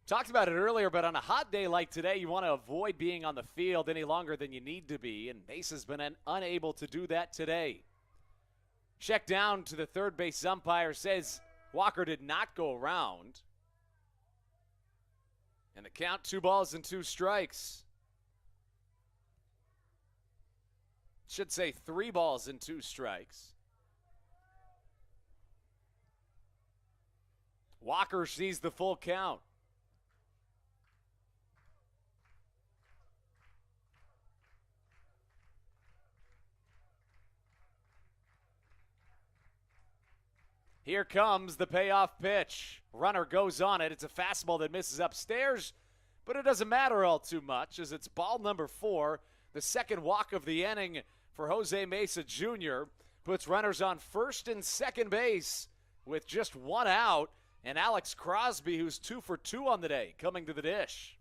Talked about it earlier, but on a hot day like today, you want to avoid being on the field any longer than you need to be, and Mesa's been unable to do that today. Check down to the third base umpire, says Walker did not go around. And the count, 2 balls and 2 strikes. Should say 3 balls and 2 strikes. Walker sees the full count. Here comes the payoff pitch. Runner goes on it. It's a fastball that misses upstairs, but it doesn't matter all too much as it's ball number 4. The second walk of the inning for Jose Mesa Jr. puts runners on first and second base with just 1 out. And Alex Crosby, who's 2 for 2 on the day, coming to the dish.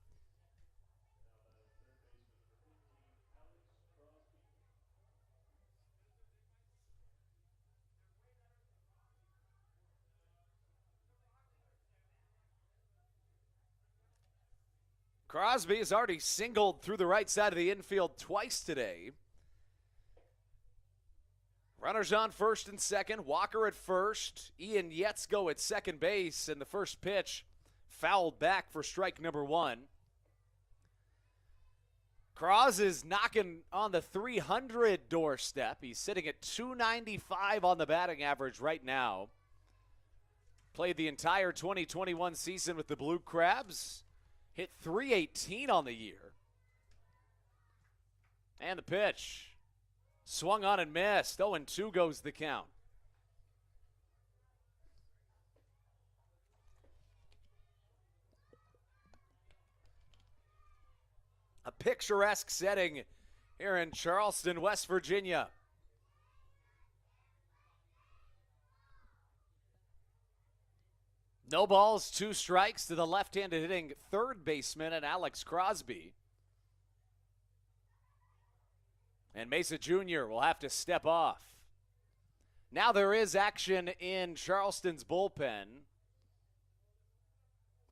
Crosby has already singled through the right side of the infield twice today. Runners on first and second. Walker at first. Ian Yetzko at second base. And the first pitch fouled back for strike number 1. Cross is knocking on the 300 doorstep. He's sitting at 295 on the batting average right now. Played the entire 2021 season with the Blue Crabs. Hit 318 on the year. And the pitch. Swung on and missed. 0-2 goes the count. A picturesque setting here in Charleston, West Virginia. No balls, 2 strikes to the left-handed hitting third baseman and Alex Crosby. And Mesa Jr. will have to step off. Now there is action in Charleston's bullpen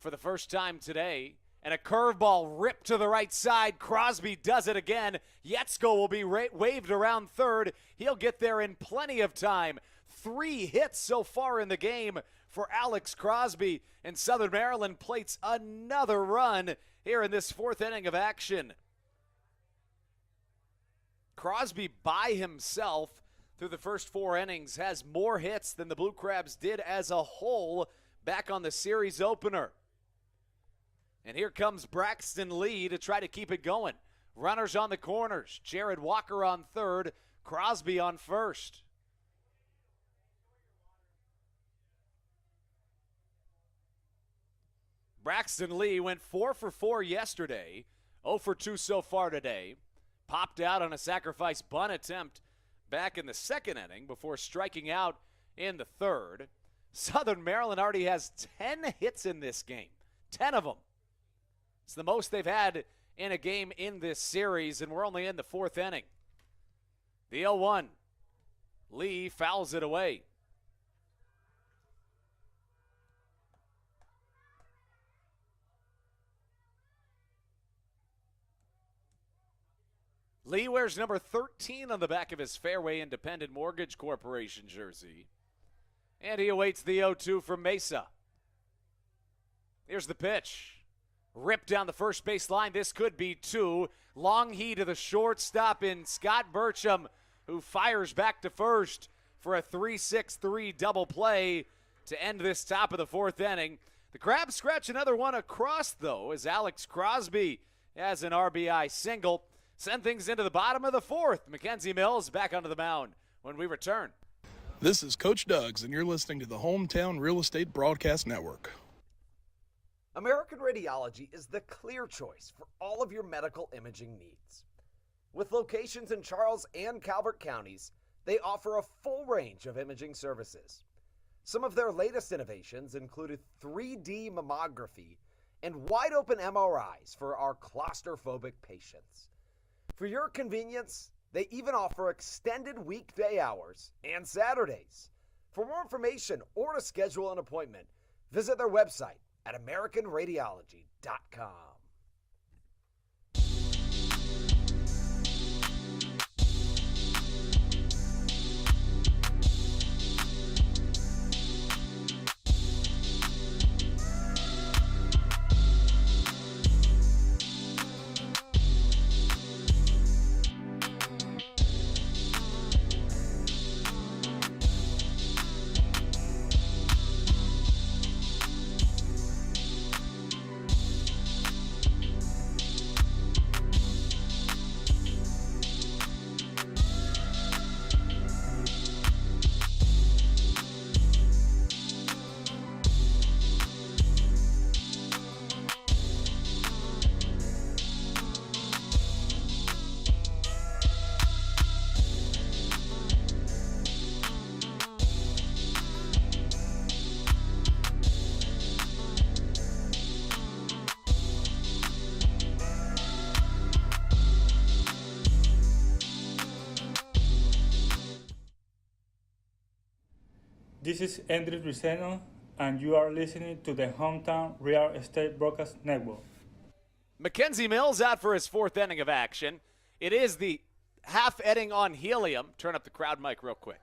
for the first time today. And a curveball ripped to the right side. Crosby does it again. Yetzko will be waved around third. He'll get there in plenty of time. 3 hits so far in the game for Alex Crosby. And Southern Maryland plates another run here in this 4th inning of action. Crosby by himself through the first 4 innings has more hits than the Blue Crabs did as a whole back on the series opener. And here comes Braxton Lee to try to keep it going. Runners on the corners. Jared Walker on third, Crosby on first. Braxton Lee went 4 for 4 yesterday, 0 for 2 so far today. Popped out on a sacrifice bunt attempt back in the second inning before striking out in the third. Southern Maryland already has 10 hits in this game, 10 of them. It's the most they've had in a game in this series, and we're only in the fourth inning. The 0-1. Lee fouls it away. Lee wears number 13 on the back of his Fairway Independent Mortgage Corporation jersey. And he awaits the 0-2 from Mesa. Here's the pitch. Ripped down the first base line. This could be two. Long he to the shortstop in Scott Burcham, who fires back to first for a 3-6-3 double play to end this top of the fourth inning. The Crabs scratch another one across, though, as Alex Crosby has an RBI single. Send things into the bottom of the fourth. Mackenzie Mills back onto the mound when we return. This is Coach Doug's, and you're listening to the Hometown Real Estate Broadcast Network. American Radiology is the clear choice for all of your medical imaging needs. With locations in Charles and Calvert counties, they offer a full range of imaging services. Some of their latest innovations included 3D mammography and wide-open MRIs for our claustrophobic patients. For your convenience, they even offer extended weekday hours and Saturdays. For more information or to schedule an appointment, visit their website at AmericanRadiology.com. This is Andres Riceno, and you are listening to the Hometown Real Estate Broadcast Network. Mackenzie Mills out for his fourth inning of action. It is the half inning on helium. Turn up the crowd mic real quick.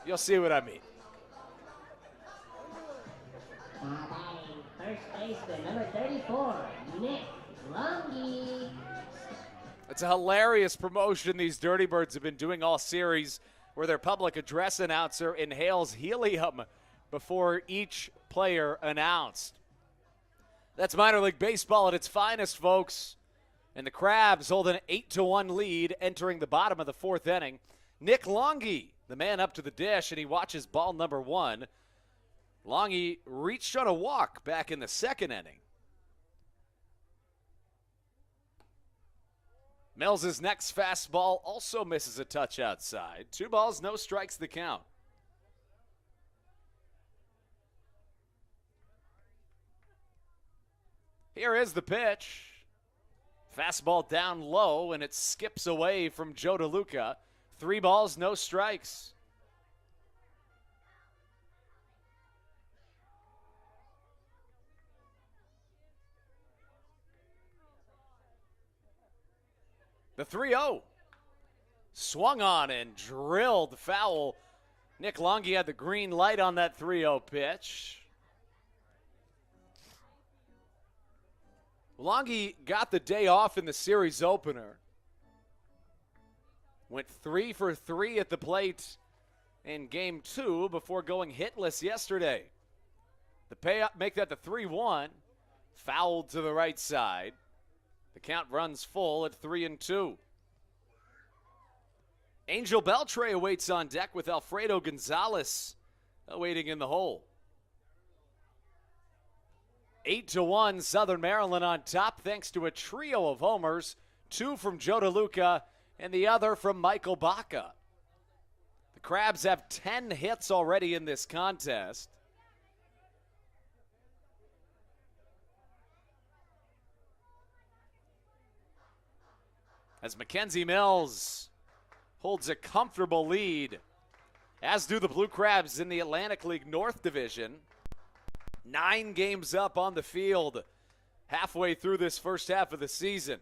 You'll see what I mean. First baseman, number 34, Nick Longy. It's a hilarious promotion these Dirty Birds have been doing all series, where their public address announcer inhales helium before each player announced. That's minor league baseball at its finest, folks. And the Crabs hold an 8-1 lead entering the bottom of the fourth inning. Nick Longy, the man up to the dish, and he watches ball number one. Longy reached on a walk back in the second inning. Mills' next fastball also misses a touch outside. 2 balls, no strikes the count. Here is the pitch. Fastball down low, and it skips away from Joe DeLuca. 3 balls, no strikes. The 3-0. Swung on and drilled foul. Nick Longy had the green light on that 3-0 pitch. Longy got the day off in the series opener. Went 3 for 3 at the plate in game 2 before going hitless yesterday. The payout make that the 3-1. Fouled to the right side. The count runs full at 3-2. Angel Beltre awaits on deck with Alfredo Gonzalez awaiting in the hole. 8-1, Southern Maryland on top thanks to a trio of homers, 2 from Joe DeLuca and the other from Michael Baca. The Crabs have 10 hits already in this contest. As Mackenzie Mills holds a comfortable lead, as do the Blue Crabs in the Atlantic League North Division. 9 games up on the field halfway through this first half of the season.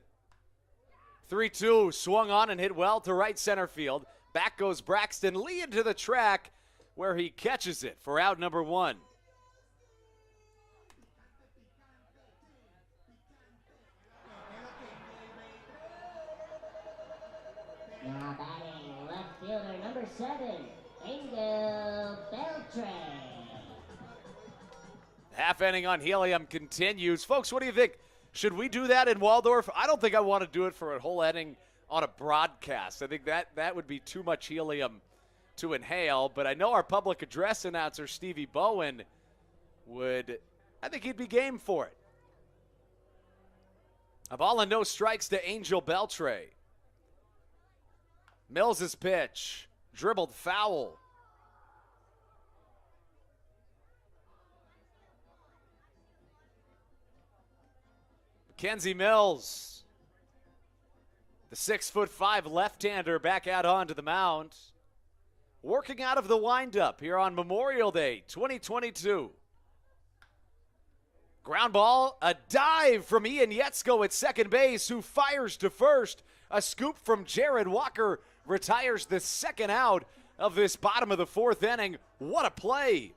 3-2, swung on and hit well to right center field. Back goes Braxton Lee into the track where he catches it for out number 1. Now batting left fielder number 7, Angel Beltre. Half inning on helium continues. Folks, what do you think? Should we do that in Waldorf? I don't think I want to do it for a whole inning on a broadcast. I think that would be too much helium to inhale. But I know our public address announcer, Stevie Bowen, I think he'd be game for it. A ball and no strikes to Angel Beltre. Mills' pitch, dribbled foul. Mackenzie Mills, the 6'5" left-hander, back out onto the mound. Working out of the windup here on Memorial Day 2022. Ground ball, a dive from Ian Yetzko at second base, who fires to first. A scoop from Jared Walker retires the second out of this bottom of the 4th inning. What a play!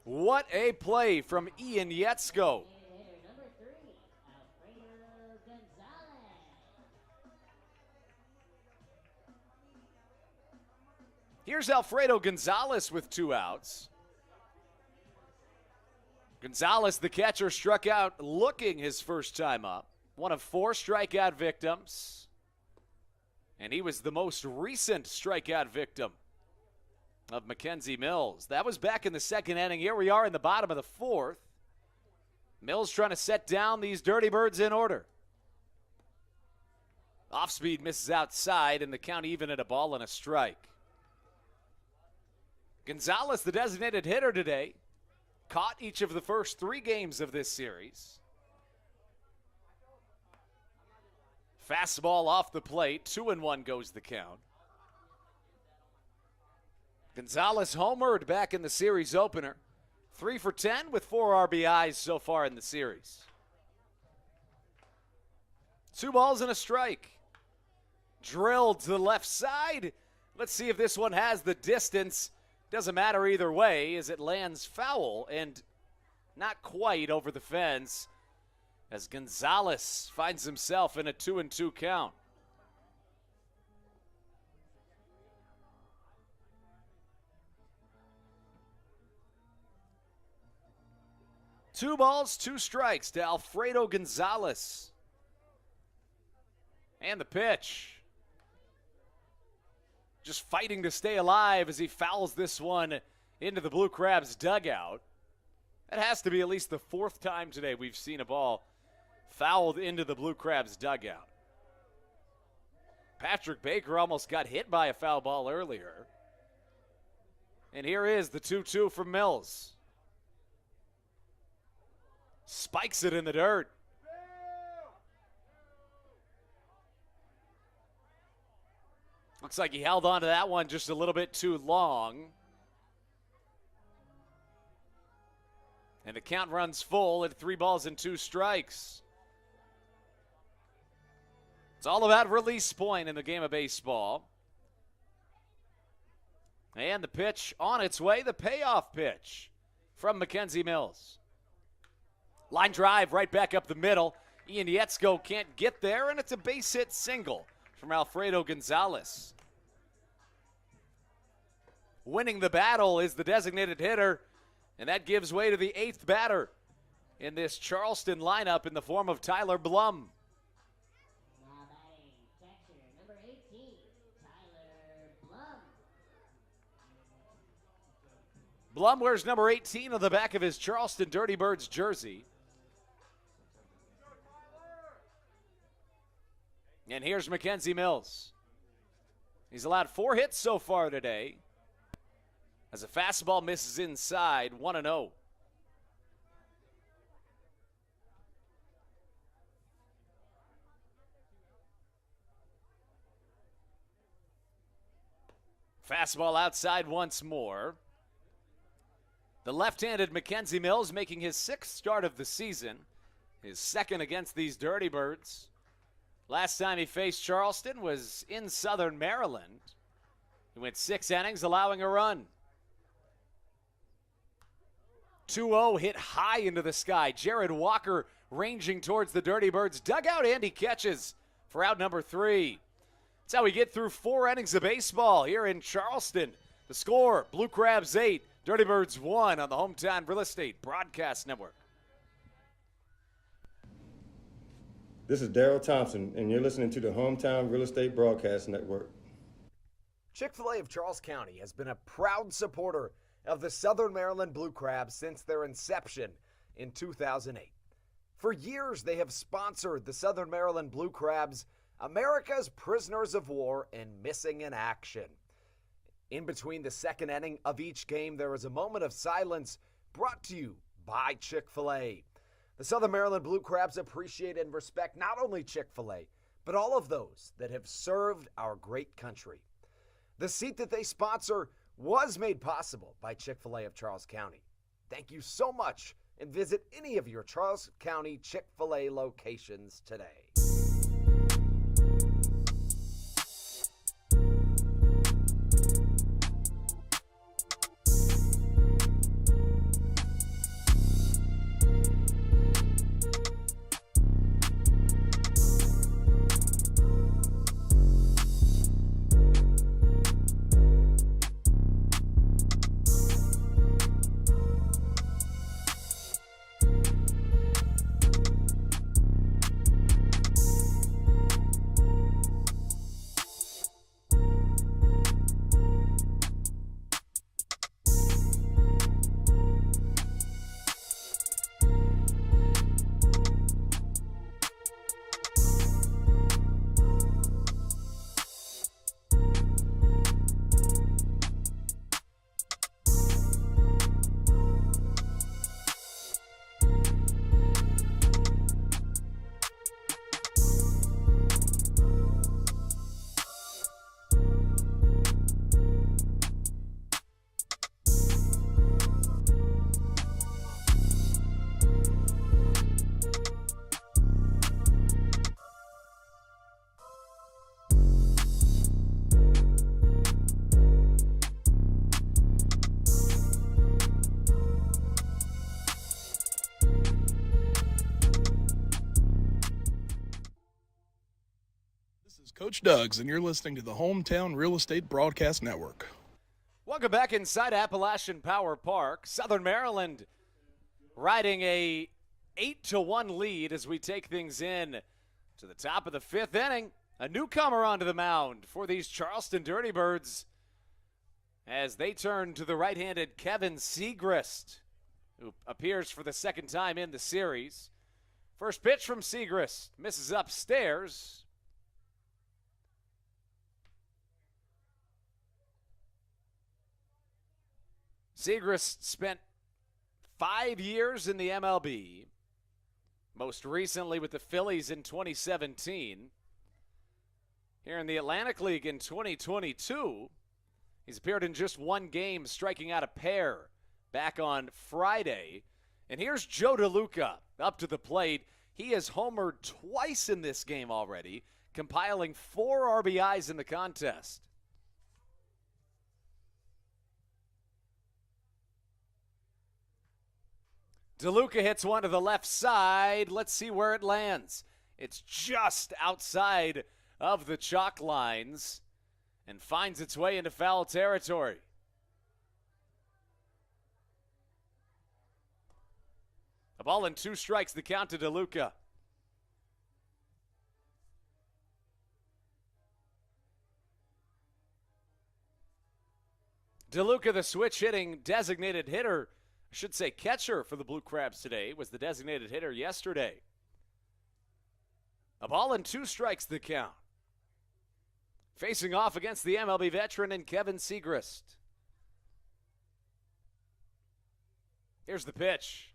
What a play from Ian Yetzko. Here's Alfredo Gonzalez with 2 outs. Gonzalez, the catcher, struck out looking his first time up. One of 4 strikeout victims. And he was the most recent strikeout victim of Mackenzie Mills. That was back in the 2nd inning. Here we are in the bottom of the 4th. Mills trying to set down these Dirty Birds in order. Off speed misses outside, and the count even at a ball and a strike. Gonzalez, the designated hitter today, caught each of the first 3 games of this series. Fastball off the plate, 2-1 goes the count. Gonzalez homered back in the series opener. 3 for 10 with 4 RBIs so far in the series. 2 balls and a strike. Drilled to the left side. Let's see if this one has the distance. Doesn't matter either way as it lands foul and not quite over the fence as Gonzalez finds himself in a 2-2 count. Two balls, 2 strikes to Alfredo Gonzalez. And the pitch. Just fighting to stay alive as he fouls this one into the Blue Crabs dugout. That has to be at least the 4th time today we've seen a ball fouled into the Blue Crabs dugout. Patrick Baker almost got hit by a foul ball earlier. And here is the 2-2 from Mills. Spikes it in the dirt. Looks like he held on to that one just a little bit too long. And the count runs full at 3 balls and 2 strikes. It's all about release point in the game of baseball. And the pitch on its way, the payoff pitch from Mackenzie Mills. Line drive right back up the middle. Ian Yetzko can't get there, and it's a base hit single from Alfredo Gonzalez. Winning the battle is the designated hitter, And that gives way to the 8th batter in this Charleston lineup in the form of Tyler Blum. Now batting, catcher, number 18, Tyler Blum. Blum wears number 18 on the back of his Charleston Dirty Birds jersey. And here's Mackenzie Mills. He's allowed 4 hits so far today. As a fastball misses inside, 1-0. Fastball outside once more. The left-handed Mackenzie Mills making his 6th start of the season, his 2nd against these Dirty Birds. Last time he faced Charleston was in Southern Maryland. He went 6 innings, allowing a run. 2-0 hit high into the sky. Jared Walker ranging towards the Dirty Birds dugout, and he catches for out number 3. That's how we get through 4 innings of baseball here in Charleston. The score, Blue Crabs 8, Dirty Birds 1 on the Hometown Real Estate Broadcast Network. This is Daryl Thompson, and you're listening to the Hometown Real Estate Broadcast Network. Chick-fil-A of Charles County has been a proud supporter of the Southern Maryland Blue Crabs since their inception in 2008. For years, they have sponsored the Southern Maryland Blue Crabs, America's prisoners of war and missing in action. In between the 2nd inning of each game, there is a moment of silence brought to you by Chick-fil-A. The Southern Maryland Blue Crabs appreciate and respect not only Chick-fil-A, but all of those that have served our great country. The seat that they sponsor was made possible by Chick-fil-A of Charles County. Thank you so much, and visit any of your Charles County Chick-fil-A locations today. Coach Doug's, and you're listening to the Hometown Real Estate Broadcast Network. Welcome back inside Appalachian Power Park. Southern Maryland riding a 8-1 lead as we take things in to the top of the 5th inning. A newcomer onto the mound for these Charleston Dirty Birds as they turn to the right-handed Kevin Segrist, who appears for the 2nd time in the series. First pitch from Segrist misses upstairs. Segrist spent 5 years in the MLB, most recently with the Phillies in 2017. Here in the Atlantic League in 2022, he's appeared in just 1 game, striking out a pair back on Friday. And here's Joe DeLuca up to the plate. He has homered twice in this game already, compiling 4 RBIs in the contest. DeLuca hits one to the left side. Let's see where it lands. It's just outside of the chalk lines and finds its way into foul territory. A ball and 2 strikes, the count to DeLuca. DeLuca, the switch hitting designated hitter, I should say catcher for the Blue Crabs today, was the designated hitter yesterday. A ball and 2 strikes, the count. Facing off against the MLB veteran and Kevin Segrist. Here's the pitch.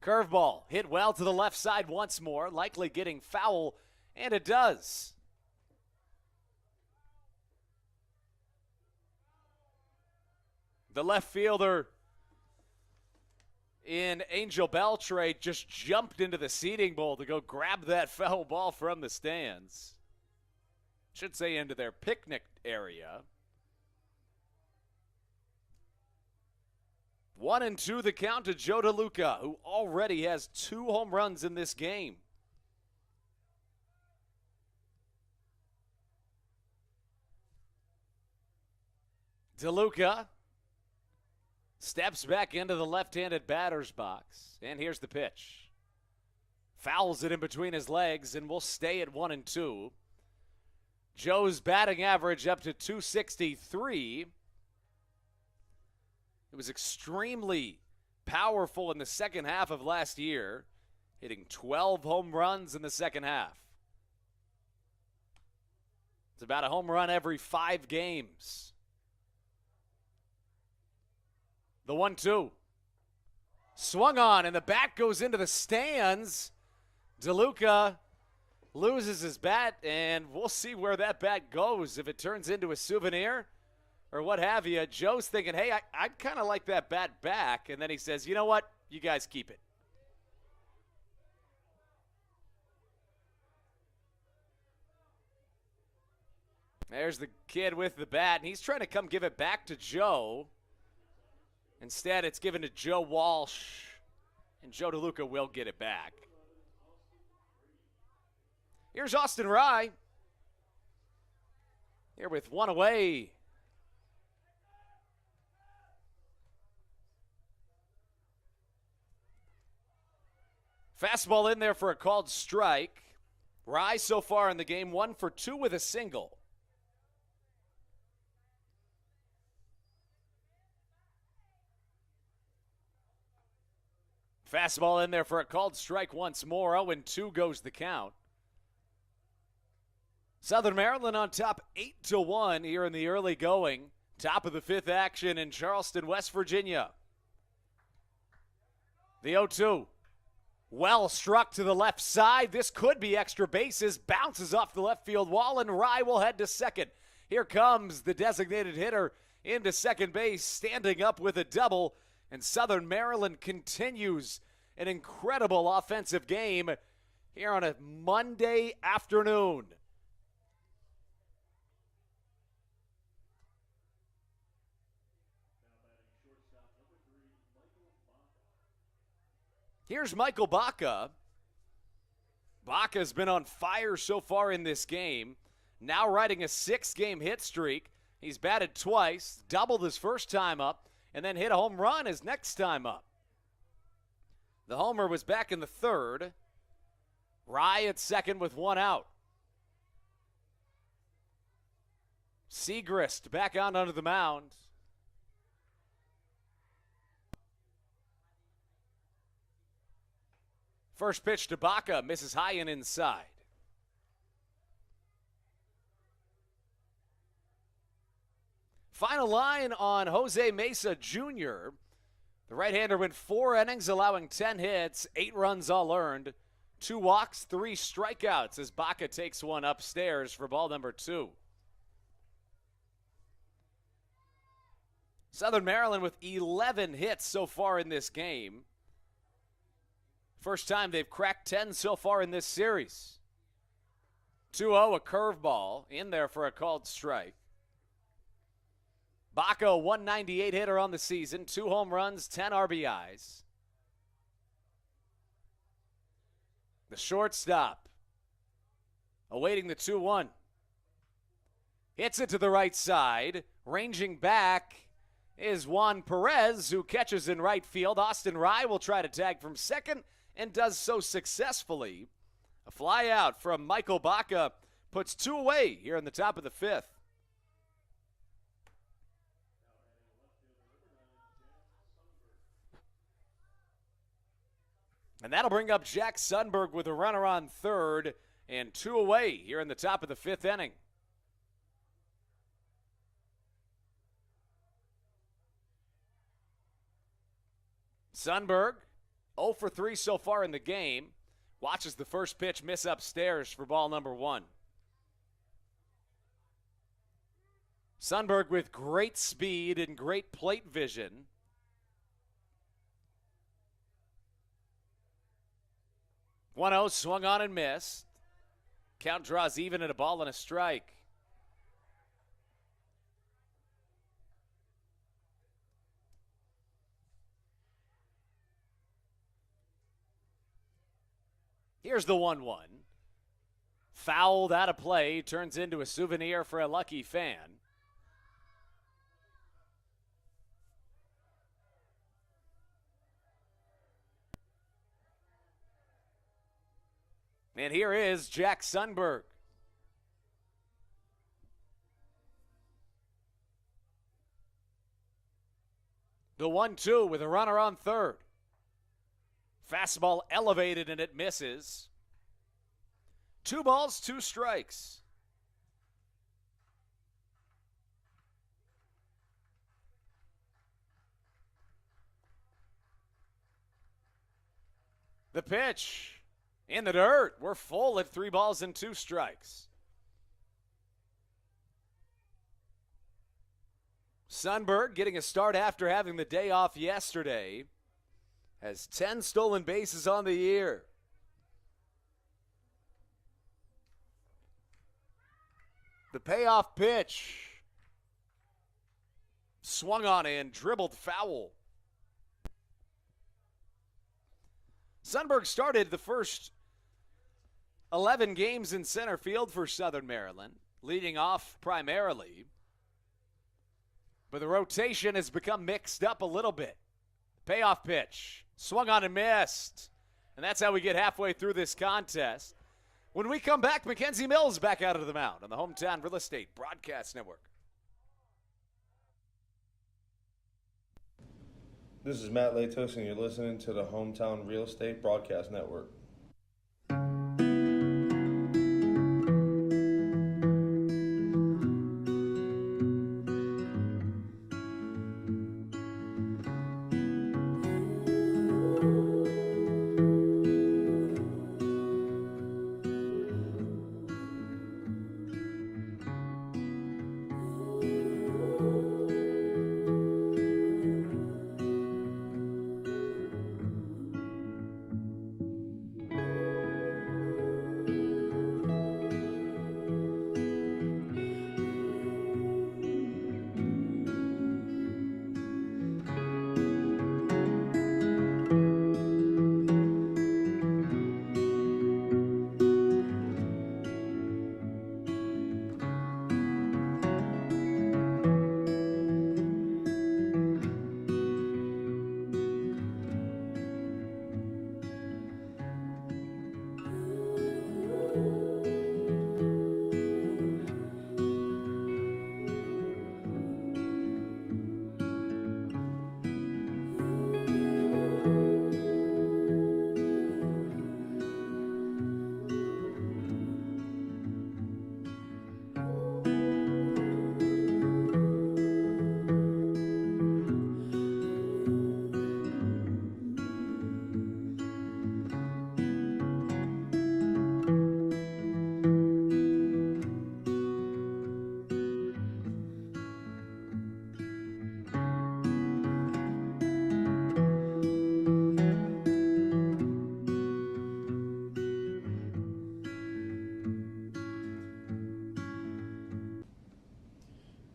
Curveball hit well to the left side once more, likely getting foul, and it does. The left fielder in Angel Beltre just jumped into the seating bowl to go grab that foul ball from the stands. Should say into their picnic area. 1-2 the count to Joe DeLuca, who already has 2 home runs in this game. DeLuca steps back into the left-handed batter's box, and here's the pitch. Fouls it in between his legs, and we'll stay at 1-2. Joe's batting average up to .263. It was extremely powerful in the second half of last year, hitting 12 home runs in the second half. It's about a home run every 5 games. The 1-2. Swung on, and the bat goes into the stands. DeLuca loses his bat, and we'll see where that bat goes, if it turns into a souvenir or what have you. Joe's thinking, hey, I'd kind of like that bat back. And then he says, you know what? You guys keep it. There's the kid with the bat, and he's trying to come give it back to Joe. Instead, it's given to Joe Walsh, and Joe DeLuca will get it back. Here's Austin Rye. Here with 1 away. Fastball in there for a called strike. Rye so far in the game, 1 for 2 with a single. Fastball in there for a called strike once more. 0-2 goes the count. Southern Maryland on top 8-1 here in the early going. Top of the 5th action in Charleston, West Virginia. The 0-2. Well struck to the left side. This could be extra bases. Bounces off the left field wall, and Rye will head to second. Here comes the designated hitter into second base, standing up with a double. And Southern Maryland continues an incredible offensive game here on a Monday afternoon. Here's Michael Baca. Baca's been on fire so far in this game, now riding a 6-game hit streak. He's batted twice, doubled his first time up, and then hit a home run his next time up. The homer was back in the 3rd. Rye at second with 1 out. Segrist back out onto the mound. First pitch to Baca, misses high and inside. Final line on Jose Mesa Jr. The right-hander went 4 innings, allowing 10 hits, 8 runs all earned, 2 walks, 3 strikeouts as Baca takes one upstairs for ball number 2. Southern Maryland with 11 hits so far in this game. First time they've cracked 10 so far in this series. 2-0, a curveball in there for a called strike. Baca, 198 hitter on the season, 2 home runs, 10 RBIs. The shortstop awaiting the 2-1. Hits it to the right side, ranging back, is Juan Perez, who catches in right field. Austin Rye will try to tag from second and does so successfully. A fly out from Michael Baca puts 2 away here in the top of the 5th. And that'll bring up Jack Sundberg with a runner on third and 2 away here in the top of the 5th inning. Sundberg, 0 for 3 so far in the game. Watches the first pitch miss upstairs for ball number 1. Sundberg with great speed and great plate vision. One-0 swung on and missed. Count draws even at a ball and a strike. Here's the 1-1. Fouled out of play, turns into a souvenir for a lucky fan. And here is Jack Sundberg. The 1-2 with a runner on third. Fastball elevated and it misses. 2 balls, 2 strikes. The pitch in the dirt. We're full at 3 balls and 2 strikes. Sundberg getting a start after having the day off yesterday. Has 10 stolen bases on the year. The payoff pitch. Swung on and dribbled foul. Sundberg started the first 11 games in center field for Southern Maryland, leading off primarily. But the rotation has become mixed up a little bit. Payoff pitch. Swung on and missed. And that's how we get halfway through this contest. When we come back, Mackenzie Mills back out of the mound on the Hometown Real Estate Broadcast Network. This is Matt Latos, and you're listening to the Hometown Real Estate Broadcast Network.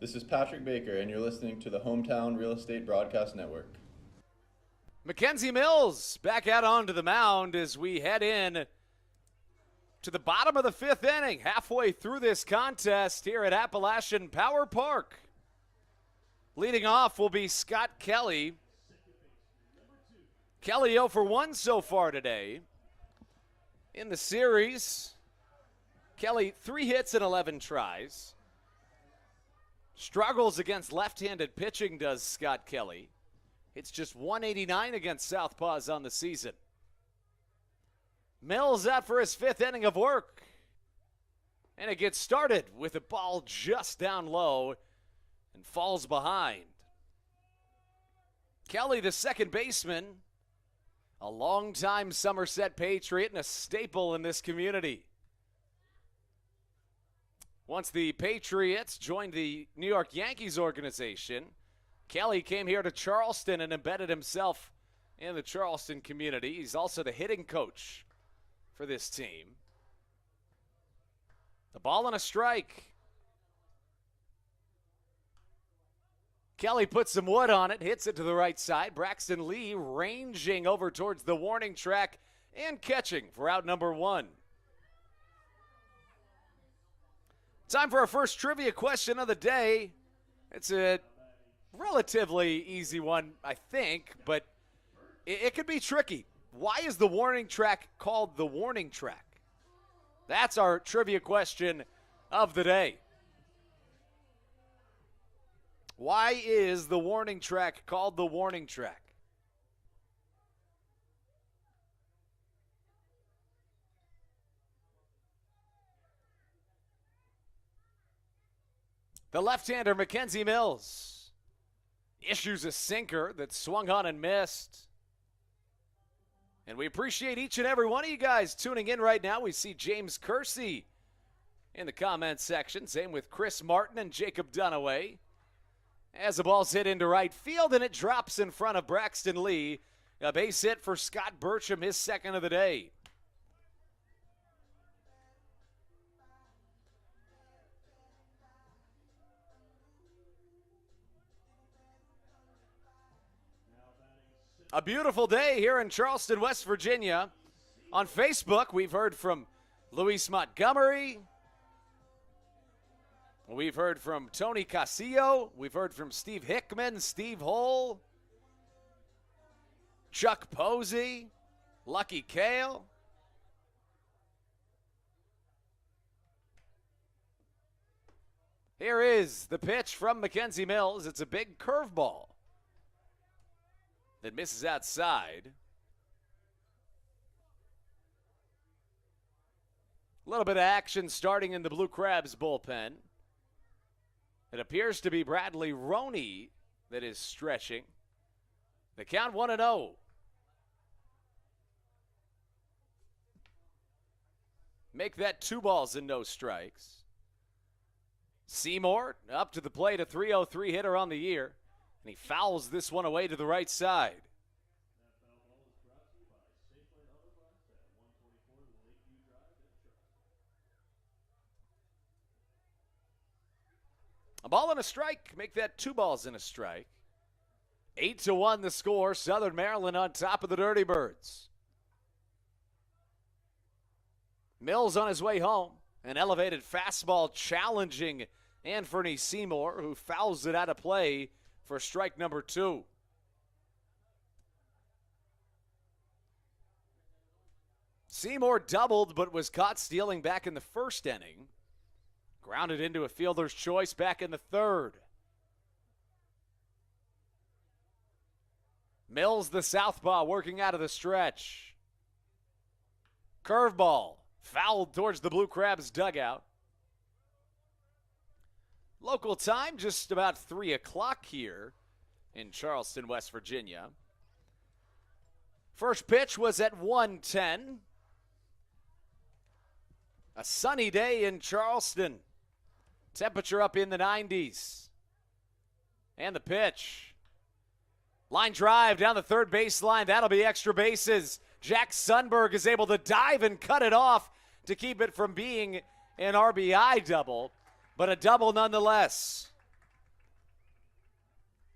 This is Patrick Baker, and you're listening to the Hometown Real Estate Broadcast Network. Mackenzie Mills back out onto the mound as we head in to the bottom of the 5th inning, halfway through this contest here at Appalachian Power Park. Leading off will be Scott Kelly. Kelly 0 for 1 so far today. In the series, Kelly 3 hits and 11 tries. Struggles against left-handed pitching, does Scott Kelly. It's just 189 against Southpaws on the season. Mills out for his 5th inning of work. And it gets started with a ball just down low and falls behind. Kelly, the second baseman, a longtime Somerset Patriot and a staple in this community. Once the Patriots joined the New York Yankees organization, Kelly came here to Charleston and embedded himself in the Charleston community. He's also the hitting coach for this team. The ball and a strike. Kelly puts some wood on it, hits it to the right side. Braxton Lee ranging over towards the warning track and catching for out number 1. Time for our first trivia question of the day. It's a relatively easy one, I think, but it could be tricky. Why is the warning track called the warning track? That's our trivia question of the day. Why is the warning track called the warning track? The left-hander, Mackenzie Mills, issues a sinker that swung on and missed. And we appreciate each and every one of you guys tuning in right now. We see James Kersey in the comments section. Same with Chris Martin and Jacob Dunaway. As the ball's hit into right field, and it drops in front of Braxton Lee. A base hit for Scott Burcham, his second of the day. A beautiful day here in Charleston, West Virginia. On Facebook, we've heard from Luis Montgomery. We've heard from Tony Casillo. We've heard from Steve Hickman, Steve Hull, Chuck Posey, Lucky Kale. Here is the pitch from Mackenzie Mills. It's a big curveball that misses outside. A little bit of action starting in the Blue Crabs bullpen. It appears to be Bradley Roney that is stretching. The count 1-0. Make that 2 balls and no strikes. Seymour up to the plate, a .303 hitter on the year. And he fouls this one away to the right side. A ball and a strike. Make that 2 balls and a strike. 8-1 the score. Southern Maryland on top of the Dirty Birds. Mills on his way home. An elevated fastball challenging Anthony Seymour, who fouls it out of play for strike number 2. Seymour doubled but was caught stealing back in the first inning. Grounded into a fielder's choice back in the third. Mills, the southpaw, working out of the stretch. Curveball, fouled towards the Blue Crabs dugout. Local time, just about 3 o'clock here in Charleston, West Virginia. First pitch was at 1:10. A sunny day in Charleston. Temperature up in the 90s. And the pitch. Line drive down the third baseline. That'll be extra bases. Jack Sundberg is able to dive and cut it off to keep it from being an RBI double, but a double nonetheless.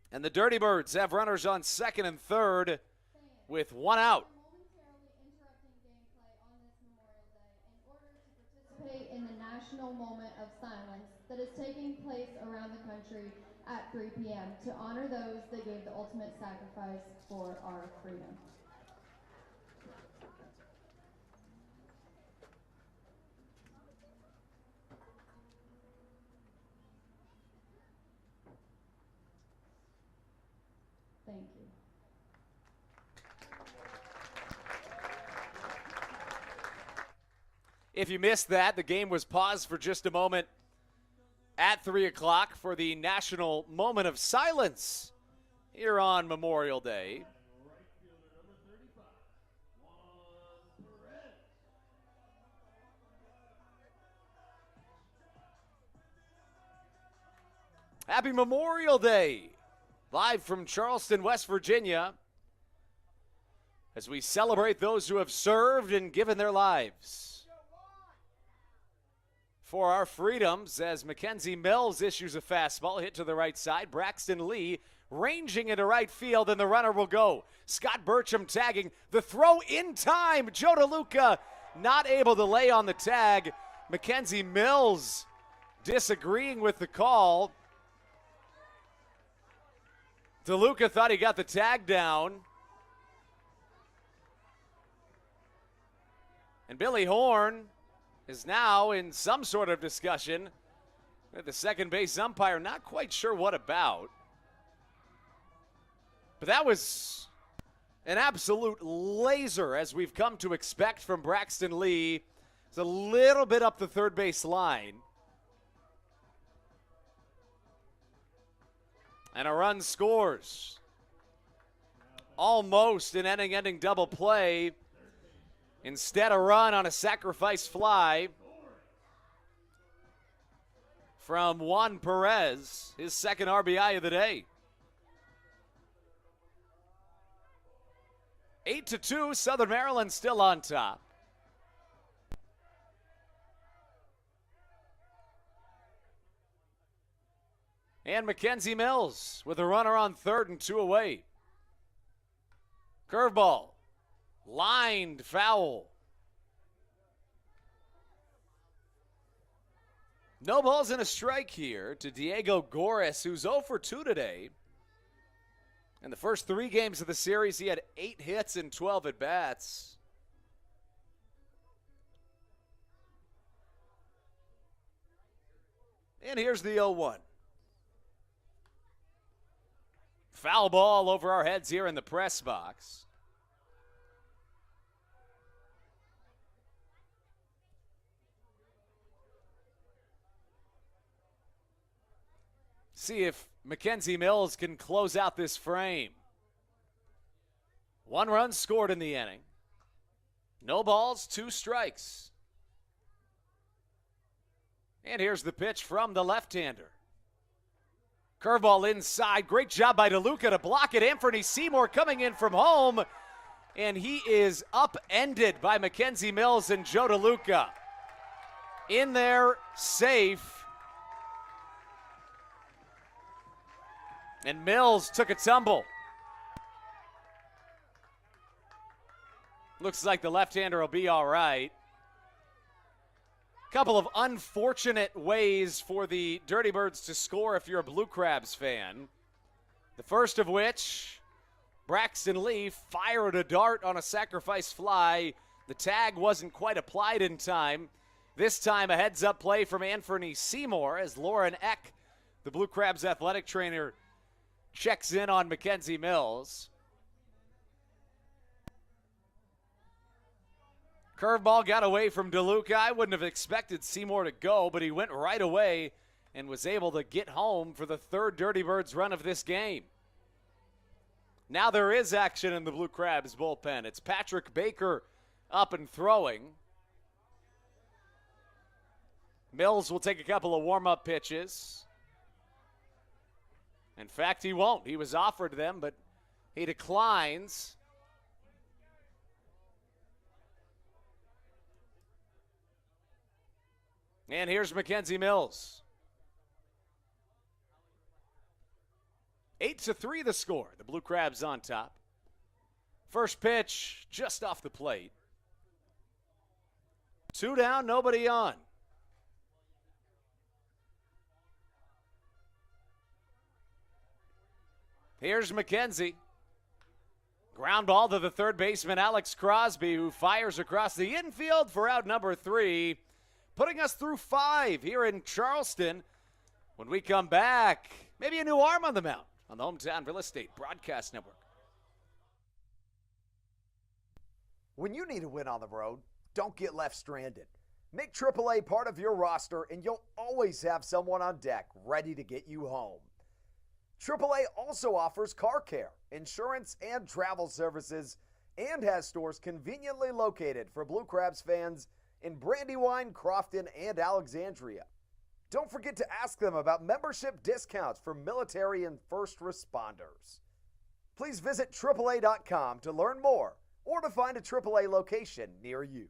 And the Dirty Birds have runners on second and third with 1 out. In the national moment of silence that is taking place around the country at 3 p.m. to honor those that gave the ultimate sacrifice for our freedom. Thank you. If you missed that, the game was paused for just a moment at 3 o'clock for the national moment of silence here on Memorial Day. Happy Memorial Day, live from Charleston, West Virginia, as we celebrate those who have served and given their lives for our freedoms, as Mackenzie Mills issues a fastball hit to the right side. Braxton Lee ranging into right field, and the runner will go. Scott Burcham tagging. The throw in time. Joe DeLuca not able to lay on the tag. Mackenzie Mills disagreeing with the call. DeLuca thought he got the tag down. And Billy Horn is now in some sort of discussion with the second base umpire. Not quite sure what about. But that was an absolute laser, as we've come to expect from Braxton Lee. It's a little bit up the third base line. And a run scores. Almost an inning-ending double play. Instead, a run on a sacrifice fly from Juan Perez, his second RBI of the day. 8-2, Southern Maryland still on top. And Mackenzie Mills with a runner on third and 2 away. Curveball. Lined foul. No balls and a strike here to Diego Goris, who's 0 for 2 today. In the first 3 games of the series, he had 8 hits and 12 at-bats. And here's the 0-1. Foul ball over our heads here in the press box. See if Mackenzie Mills can close out this frame. 1 run scored in the inning. No balls, 2 strikes. And here's the pitch from the left-hander. Curveball inside. Great job by DeLuca to block it. Anthony Seymour coming in from home. And he is upended by Mackenzie Mills and Joe DeLuca. In there, safe. And Mills took a tumble. Looks like the left-hander will be all right. Couple of unfortunate ways for the Dirty Birds to score if you're a Blue Crabs fan. The first of which, Braxton Lee fired a dart on a sacrifice fly. The tag wasn't quite applied in time. This time a heads-up play from Anthony Seymour as Lauren Eck, the Blue Crabs athletic trainer, checks in on Mackenzie Mills. Curveball got away from DeLuca. I wouldn't have expected Seymour to go, but he went right away and was able to get home for the third Dirty Birds run of this game. Now there is action in the Blue Crabs bullpen. It's Patrick Baker up and throwing. Mills will take a couple of warm-up pitches. In fact, he won't. He was offered them, but he declines. And here's Mackenzie Mills. 8-3 the score. The Blue Crabs on top. First pitch just off the plate. 2 down, nobody on. Here's McKenzie. Ground ball to the third baseman, Alex Crosby, who fires across the infield for out number 3, putting us through 5 here in Charleston. When we come back, maybe a new arm on the mound on the Hometown Real Estate Broadcast Network. When you need a win on the road, don't get left stranded. Make AAA part of your roster, and you'll always have someone on deck ready to get you home. AAA also offers car care, insurance, and travel services, and has stores conveniently located for Blue Crabs fans in Brandywine, Crofton, and Alexandria. Don't forget to ask them about membership discounts for military and first responders. Please visit AAA.com to learn more or to find a AAA location near you.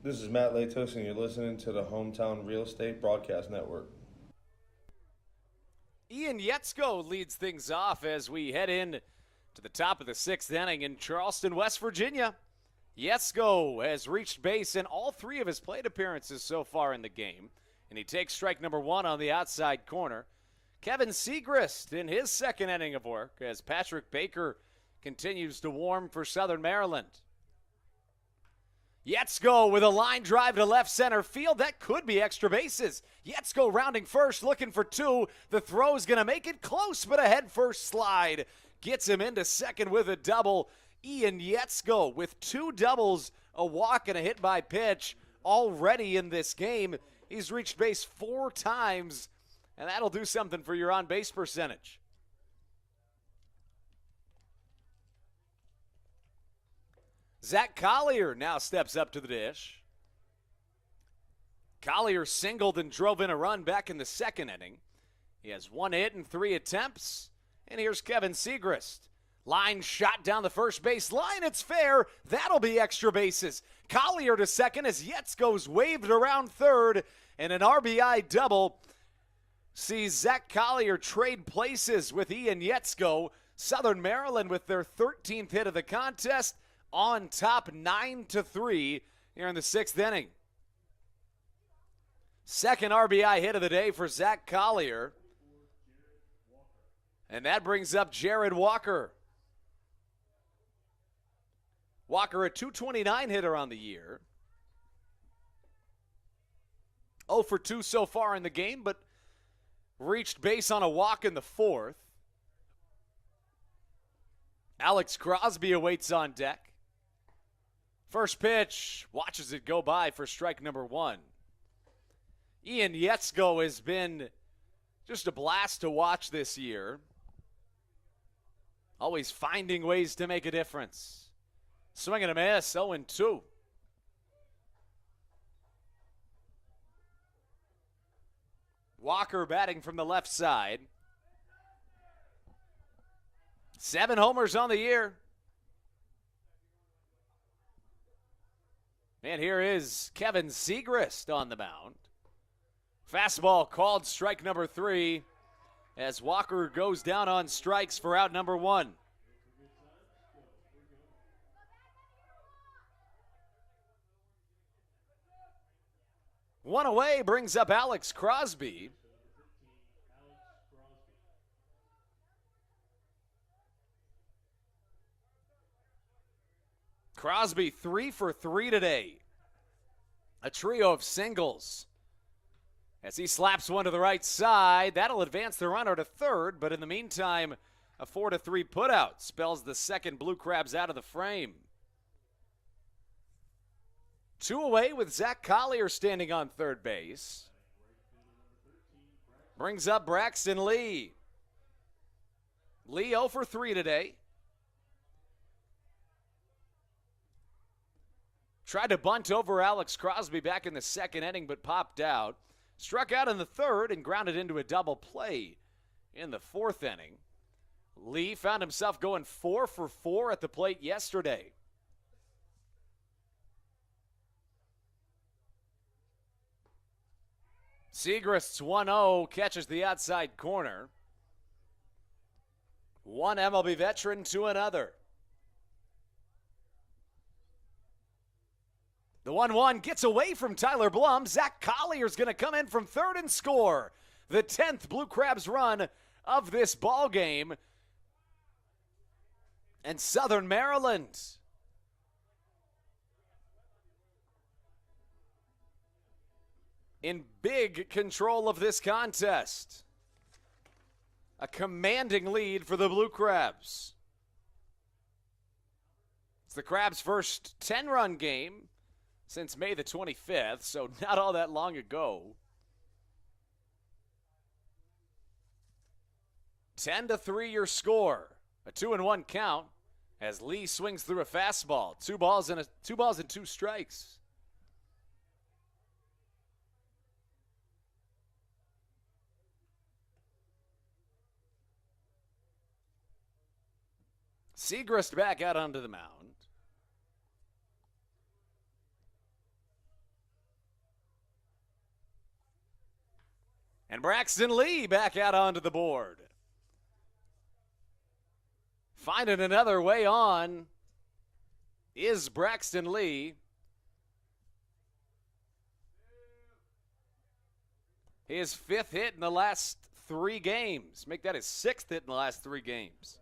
This is Matt Latos, and you're listening to the Hometown Real Estate Broadcast Network. Ian Yetzko leads things off as we head in to the top of the 6th inning in Charleston, West Virginia. Yetzko has reached base in all 3 of his plate appearances so far in the game, and he takes strike number 1 on the outside corner. Kevin Segrist in his 2nd inning of work as Patrick Baker continues to warm for Southern Maryland. Yetzko with a line drive to left center field. That could be extra bases. Yetzko rounding first, looking for 2. The throw's going to make it close, but a head-first slide gets him into second with a double. Ian Yetzko with 2 doubles, a walk, and a hit by pitch already in this game. He's reached base 4 times, and that'll do something for your on-base percentage. Zach Collier now steps up to the dish. Collier singled and drove in a run back in the 2nd inning. He has 1 hit and 3 attempts. And here's Kevin Segrist. Line shot down the first base line. It's fair. That'll be extra bases. Collier to second as Yetzko's waved around third. And an RBI double sees Zach Collier trade places with Ian Yetzko. Southern Maryland with their 13th hit of the contest on top 9-3 here in the 6th inning. 2nd RBI hit of the day for Zach Collier. And that brings up Jared Walker. Walker, a .229 hitter on the year. 0 for 2 so far in the game, but reached base on a walk in the 4th. Alex Crosby awaits on deck. First pitch, watches it go by for strike number 1. Ian Yetzko has been just a blast to watch this year. Always finding ways to make a difference. Swing and a miss, 0-2. Walker batting from the left side. 7 homers on the year. And here is Kevin Siegrist on the mound. Fastball called strike number 3 as Walker goes down on strikes for out number 1. One away brings up Alex Crosby. Crosby 3 for 3 today. A trio of singles. As he slaps one to the right side, that'll advance the runner to third, but in the meantime, a 4-3 putout spells the second Blue Crabs out of the frame. 2 away with Zach Collier standing on third base. Brings up Braxton Lee. Lee 0 for 3 today. Tried to bunt over Alex Crosby back in the second inning, but popped out. Struck out in the third and grounded into a double play in the fourth inning. Lee found himself going 4 for 4 at the plate yesterday. Siegrist's 1-0 catches the outside corner. One MLB veteran to another. The 1-1 gets away from Tyler Blum. Zach Collier's going to come in from third and score the 10th Blue Crabs run of this ball game. And Southern Maryland in big control of this contest. A commanding lead for the Blue Crabs. It's the Crabs' first 10-run game since May the 25th, so not all that long ago. 10-3 your score. A 2-1 count as Lee swings through a fastball. Two balls and 2 strikes. Siegrist back out onto the mound. And Braxton Lee back out onto the board. Finding another way on is Braxton Lee. His 5th hit in the last 3 games. Make that his 6th hit in the last 3 games.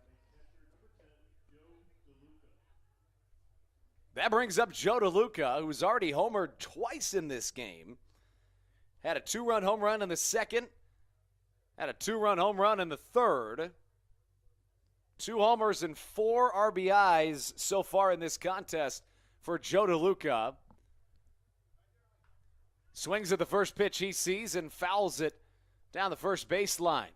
That brings up Joe DeLuca, who's already homered twice in this game. Had a 2-run home run in the second. Had a 2-run home run in the third. 2 homers and 4 RBIs so far in this contest for Joe DeLuca. Swings at the first pitch he sees and fouls it down the first baseline.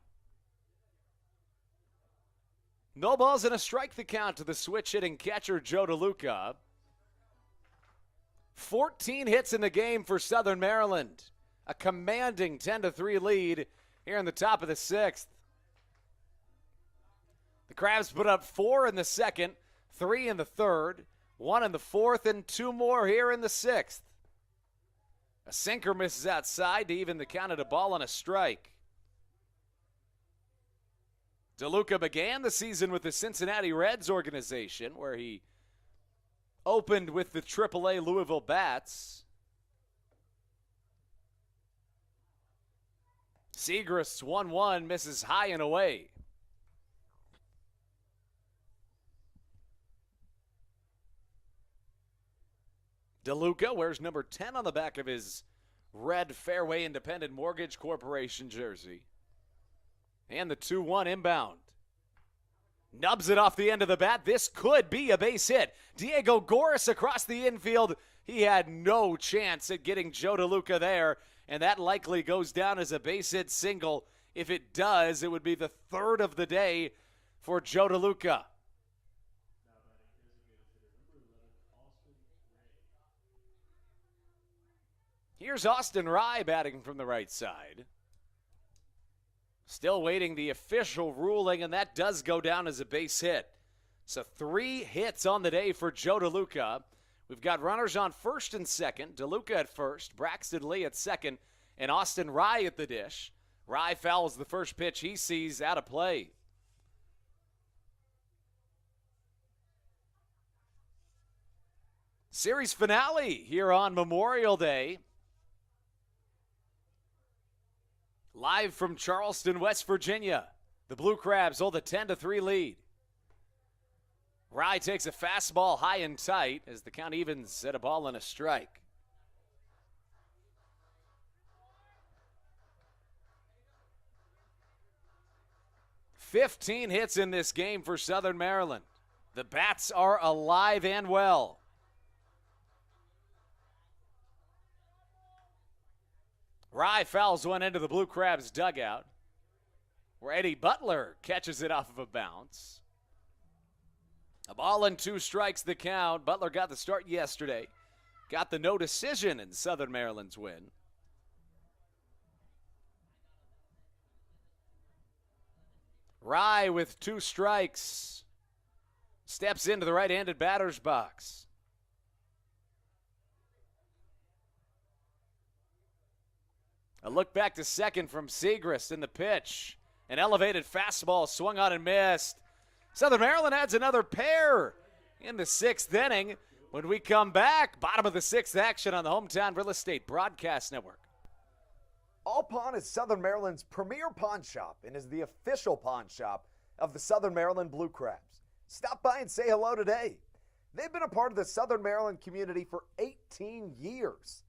No balls and a strike the count to the switch-hitting catcher Joe DeLuca. 14 hits in the game for Southern Maryland. A commanding 10-3 lead here in the top of the 6th. The Crabs put up 4 in the second, 3 in the third, 1 in the fourth, and 2 more here in the 6th. A sinker misses outside to even the count at a ball and a strike. DeLuca began the season with the Cincinnati Reds organization, where he opened with the AAA Louisville Bats. Siegrist's 1-1 misses high and away. DeLuca wears number 10 on the back of his red Fairway Independent Mortgage Corporation jersey. And the 2-1 inbound. Nubs it off the end of the bat. This could be a base hit. Diego Goris across the infield. He had no chance at getting Joe DeLuca there, and that likely goes down as a base hit single. If it does, it would be the 3rd of the day for Joe DeLuca. Here's Austin Rye batting from the right side. Still waiting the official ruling, and that does go down as a base hit. So 3 hits on the day for Joe DeLuca We've got runners on first and second. DeLuca at first, Braxton Lee at second, and Austin Rye at the dish. Rye fouls the first pitch he sees out of play. Series finale here on Memorial Day. Live from Charleston, West Virginia. The Blue Crabs hold a 10-3 lead. Rye takes a fastball high and tight as the count evens at a ball and a strike. "15 hits in this game for Southern Maryland. The Bats are alive and well. Rye fouls one into the Blue Crabs dugout, where Eddie Butler catches it off of a bounce. A ball and 2 strikes the count. Butler got the start yesterday. Got the no decision in Southern Maryland's win. Rye with 2 strikes steps into the right-handed batter's box. A look back to second from Segrist in the pitch. An elevated fastball swung on and missed. Southern Maryland adds another pair in the 6th inning. When we come back, bottom of the 6th action on the Hometown Real Estate Broadcast Network. All Pawn is Southern Maryland's premier pawn shop and is the official pawn shop of the Southern Maryland Blue Crabs. Stop by and say hello today. They've been a part of the Southern Maryland community for 18 years.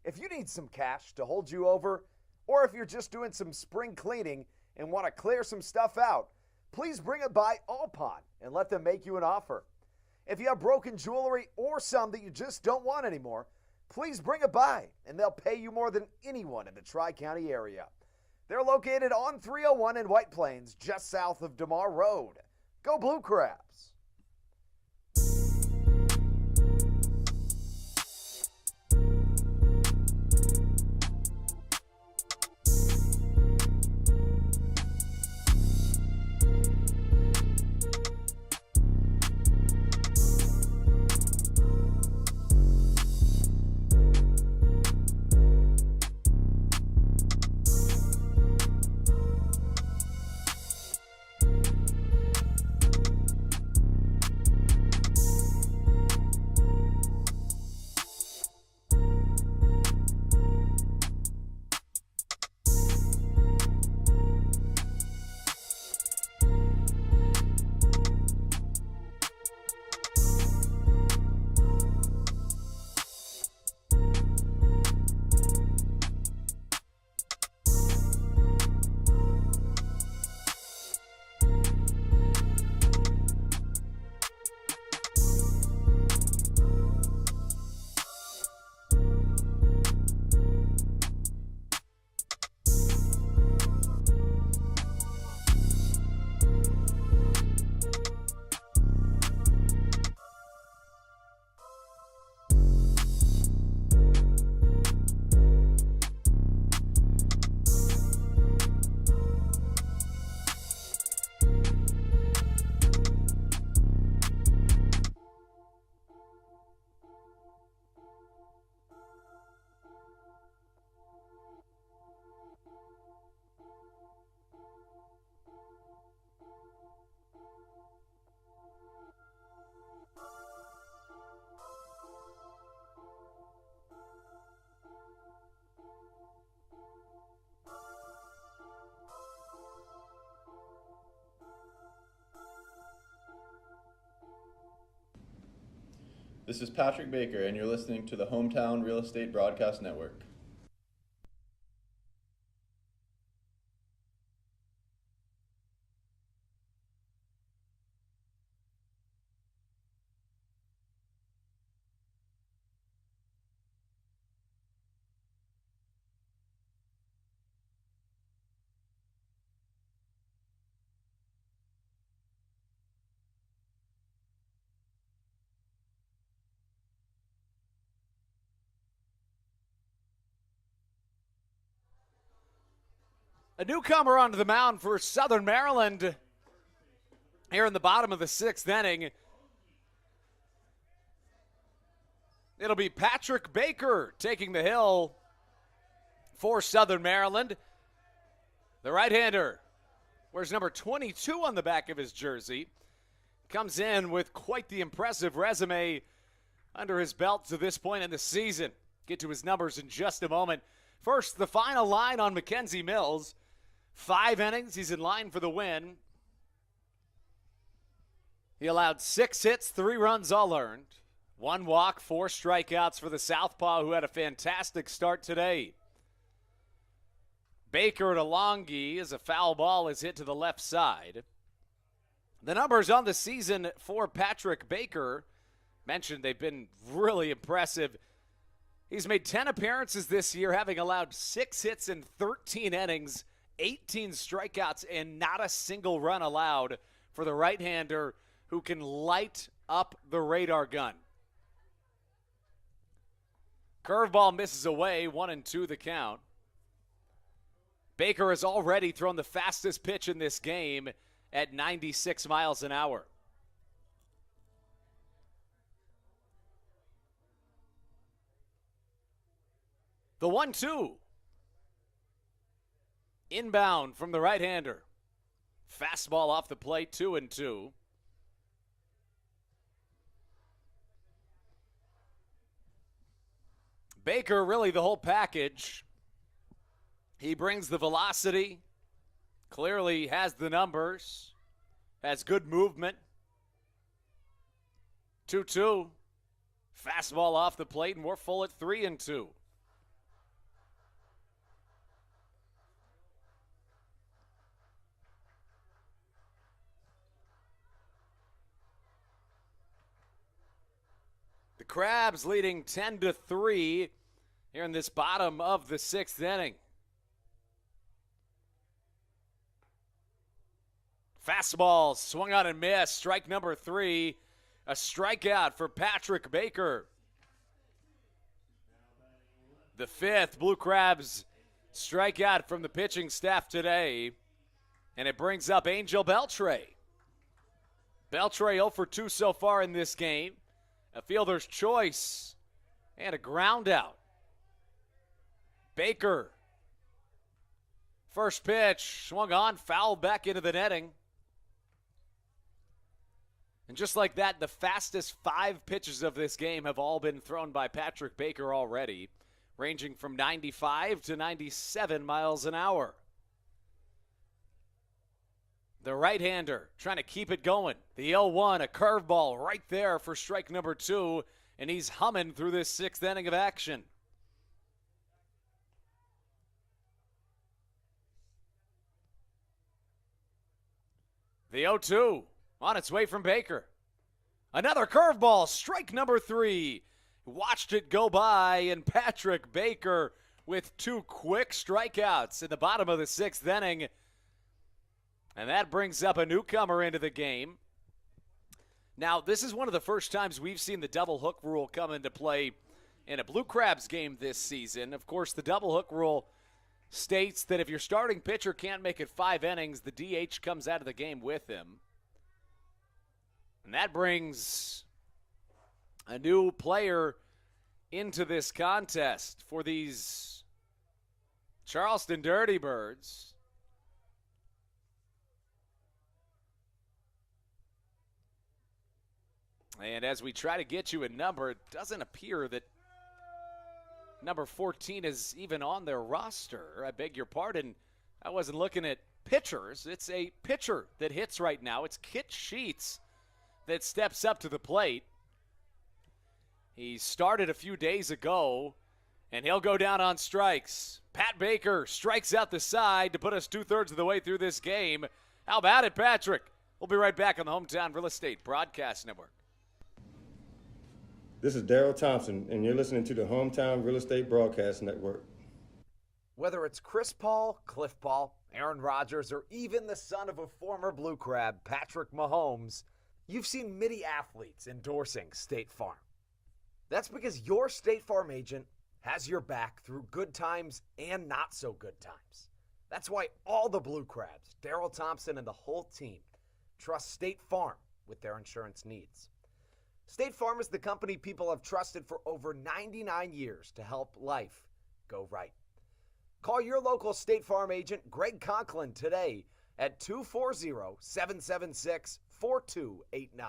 If you need some cash to hold you over, or if you're just doing some spring cleaning and want to clear some stuff out, please bring it by All Pawn and let them make you an offer. If you have broken jewelry or some that you just don't want anymore, please bring it by and they'll pay you more than anyone in the Tri-County area. They're located on 301 in White Plains, just south of DeMar Road. Go Blue Crabs! This is Patrick Baker, and you're listening to the Hometown Real Estate Broadcast Network. A newcomer onto the mound for Southern Maryland here in the bottom of the 6th inning. It'll be Patrick Baker taking the hill for Southern Maryland. The right-hander wears number 22 on the back of his jersey. Comes in with quite the impressive resume under his belt to this point in the season. Get to his numbers in just a moment. First, the final line on Mackenzie Mills. 5 innings. He's in line for the win. He allowed 6 hits, 3 runs all earned. 1 walk, 4 strikeouts for the southpaw, who had a fantastic start today. Baker to Longy as a foul ball is hit to the left side. The numbers on the season for Patrick Baker, mentioned they've been really impressive. He's made 10 appearances this year, having allowed 6 hits in 13 innings, 18 strikeouts, and not a single run allowed for the right-hander who can light up the radar gun. Curveball misses away, 1-2 the count. Baker has already thrown the fastest pitch in this game at 96 miles an hour. The 1-2. Inbound from the right-hander. Fastball off the plate, 2-2. Baker, really the whole package. He brings the velocity, clearly has the numbers, has good movement. 2-2. Fastball off the plate, and we're full at 3-2. The Crabs leading 10-3 here in this bottom of the 6th inning. Fastball swung on and missed. Strike number 3. A strikeout for Patrick Baker. The 5th Blue Crabs strikeout from the pitching staff today. And it brings up Angel Beltre. Beltre 0 for 2 so far in this game. A fielder's choice and a ground out. Baker. First pitch, swung on, fouled back into the netting. And just like that, the fastest 5 pitches of this game have all been thrown by Patrick Baker already, ranging from 95 to 97 miles an hour. The right-hander trying to keep it going. The 0-1, a curveball right there for strike number 2, and he's humming through this 6th inning of action. The 0-2 on its way from Baker. Another curveball, strike number 3. Watched it go by, and Patrick Baker with 2 quick strikeouts in the bottom of the 6th inning. And that brings up a newcomer into the game. Now, this is one of the first times we've seen the double hook rule come into play in a Blue Crabs game this season. Of course, the double hook rule states that if your starting pitcher can't make it 5 innings, the DH comes out of the game with him. And that brings a new player into this contest for these Charleston Dirty Birds. And as we try to get you a number, it doesn't appear that number 14 is even on their roster. I beg your pardon. I wasn't looking at pitchers. It's a pitcher that hits right now. It's Kit Sheets that steps up to the plate. He started a few days ago, and he'll go down on strikes. Pat Baker strikes out the side to put us 2/3 of the way through this game. How about it, Patrick? We'll be right back on the Hometown Real Estate Broadcast Network. This is Daryl Thompson, and you're listening to the Hometown Real Estate Broadcast Network. Whether it's Chris Paul, Cliff Paul, Aaron Rodgers, or even the son of a former Blue Crab, Patrick Mahomes, you've seen many athletes endorsing State Farm. That's because your State Farm agent has your back through good times and not so good times. That's why all the Blue Crabs, Daryl Thompson and the whole team, trust State Farm with their insurance needs. State Farm is the company people have trusted for over 99 years to help life go right. Call your local State Farm agent, Greg Conklin, today at 240-776-4289.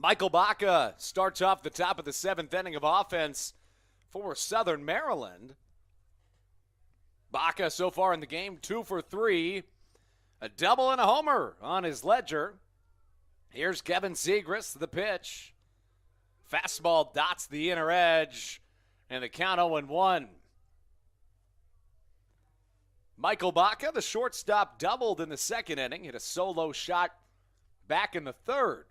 Michael Baca starts off the top of the 7th inning of offense for Southern Maryland. Baca so far in the game, 2 for 3. A double and a homer on his ledger. Here's Kevin Segrist, the pitch. Fastball dots the inner edge, and the count 0-1. Michael Baca, the shortstop, doubled in the 2nd inning, hit a solo shot back in the 3rd.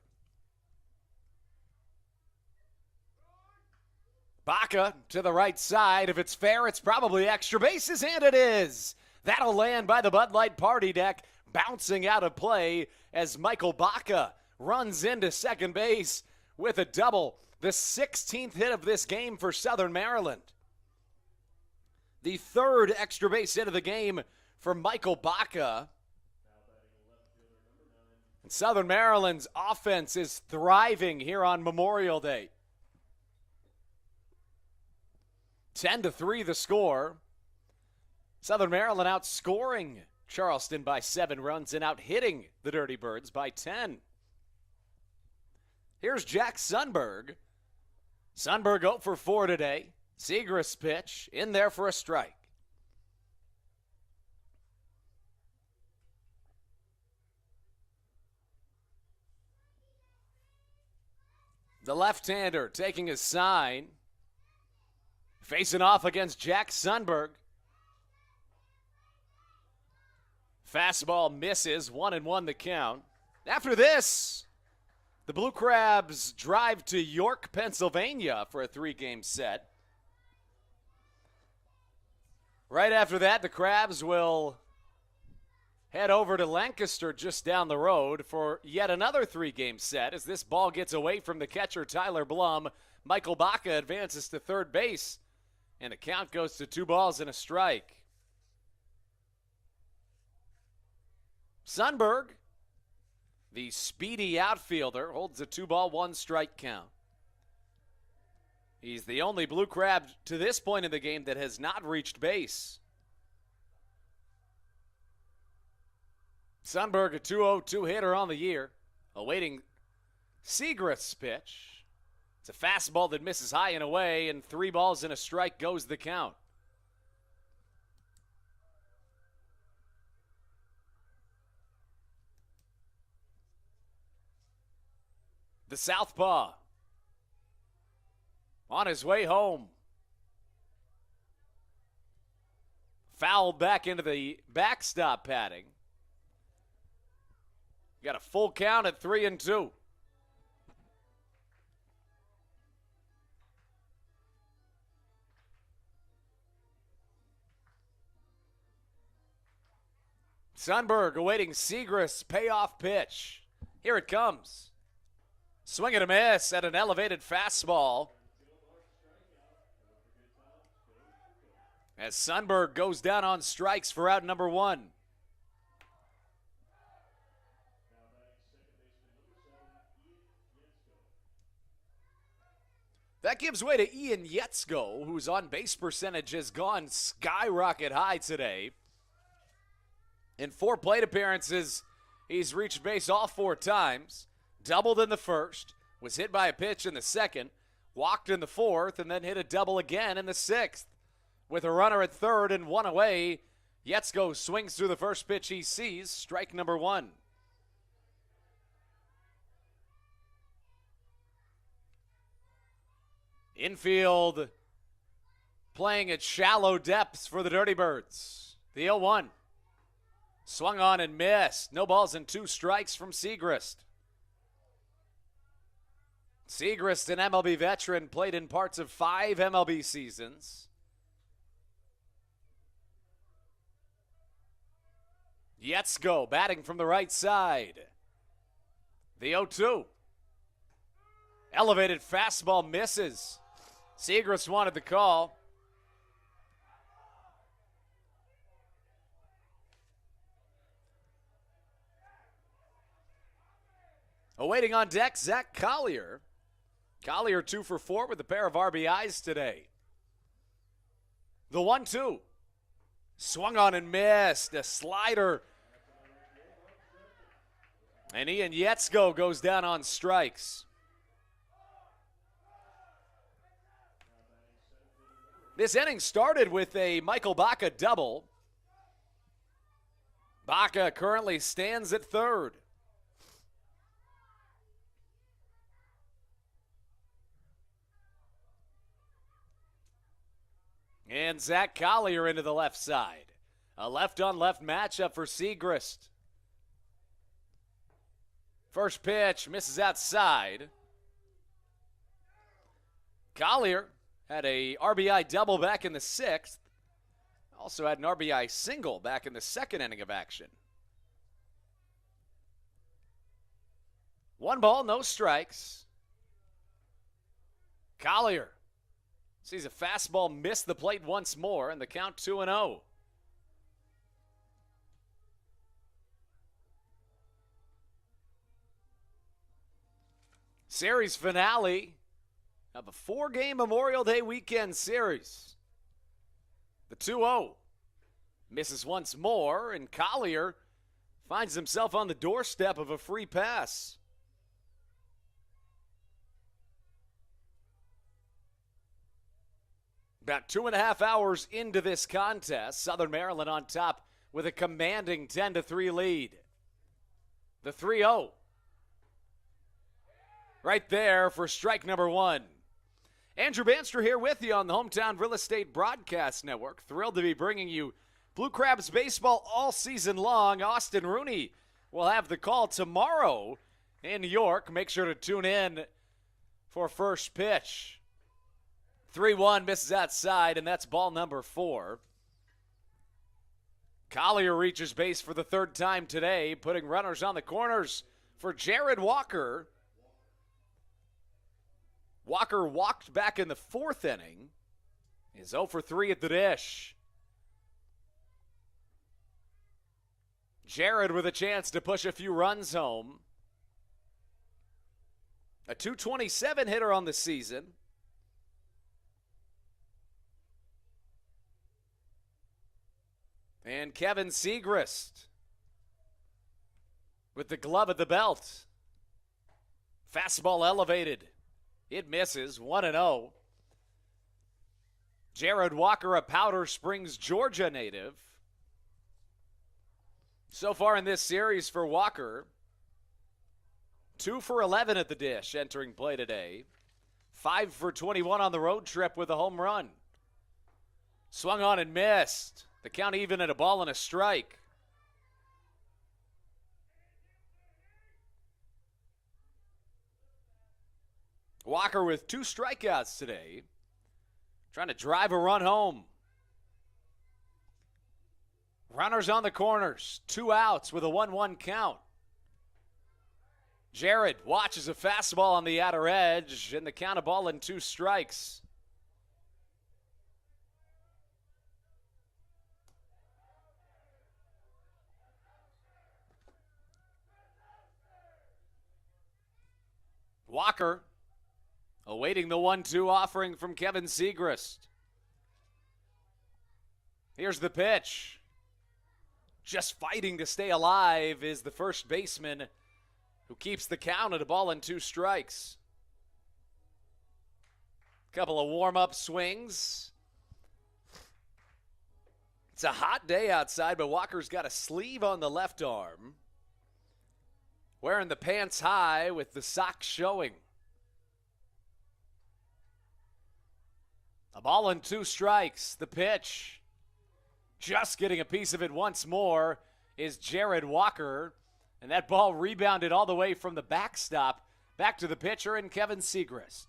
Baca to the right side. If it's fair, it's probably extra bases, and it is. That'll land by the Bud Light party deck, bouncing out of play as Michael Baca runs into second base with a double. The 16th hit of this game for Southern Maryland. The 3rd extra base hit of the game for Michael Baca. And Southern Maryland's offense is thriving here on Memorial Day. 10-3 the score. Southern Maryland outscoring Charleston by 7 runs and out-hitting the Dirty Birds by 10. Here's Jack Sundberg. Sundberg 0 for 4 today. Segrist's pitch in there for a strike. The left-hander taking his sign. Facing off against Jack Sundberg. Fastball misses, 1-1 the count. After this, the Blue Crabs drive to York, Pennsylvania for a 3-game set. Right after that, the Crabs will head over to Lancaster just down the road for yet another 3-game set. As this ball gets away from the catcher, Tyler Blum, Michael Baca advances to third base. And the count goes to 2 balls and a strike. Sundberg, the speedy outfielder, holds a 2-ball, 1-strike count. He's the only Blue Crab to this point in the game that has not reached base. Sundberg, a 2-0-2 hitter on the year, awaiting Segrist's pitch. It's a fastball that misses high and away, and 3 balls and a strike goes the count. The southpaw on his way home. Fouled back into the backstop padding. Got a full count at 3-2. Sundberg awaiting Segrist's payoff pitch. Here it comes. Swing and a miss at an elevated fastball. As Sundberg goes down on strikes for out number 1. That gives way to Ian Yetzko, whose on-base percentage has gone skyrocket high today. In 4 plate appearances, he's reached base all 4 times, doubled in the first, was hit by a pitch in the second, walked in the 4th, and then hit a double again in the 6th. With a runner at third and 1 away, Yetzko swings through the first pitch he sees, strike number 1. Infield playing at shallow depths for the Dirty Birds. The 0-1. Swung on and missed. No balls and 2 strikes from Segrist. Segrist, an MLB veteran, played in parts of 5 MLB seasons. Yetzko batting from the right side. The 0-2. Elevated fastball misses. Segrist wanted the call. Awaiting on deck, Zach Collier. Collier 2 for 4 with a pair of RBIs today. The 1-2. Swung on and missed. A slider. And Ian Yetzko goes down on strikes. This inning started with a Michael Baca double. Baca currently stands at third. And Zach Collier into the left side. A left-on-left matchup for Segrist. First pitch misses outside. Collier had a RBI double back in the 6th. Also had an RBI single back in the 2nd inning of action. 1 ball, no strikes. Collier sees a fastball miss the plate once more, and the count 2-0. Series finale of a 4-game Memorial Day weekend series. The 2-0 misses once more, and Collier finds himself on the doorstep of a free pass. About 2.5 hours into this contest, Southern Maryland on top with a commanding 10-3 lead. The 3-0. Right there for strike number 1. Andrew Banster here with you on the Hometown Real Estate Broadcast Network. Thrilled to be bringing you Blue Crabs baseball all season long. Austin Rooney will have the call tomorrow in New York. Make sure to tune in for first pitch. 3-1 misses outside, and that's ball number 4. Collier reaches base for the 3rd time today, putting runners on the corners for Jared Walker. Walker walked back in the 4th inning. Is 0 for 3 at the dish. Jared with a chance to push a few runs home. A .227 hitter on the season. And Kevin Segrist with the glove at the belt. Fastball elevated. It misses, 1-0. Jared Walker, a Powder Springs, Georgia native. So far in this series for Walker, 2 for 11 at the dish entering play today. 5 for 21 on the road trip with a home run. Swung on and missed. The count even at a ball and a strike. Walker with 2 strikeouts today, trying to drive a run home. Runners on the corners, 2 outs with a 1-1 count. Jared watches a fastball on the outer edge, and the count of ball and 2 strikes. Walker awaiting the 1-2 offering from Kevin Segrist. Here's the pitch. Just fighting to stay alive is the first baseman who keeps the count at a ball and 2 strikes. Couple of warm-up swings. It's a hot day outside, but Walker's got a sleeve on the left arm. Wearing the pants high with the socks showing. A ball and 2 strikes. The pitch. Just getting a piece of it once more is Jared Walker. And that ball rebounded all the way from the backstop back to the pitcher and Kevin Segrist.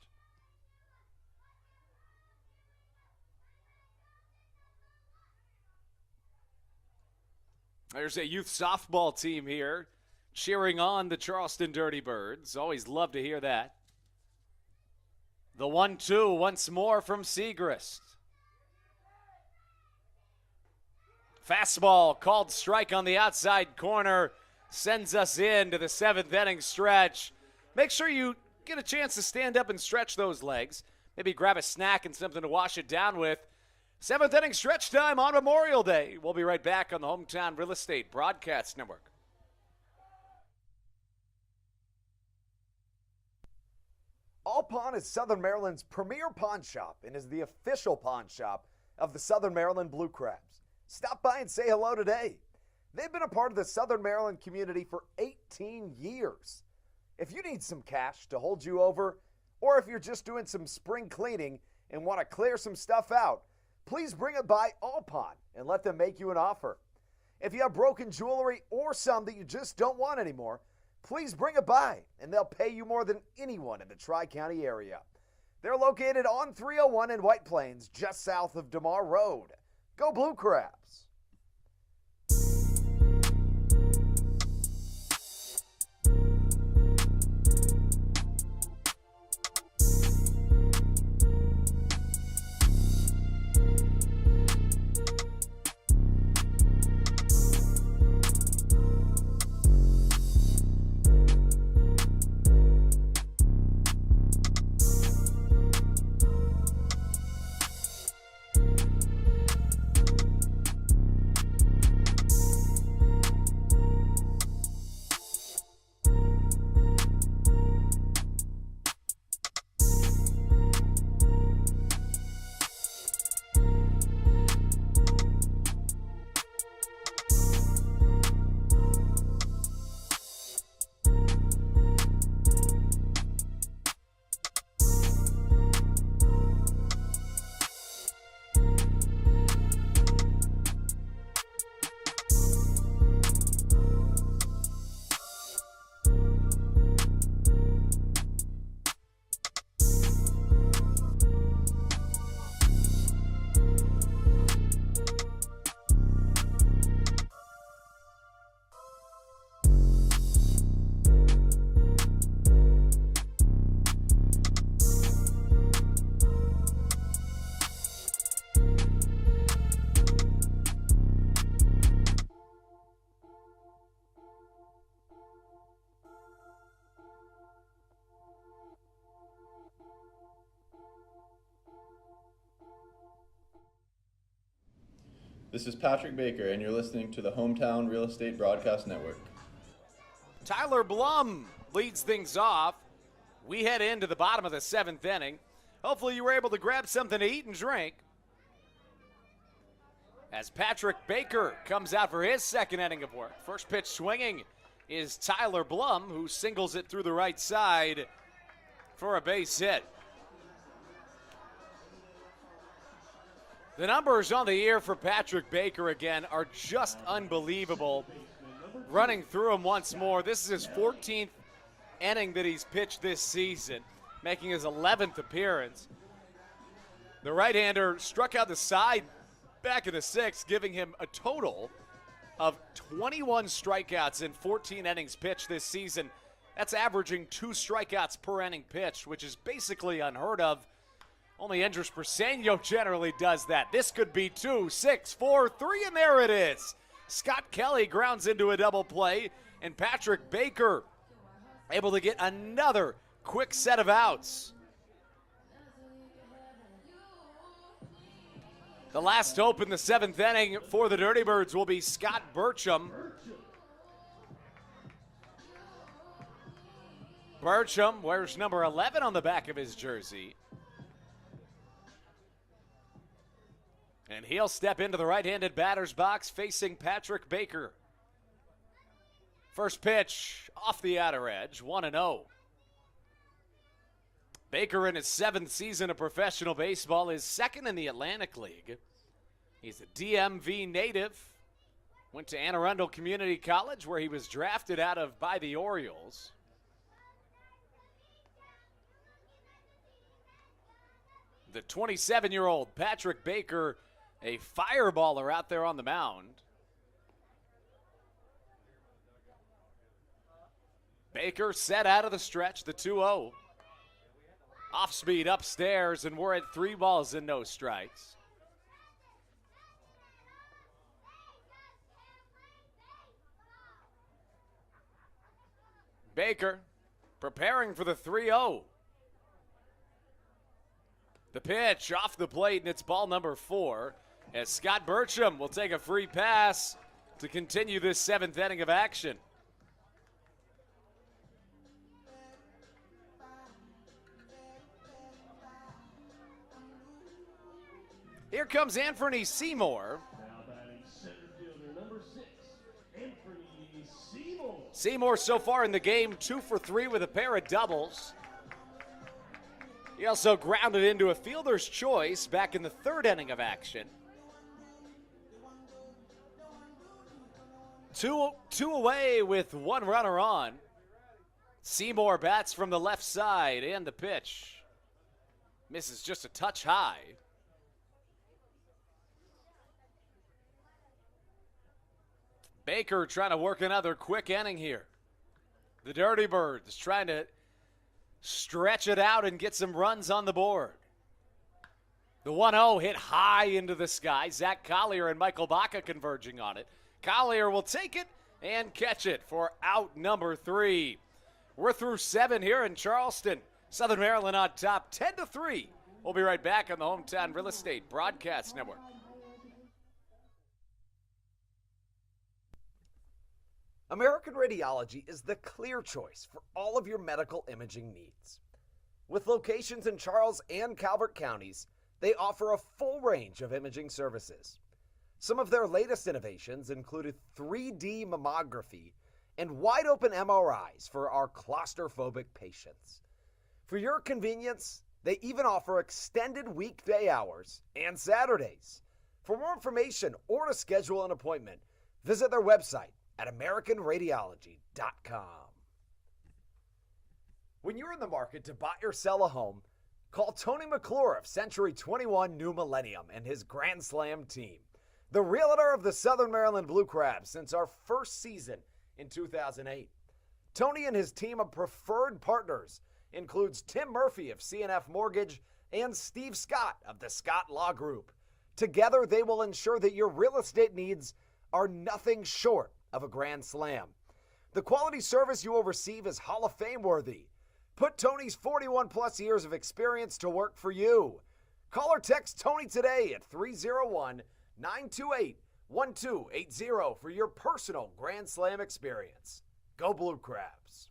There's a youth softball team here cheering on the Charleston Dirty Birds. Always love to hear that. The 1-2 once more from Segrist. Fastball called strike on the outside corner. Sends us into the 7th inning stretch. Make sure you get a chance to stand up and stretch those legs. Maybe grab a snack and something to wash it down with. 7th inning stretch time on Memorial Day. We'll be right back on the Hometown Real Estate Broadcast Network. All Pawn is Southern Maryland's premier pawn shop and is the official pawn shop of the Southern Maryland Blue Crabs. Stop by and say hello today. They've been a part of the Southern Maryland community for 18 years. If you need some cash to hold you over, or if you're just doing some spring cleaning and want to clear some stuff out, please bring it by All Pawn and let them make you an offer. If you have broken jewelry or some that you just don't want anymore, please bring it by and they'll pay you more than anyone in the Tri-County area. They're located on 301 in White Plains, just south of DeMar Road. Go Blue Crabs! This is Patrick Baker, and you're listening to the Hometown Real Estate Broadcast Network. Tyler Blum leads things off. We head into the bottom of the 7th inning. Hopefully you were able to grab something to eat and drink. As Patrick Baker comes out for his 2nd inning of work. First pitch swinging is Tyler Blum, who singles it through the right side for a base hit. The numbers on the year for Patrick Baker again are just unbelievable. Running through them once more. This is his 14th inning that he's pitched this season, making his 11th appearance. The right-hander struck out the side back in the 6th, giving him a total of 21 strikeouts in 14 innings pitched this season. That's averaging 2 strikeouts per inning pitched, which is basically unheard of. Only Andres Briseño generally does that. This could be 2, 6, 4, 3, and there it is. Scott Kelly grounds into a double play, and Patrick Baker able to get another quick set of outs. The last hope in the 7th inning for the Dirty Birds will be Scott Burcham. Burcham wears number 11 on the back of his jersey. And he'll step into the right-handed batter's box facing Patrick Baker. First pitch off the outer edge, 1-0. Baker, in his 7th season of professional baseball, is second in the Atlantic League. He's a DMV native. Went to Anne Arundel Community College, where he was drafted out of by the Orioles. The 27-year-old Patrick Baker, a fireballer out there on the mound. Baker set out of the stretch, the 2-0. Off speed upstairs, and we're at 3 balls and no strikes. Baker preparing for the 3-0. The pitch off the plate, and it's ball number 4, as Scott Burcham will take a free pass to continue this 7th inning of action. Here comes Anthony Seymour. Now batting center fielder number 6, Anthony Seymour. Seymour so far in the game, 2 for 3 with a pair of doubles. He also grounded into a fielder's choice back in the 3rd inning of action. Two away with 1 runner on. Seymour bats from the left side, and the pitch misses just a touch high. Baker trying to work another quick inning here. The Dirty Birds trying to stretch it out and get some runs on the board. The 1-0 hit high into the sky. Zach Collier and Michael Baca converging on it. Collier will take it and catch it for out number 3. We're through 7 here in Charleston. Southern Maryland on top, 10-3. We'll be right back on the Hometown Real Estate Broadcast Network. American Radiology is the clear choice for all of your medical imaging needs. With locations in Charles and Calvert counties, they offer a full range of imaging services. Some of their latest innovations included 3D mammography and wide-open MRIs for our claustrophobic patients. For your convenience, they even offer extended weekday hours and Saturdays. For more information or to schedule an appointment, visit their website at AmericanRadiology.com. When you're in the market to buy or sell a home, call Tony McClure of Century 21 New Millennium and his Grand Slam team, the realtor of the Southern Maryland Blue Crabs since our first season in 2008. Tony and his team of preferred partners includes Tim Murphy of CNF Mortgage and Steve Scott of the Scott Law Group. Together, they will ensure that your real estate needs are nothing short of a grand slam. The quality service you will receive is Hall of Fame worthy. Put Tony's 41-plus years of experience to work for you. Call or text Tony today at 301-928-1280 for your personal Grand Slam experience. Go Blue Crabs.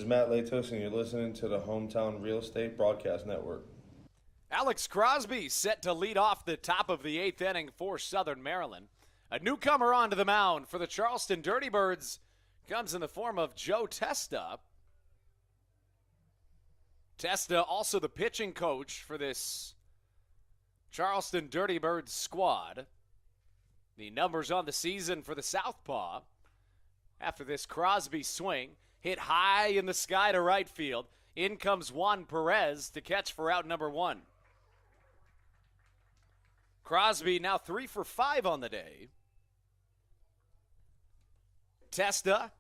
is Matt Latos, and you're listening to the Hometown Real Estate Broadcast Network. Alex Crosby set to lead off the top of the 8th inning for Southern Maryland. A newcomer onto the mound for the Charleston Dirty Birds comes in the form of Joe Testa. Testa also the pitching coach for this Charleston Dirty Birds squad. The numbers on the season for the Southpaw. After this Crosby swing, hit high in the sky to right field. In comes Juan Perez to catch for out number 1. Crosby now 3 for 5 on the day. Testa,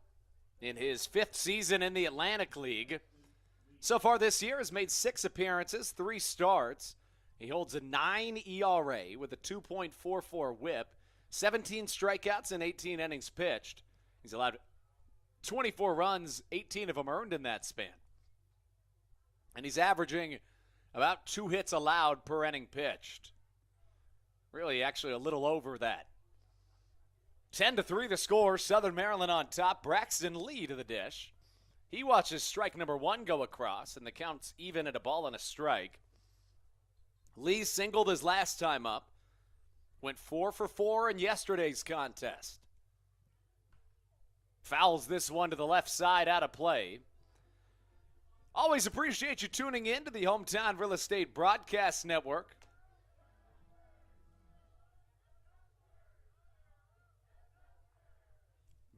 in his 5th season in the Atlantic League, so far this year has made 6 appearances, 3 starts. He holds a 9 ERA with a 2.44 whip, 17 strikeouts and 18 innings pitched. He's allowed 24 runs, 18 of them earned in that span. And he's averaging about 2 hits allowed per inning pitched. Really, actually a little over that. 10-3 the score. Southern Maryland on top. Braxton Lee to the dish. He watches strike number 1 go across, and the count's even at a ball and a strike. Lee singled his last time up. Went 4 for 4 in yesterday's contest. Fouls this one to the left side out of play. Always appreciate you tuning in to the Hometown Real Estate Broadcast Network.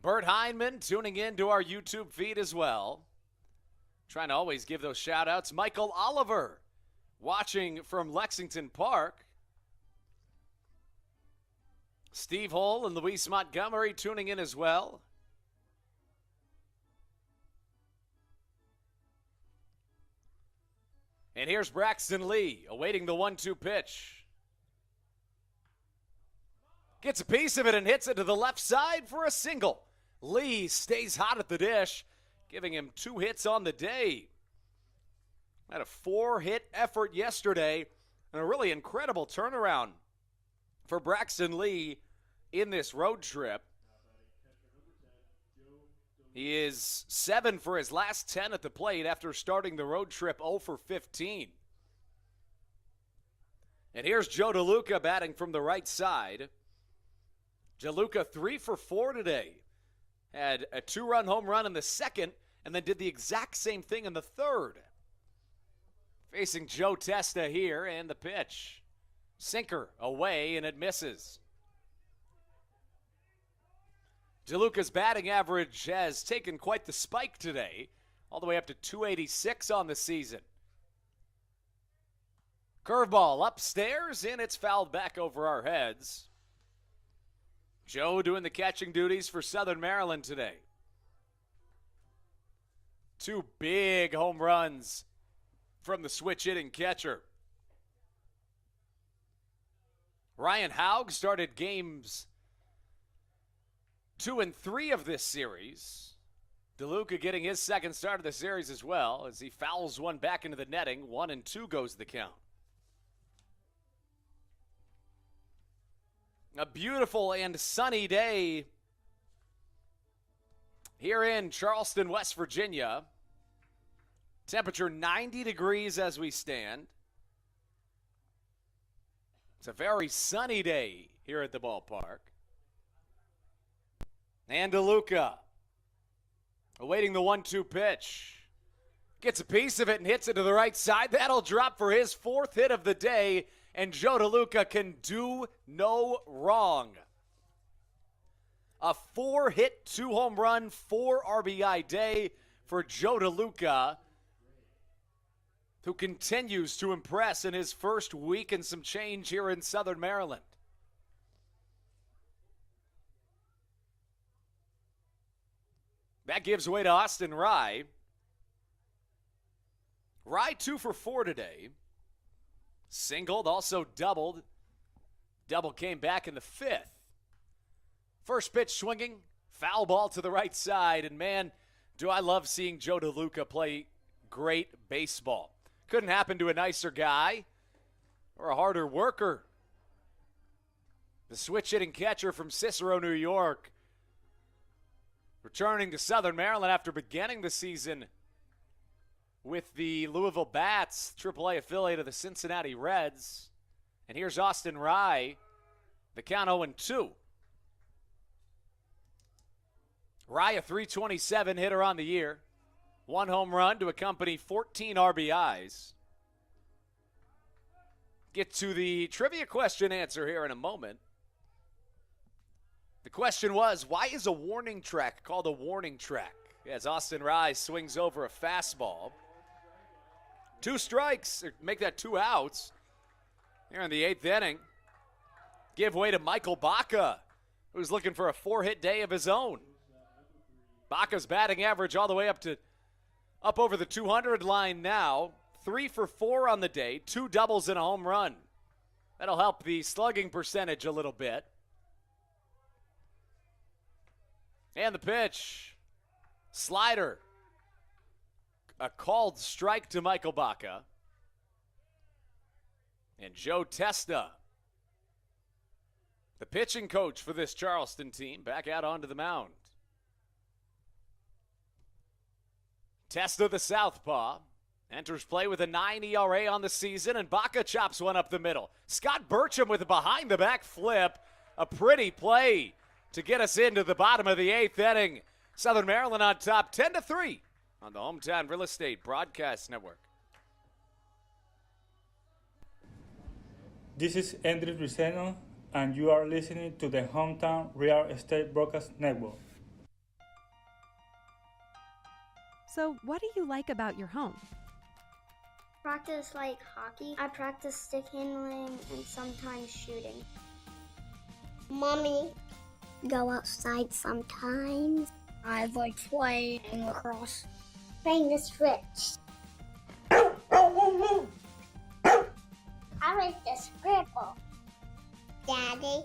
Bert Heinman tuning in to our YouTube feed as well. Trying to always give those shout outs. Michael Oliver watching from Lexington Park. Steve Hull and Luis Montgomery tuning in as well. And here's Braxton Lee awaiting the 1-2 pitch. Gets a piece of it and hits it to the left side for a single. Lee stays hot at the dish, giving him 2 hits on the day. Had a 4-hit effort yesterday and a really incredible turnaround for Braxton Lee in this road trip. He is 7 for his last 10 at the plate after starting the road trip 0 for 15. And here's Joe DeLuca batting from the right side. DeLuca 3 for 4 today. Had a 2-run home run in the second and then did the exact same thing in the third. Facing Joe Testa here, and the pitch. Sinker away, and it misses. DeLuca's batting average has taken quite the spike today, all the way up to 286 on the season. Curveball upstairs, and it's fouled back over our heads. Joe doing the catching duties for Southern Maryland today. 2 big home runs from the switch-hitting catcher. Ryan Haug started games 2 and 3 of this series. DeLuca getting his second start of the series as well as he fouls one back into the netting. 1-2 goes the count. A beautiful and sunny day here in Charleston, West Virginia. Temperature 90 degrees as we stand. It's a very sunny day here at the ballpark. And DeLuca awaiting the 1-2 pitch. Gets a piece of it and hits it to the right side. That'll drop for his 4th hit of the day. And Joe DeLuca can do no wrong. A 4-hit, 2-home run, 4 RBI day for Joe DeLuca, who continues to impress in his first week and some change here in Southern Maryland. That gives way to Austin Rye. Rye 2 for 4 today. Singled, also doubled. Double came back in the 5th. First pitch swinging, foul ball to the right side. And man, do I love seeing Joe DeLuca play great baseball. Couldn't happen to a nicer guy or a harder worker. The switch-hitting catcher from Cicero, New York, returning to Southern Maryland after beginning the season with the Louisville Bats, AAA affiliate of the Cincinnati Reds. And here's Austin Rye, the count 0-2. Rye, a .327 hitter on the year. 1 home run to accompany 14 RBIs. Get to the trivia question answer here in a moment. The question was, why is a warning track called a warning track? As Austin Rye swings over a fastball. 2 strikes, or make that 2 outs. Here in the 8th inning. Give way to Michael Baca, who's looking for a 4-hit day of his own. Baca's batting average all the way up over the 200 line now. 3 for 4 on the day, 2 doubles and a home run. That'll help the slugging percentage a little bit. And the pitch. Slider. A called strike to Michael Baca. And Joe Testa, the pitching coach for this Charleston team, back out onto the mound. Testa, the southpaw, enters play with a 9 ERA on the season, and Baca chops one up the middle. Scott Burcham with a behind-the-back flip. A pretty play to get us into the bottom of the 8th inning. Southern Maryland on top, 10-3 on the Hometown Real Estate Broadcast Network. This is Andres Riceno, and you are listening to the Hometown Real Estate Broadcast Network. So, what do you like about your home? Practice like hockey. I practice stick handling and sometimes shooting. Mommy. Go outside sometimes. I like playing lacrosse. Playing the Switch. I like the scribble. Daddy.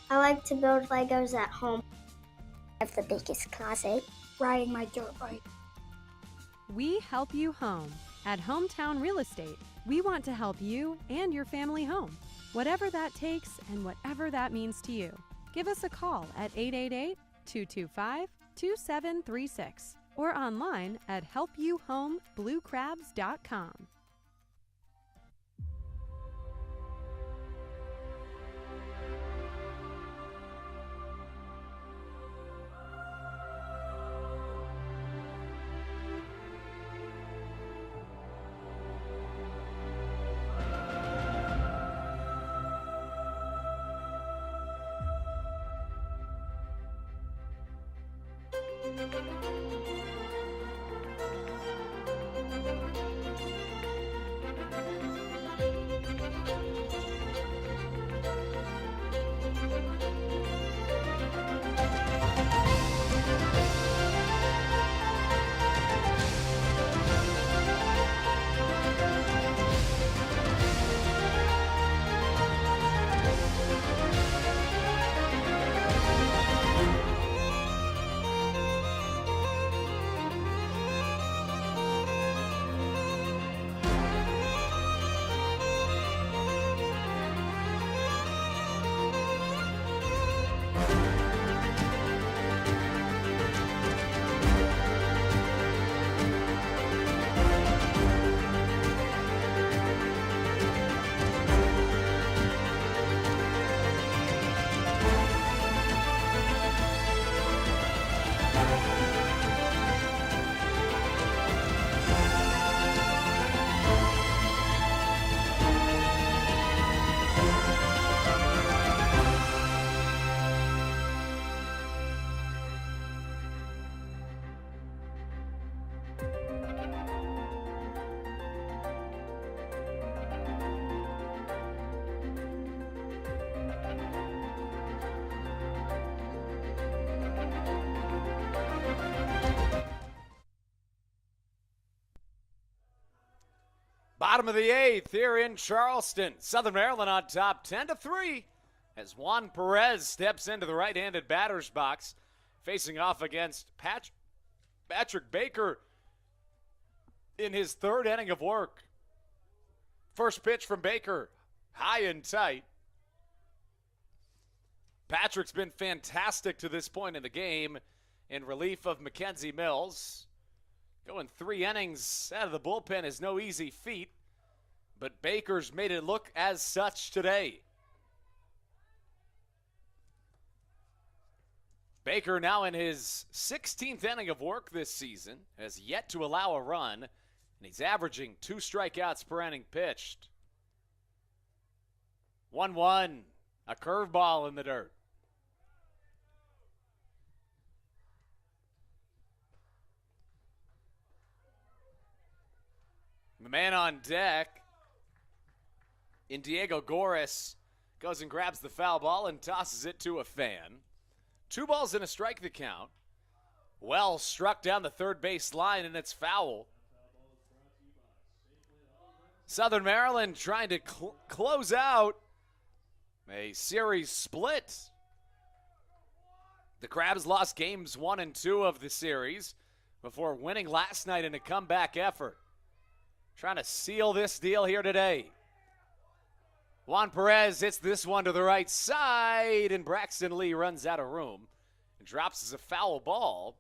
I like to build Legos at home. I have the biggest closet. Riding my dirt bike. We help you home. At Hometown Real Estate, we want to help you and your family home. Whatever that takes and whatever that means to you. Give us a call at 888-225-2736 or online at helpyouhomebluecrabs.com. Bottom of the 8th here in Charleston. Southern Maryland on top 10-3 as Juan Perez steps into the right-handed batter's box, facing off against Patrick Baker in his 3rd inning of work. First pitch from Baker, high and tight. Patrick's been fantastic to this point in the game in relief of Mackenzie Mills. Going 3 innings out of the bullpen is no easy feat, but Baker's made it look as such today. Baker now in his 16th inning of work this season, has yet to allow a run, and he's averaging 2 strikeouts per inning pitched. 1-1, a curveball in the dirt. The man on deck in Diego Goris goes and grabs the foul ball and tosses it to a fan. 2 balls and a strike the count. Well struck down the third base line, and it's foul. Southern Maryland trying to close out a series split. The Crabs lost games 1 and 2 of the series before winning last night in a comeback effort. Trying to seal this deal here today. Juan Perez hits this one to the right side, and Braxton Lee runs out of room and drops as a foul ball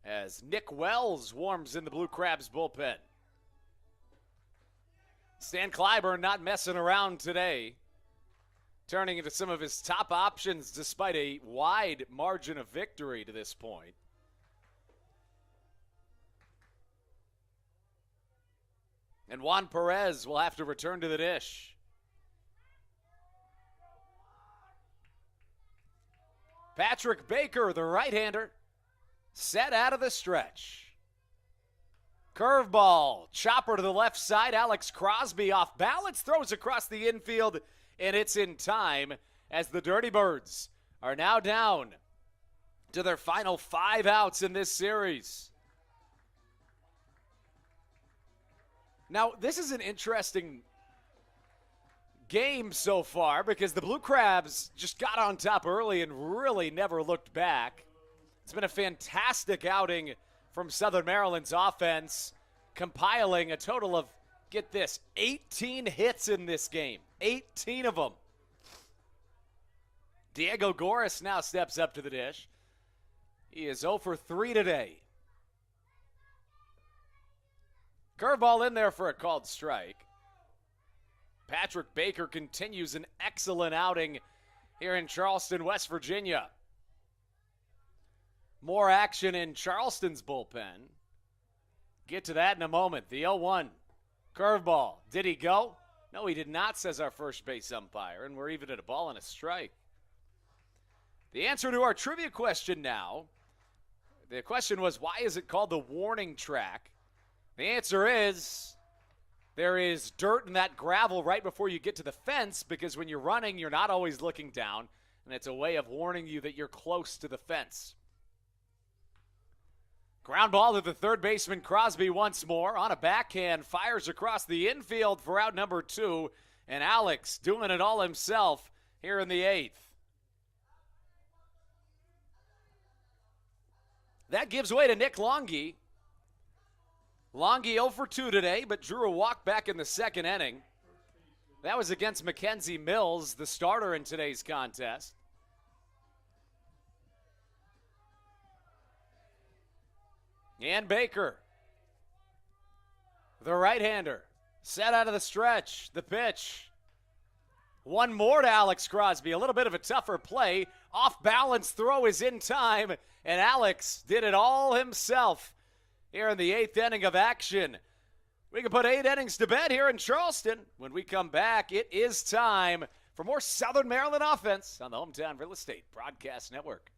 as Nick Wells warms in the Blue Crabs bullpen. Stan Clyburn not messing around today, turning into some of his top options despite a wide margin of victory to this point. And Juan Perez will have to return to the dish. Patrick Baker, the right-hander, set out of the stretch. Curveball, chopper to the left side. Alex Crosby off balance, throws across the infield, and it's in time as the Dirty Birds are now down to their final 5 outs in this series. Now, this is an interesting game so far because the Blue Crabs just got on top early and really never looked back. It's been a fantastic outing from Southern Maryland's offense, compiling a total of, get this, 18 hits in this game. 18 of them. Diego Goris now steps up to the dish. He is 0 for 3 today. Curveball in there for a called strike. Patrick Baker continues an excellent outing here in Charleston, West Virginia. More action in Charleston's bullpen. Get to that in a moment. The 0-1 curveball. Did he go? No, he did not, says our first base umpire, and we're even at a ball and a strike. The answer to our trivia question now. The question was, why is it called the warning track? The answer is, there is dirt in that gravel right before you get to the fence because when you're running, you're not always looking down, and it's a way of warning you that you're close to the fence. Ground ball to the third baseman Crosby once more. On a backhand, fires across the infield for out number 2, and Alex doing it all himself here in the 8th. That gives way to Nick Longy. Longy 0 for 2 today, but drew a walk back in the second inning. That was against Mackenzie Mills, the starter in today's contest. And Baker, the right-hander, set out of the stretch. The pitch. One more to Alex Crosby. A little bit of a tougher play. Off-balance throw is in time, and Alex did it all himself here in the 8th inning of action. We can put 8 innings to bed here in Charleston. When we come back, it is time for more Southern Maryland offense on the Hometown Real Estate Broadcast Network.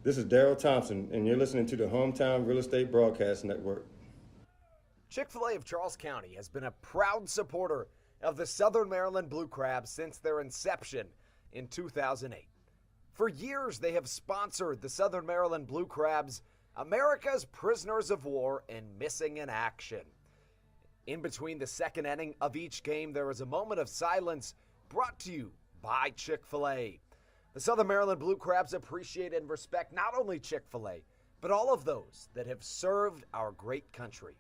This is Daryl Thompson, and you're listening to the Hometown Real Estate Broadcast Network. Chick-fil-A of Charles County has been a proud supporter of the Southern Maryland Blue Crabs since their inception in 2008. For years, they have sponsored the Southern Maryland Blue Crabs, America's prisoners of war and missing in action. In between the second inning of each game, there is a moment of silence brought to you by Chick-fil-A. The Southern Maryland Blue Crabs appreciate and respect not only Chick-fil-A, but all of those that have served our great country.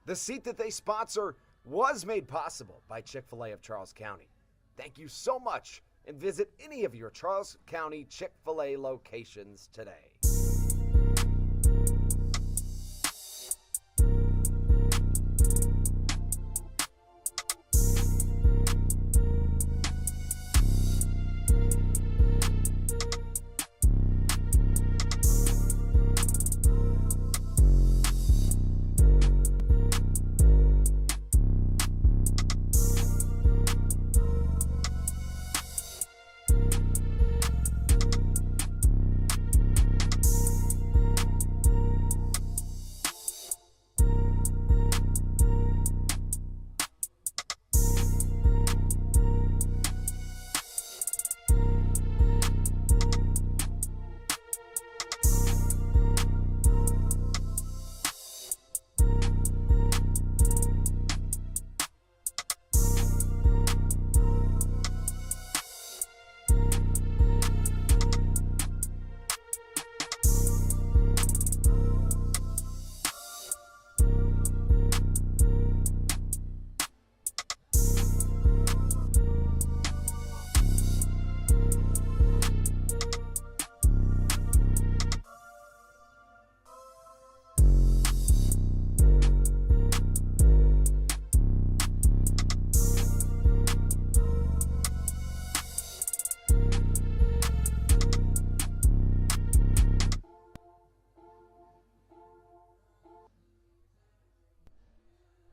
The seat that they sponsor was made possible by Chick-fil-A of Charles County. Thank you so much and visit any of your Charles County Chick-fil-A locations today.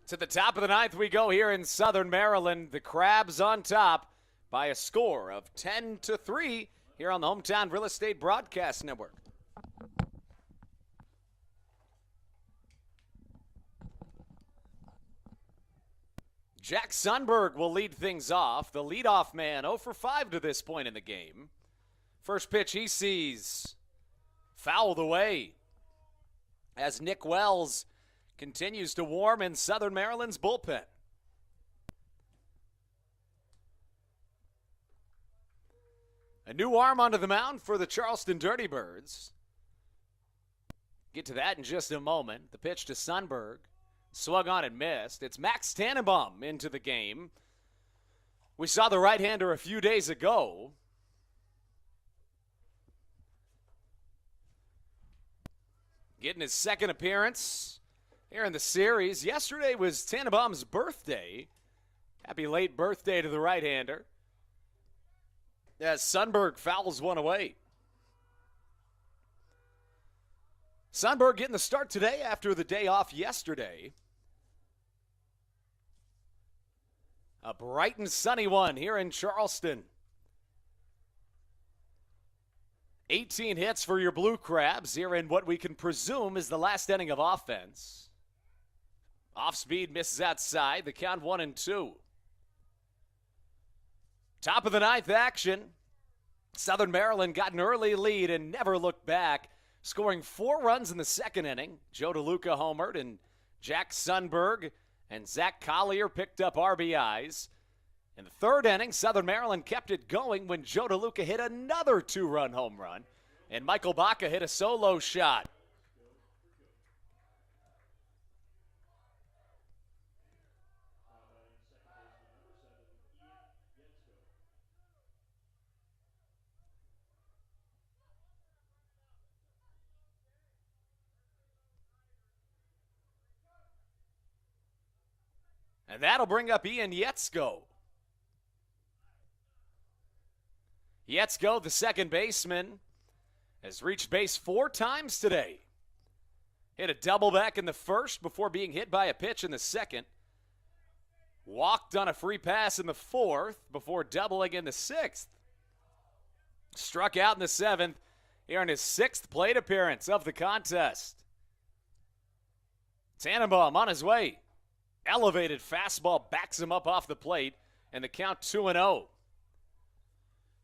To the top of the ninth we go here in Southern Maryland. The Crabs on top by a score of 10-3 here on the Hometown Real Estate Broadcast Network. Jack Sundberg will lead things off. The leadoff man 0 for 5 to this point in the game. First pitch he sees fouled away as Nick Wells continues to warm in Southern Maryland's bullpen. A new arm onto the mound for the Charleston Dirty Birds. Get to that in just a moment. The pitch to Sundberg. Swung on and missed. It's Max Tannenbaum into the game. We saw the right-hander a few days ago. Getting his second appearance here in the series. Yesterday was Tannenbaum's birthday. Happy late birthday to the right-hander. As Sundberg fouls one away. Sundberg getting the start today after the day off yesterday. A bright and sunny one here in Charleston. 18 hits for your Blue Crabs here in what we can presume is the last inning of offense. Off speed, misses outside. The count 1-2. Top of the ninth action. Southern Maryland got an early lead and never looked back, scoring 4 runs in the second inning. Joe DeLuca homered, and Jack Sundberg and Zach Collier picked up RBIs. In the third inning, Southern Maryland kept it going when Joe DeLuca hit another 2-run home run, and Michael Baca hit a solo shot. And that'll bring up Ian Yetzko. Yetzko, the second baseman, has reached base 4 times today. Hit a double back in the first before being hit by a pitch in the second. Walked on a free pass in the fourth before doubling in the sixth. Struck out in the seventh here in his 6th plate appearance of the contest. Tannenbaum on his way. Elevated fastball backs him up off the plate, and the count 2-0.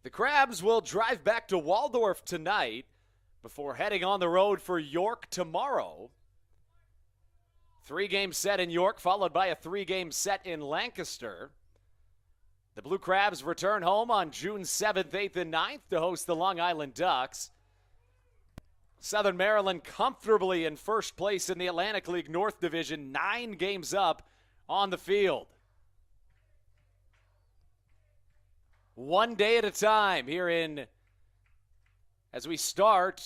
The Crabs will drive back to Waldorf tonight before heading on the road for York tomorrow. 3-game set in York, followed by a 3-game set in Lancaster. The Blue Crabs return home on June 7th, 8th, and 9th to host the Long Island Ducks. Southern Maryland comfortably in first place in the Atlantic League North Division, 9 games up on the field. one day at a time as we start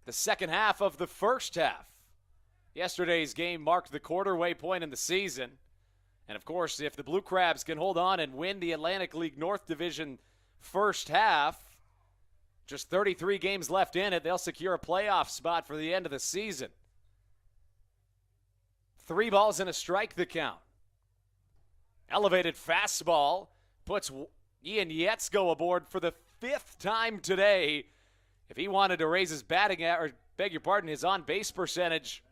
the second half of the first half. Yesterday's game marked the quarterway point in the season. And, of course, if the Blue Crabs can hold on and win the Atlantic League North Division first half, just 33 games left in it, they'll secure a playoff spot for the end of the season. 3 balls and a strike the count. Elevated fastball puts Ian Yetzko aboard for the 5th time today. If he wanted to raise his his on-base percentage,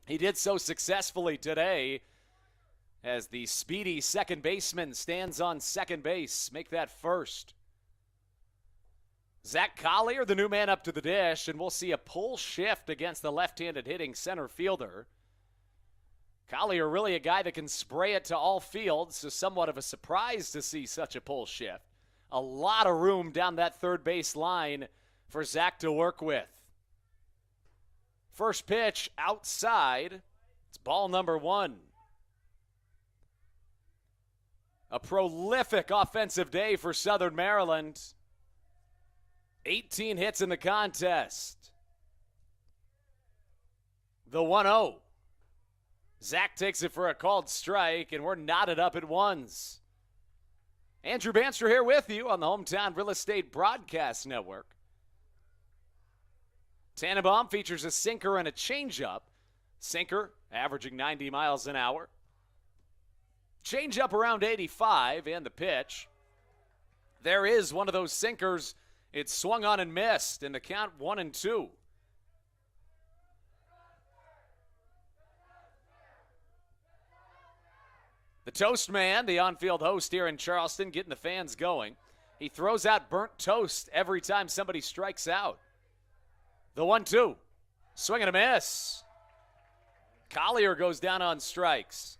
he did so successfully today as the speedy second baseman stands on second base. Make that first. Zach Collier, the new man up to the dish, and we'll see a pull shift against the left-handed hitting center fielder. Collier really a guy that can spray it to all fields, so somewhat of a surprise to see such a pull shift. A lot of room down that third base line for Zach to work with. First pitch outside. It's ball number 1. A prolific offensive day for Southern Maryland. 18 hits in the contest. The 1-0. Zach takes it for a called strike, and we're knotted up at ones. Andrew Banster here with you on the Hometown Real Estate Broadcast Network. Tannenbaum features a sinker and a changeup. Sinker averaging 90 miles an hour. Changeup around 85, and the pitch. There is one of those sinkers. It's swung on and missed, and the count 1-2. The Toast Man, the on-field host here in Charleston, getting the fans going. He throws out burnt toast every time somebody strikes out. The 1-2. Swing and a miss. Collier goes down on strikes.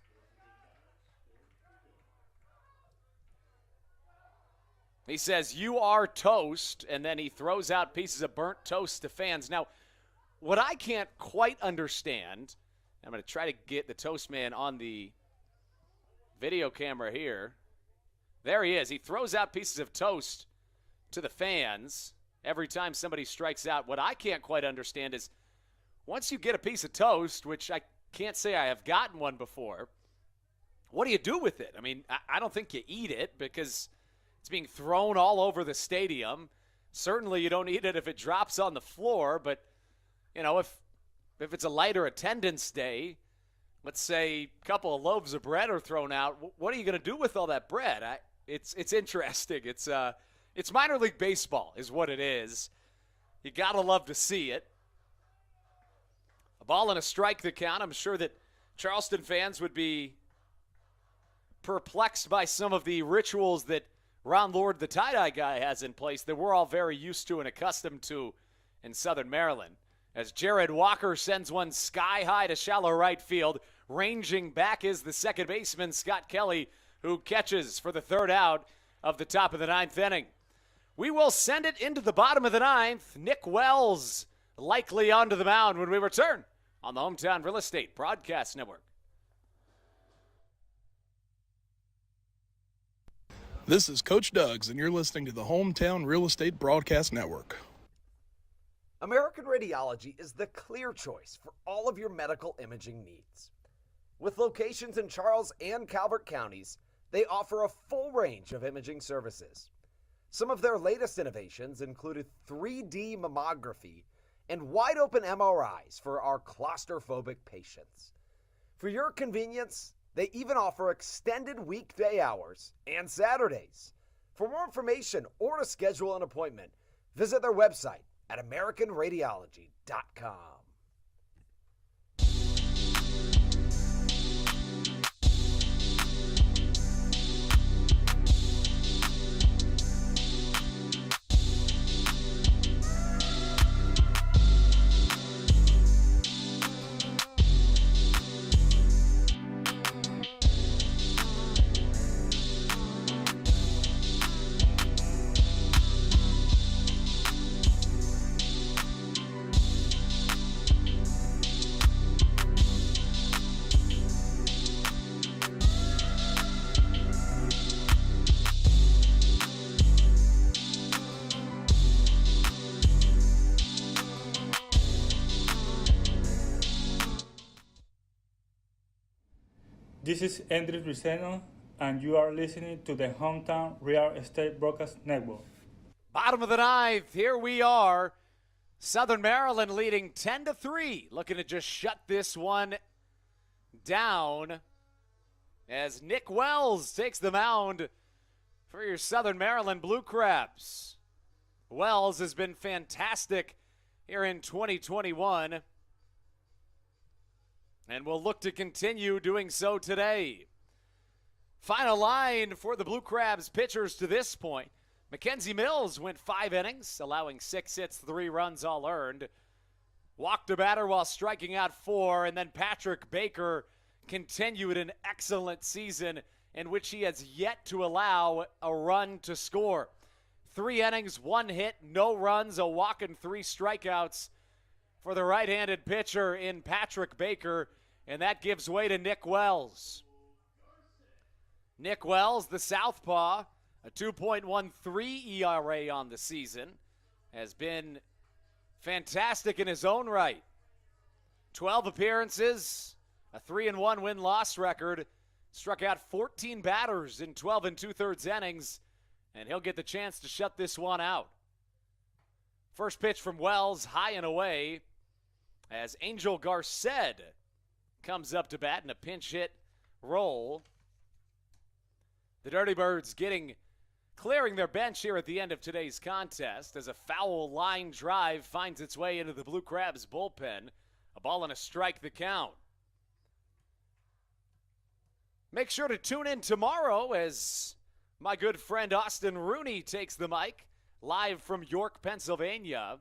He says, "You are toast," and then he throws out pieces of burnt toast to fans. Now, what I can't quite understand, I'm going to try to get the Toast Man on the video camera here. There he is. He throws out pieces of toast to the fans every time somebody strikes out. What I can't quite understand is once you get a piece of toast, which I can't say I have gotten one before, what do you do with it? I mean, I don't think you eat it because it's being thrown all over the stadium. Certainly you don't eat it if it drops on the floor, but, you know, if it's a lighter attendance day, let's say a couple of loaves of bread are thrown out, what are you going to do with all that bread? It's interesting. It's minor league baseball is what it is. You got to love to see it. A ball and a strike the count. I'm sure that Charleston fans would be perplexed by some of the rituals that Ron Lord, the tie-dye guy, has in place that we're all very used to and accustomed to in Southern Maryland. As Jared Walker sends one sky high to shallow right field, ranging back is the second baseman, Scott Kelly, who catches for the third out of the top of the 9th inning. We will send it into the bottom of the 9th. Nick Wells likely onto the mound when we return on the Hometown Real Estate Broadcast Network. This is Coach Doug's, and you're listening to the Hometown Real Estate Broadcast Network. American Radiology is the clear choice for all of your medical imaging needs. With locations in Charles and Calvert counties, they offer a full range of imaging services. Some of their latest innovations included 3D mammography and wide-open MRIs for our claustrophobic patients. For your convenience, they even offer extended weekday hours and Saturdays. For more information or to schedule an appointment, visit their website at AmericanRadiology.com. This is Endres Riceno, and you are listening to the Hometown Real Estate Broadcast Network. Bottom of the ninth, here we are. Southern Maryland leading 10-3, looking to just shut this one down as Nick Wells takes the mound for your Southern Maryland Blue Crabs. Wells has been fantastic here in 2021 and will look to continue doing so today. Final line for the Blue Crabs pitchers to this point. Mackenzie Mills went 5 innings, allowing 6 hits, 3 runs all earned. Walked a batter while striking out 4, and then Patrick Baker continued an excellent season in which he has yet to allow a run to score. 3 innings, 1 hit, no runs, a walk, and 3 strikeouts for the right-handed pitcher in Patrick Baker, and that gives way to Nick Wells. Nick Wells, the southpaw, a 2.13 ERA on the season, has been fantastic in his own right. 12 appearances, a 3-1 win-loss record, struck out 14 batters in 12 2/3 innings, and he'll get the chance to shut this one out. First pitch from Wells, high and away, as Angel Garced comes up to bat in a pinch hit roll. The Dirty Birds clearing their bench here at the end of today's contest as a foul line drive finds its way into the Blue Crabs bullpen. A ball and a strike the count. Make sure to tune in tomorrow as my good friend Austin Rooney takes the mic live from York, Pennsylvania,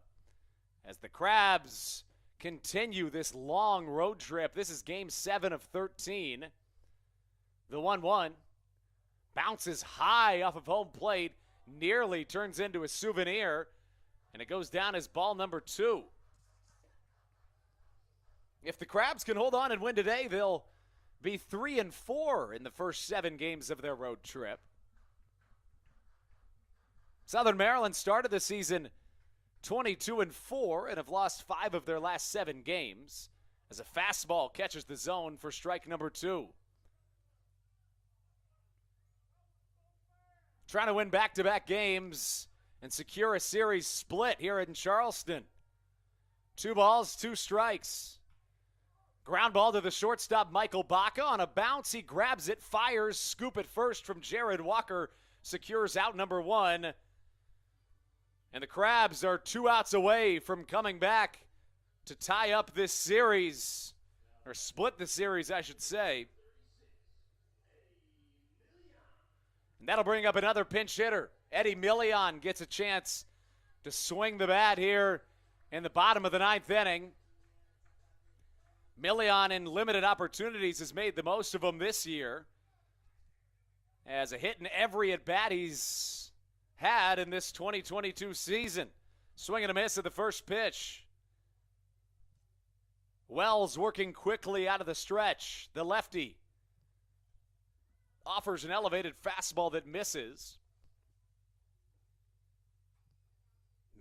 as the Crabs continue this long road trip. This is game 7 of 13. The 1-1 bounces high off of home plate, nearly turns into a souvenir, and it goes down as ball number 2. If the Crabs can hold on and win today, they'll be 3-4 in the first 7 games of their road trip. Southern Maryland started the season 22-4 and have lost 5 of their last 7 games as a fastball catches the zone for strike number 2. Trying to win back-to-back games and secure a series split here in Charleston. 2 balls, 2 strikes. Ground ball to the shortstop, Michael Baca. On a bounce, he grabs it, fires, scoop at first from Jared Walker, secures out number 1. And the Crabs are 2 outs away from coming back to tie up this series, or split the series, I should say. And that'll bring up another pinch hitter. Eddie Million gets a chance to swing the bat here in the bottom of the 9th inning. Million, in limited opportunities, has made the most of them this year. As a hit in every at-bat he's had in this 2022 season. Swing and a miss at the first pitch. Wells working quickly out of the stretch. The lefty offers an elevated fastball that misses.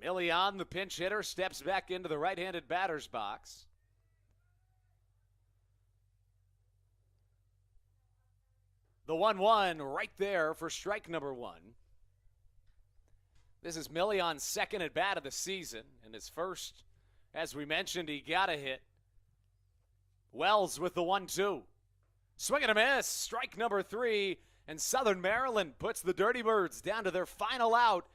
Million, the pinch hitter, steps back into the right-handed batter's box. The 1-1 right there for strike number 1. This is Million's second at bat of the season, and his first, as we mentioned, he got a hit. Wells with the 1-2. Swing and a miss, strike number 3, and Southern Maryland puts the Dirty Birds down to their final out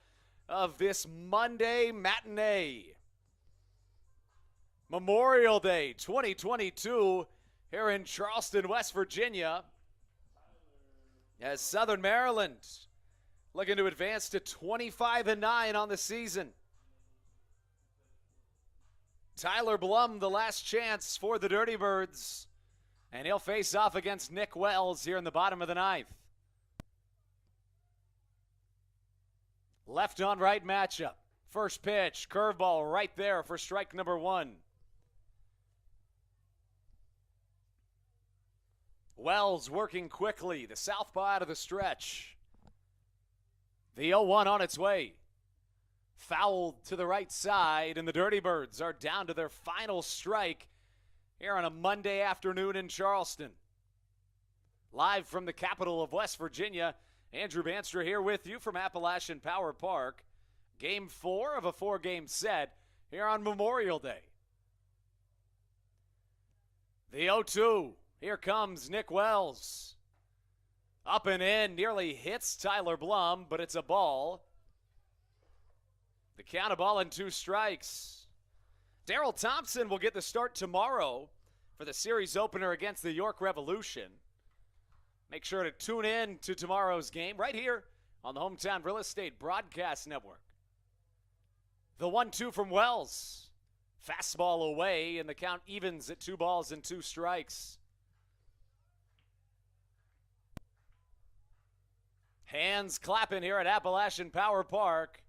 of this Monday matinee. Memorial Day 2022 here in Charleston, West Virginia, as Southern Maryland looking to advance to 25-9 on the season. Tyler Blum, the last chance for the Dirty Birds, and he'll face off against Nick Wells here in the bottom of the 9th. Left on right matchup. First pitch, curveball right there for strike number 1. Wells working quickly, the southpaw out of the stretch. The 0-1 on its way. Fouled to the right side, and the Dirty Birds are down to their final strike here on a Monday afternoon in Charleston. Live from the capital of West Virginia, Andrew Bandstra here with you from Appalachian Power Park. Game 4 of a 4-game set here on Memorial Day. The 0-2. Here comes Nick Wells. Up and in, nearly hits Tyler Blum, but it's a ball. The count, a ball and 2 strikes. Daryl Thompson will get the start tomorrow for the series opener against the York Revolution. Make sure to tune in to tomorrow's game right here on the Hometown Real Estate Broadcast Network. The 1-2 from Wells. Fastball away, and the count evens at 2 balls and 2 strikes. Hands clapping here at Appalachian Power Park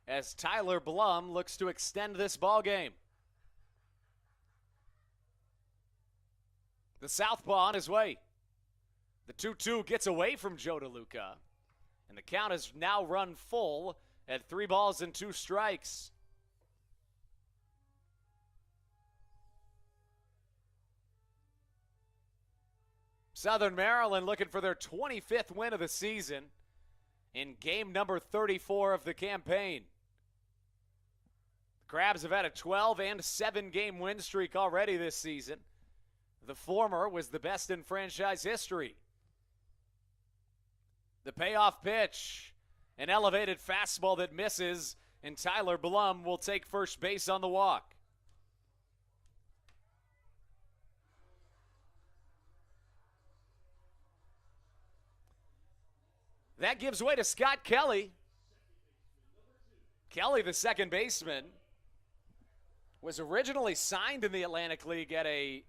as Tyler Blum looks to extend this ball game. The southpaw on his way. The 2-2 gets away from Joe DeLuca, and the count has now run full at 3 balls and 2 strikes. Southern Maryland looking for their 25th win of the season in game number 34 of the campaign. The Crabs have had a 12 and 7 game win streak already this season. The former was the best in franchise history. The payoff pitch, an elevated fastball that misses, and Tyler Blum will take first base on the walk. That gives way to Scott Kelly. Kelly, the second baseman, was originally signed in the Atlantic League at a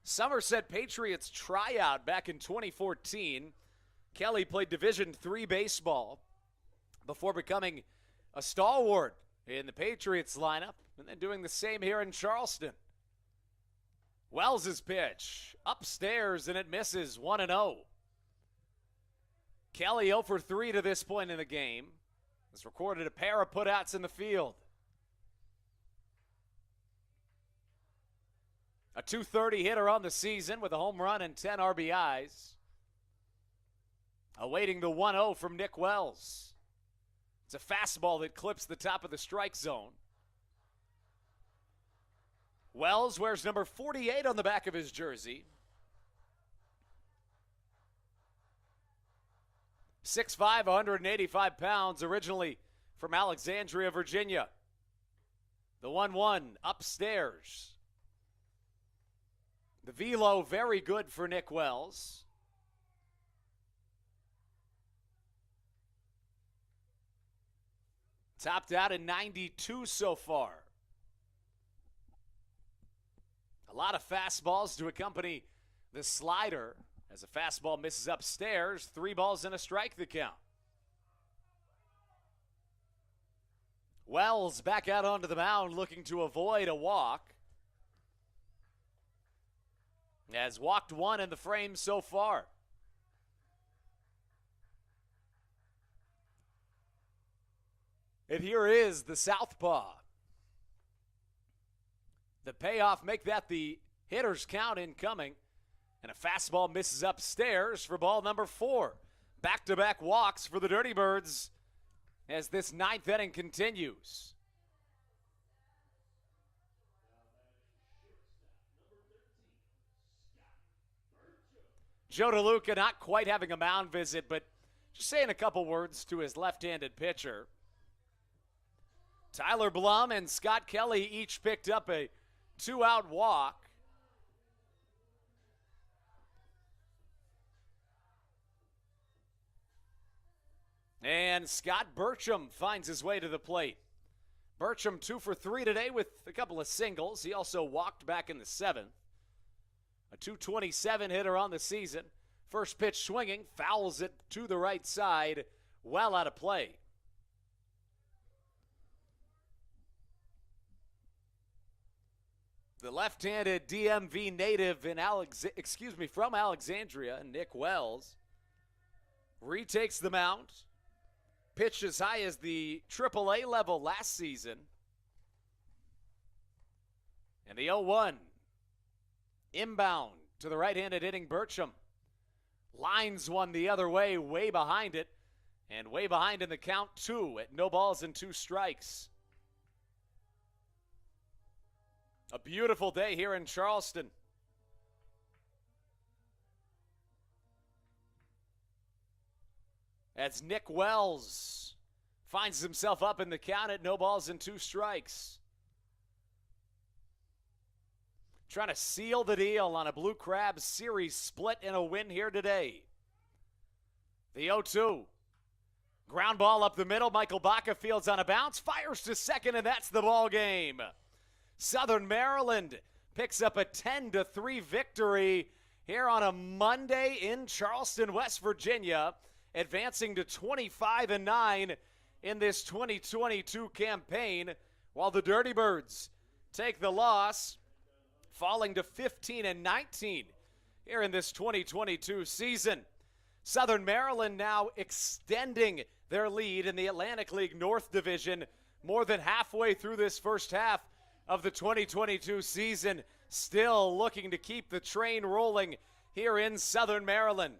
Somerset Patriots tryout back in 2014. Kelly played Division III baseball before becoming a stalwart in the Patriots lineup and then doing the same here in Charleston. Wells' pitch upstairs, and it misses 1-0. Kelly 0 for 3 to this point in the game. Has recorded a pair of putouts in the field. A .230 hitter on the season with a home run and 10 RBIs. Awaiting the 1-0 from Nick Wells. It's a fastball that clips the top of the strike zone. Wells wears number 48 on the back of his jersey. 6'5", 185 pounds, originally from Alexandria, Virginia. The 1-1 upstairs. The velo very good for Nick Wells. Topped out at 92 so far. A lot of fastballs to accompany the slider. As a fastball misses upstairs, 3 balls and a strike the count. Wells back out onto the mound looking to avoid a walk. Has walked 1 in the frame so far. And here is the southpaw. The payoff, make that the hitter's count incoming. And a fastball misses upstairs for ball number 4. Back-to-back walks for the Dirty Birds as this 9th inning continues. Joe DeLuca not quite having a mound visit, but just saying a couple words to his left-handed pitcher. Tyler Blum and Scott Kelly each picked up a 2-out walk. And Scott Burcham finds his way to the plate. Burcham 2 for 3 today with a couple of singles. He also walked back in the 7th. A .227 hitter on the season. First pitch swinging, fouls it to the right side, well out of play. The left-handed DMV native from Alexandria, Nick Wells, retakes the mound. Pitched as high as the AAA level last season. And the 0-1 inbound to the right-handed hitting Burcham. Lines one the other way behind it, and way behind in the count 2 at no balls and 2 strikes. A beautiful day here in Charleston. As Nick Wells finds himself up in the count at no balls and 2 strikes. Trying to seal the deal on a Blue Crabs series split and a win here today. The 0-2. Ground ball up the middle. Michael Baca fields on a bounce, fires to second, and that's the ball game. Southern Maryland picks up a 10-3 victory here on a Monday in Charleston, West Virginia, advancing to 25-9 in this 2022 campaign, while the Dirty Birds take the loss, falling to 15-19 here in this 2022 season. Southern Maryland now extending their lead in the Atlantic League North Division more than halfway through this first half of the 2022 season, still looking to keep the train rolling here in Southern Maryland.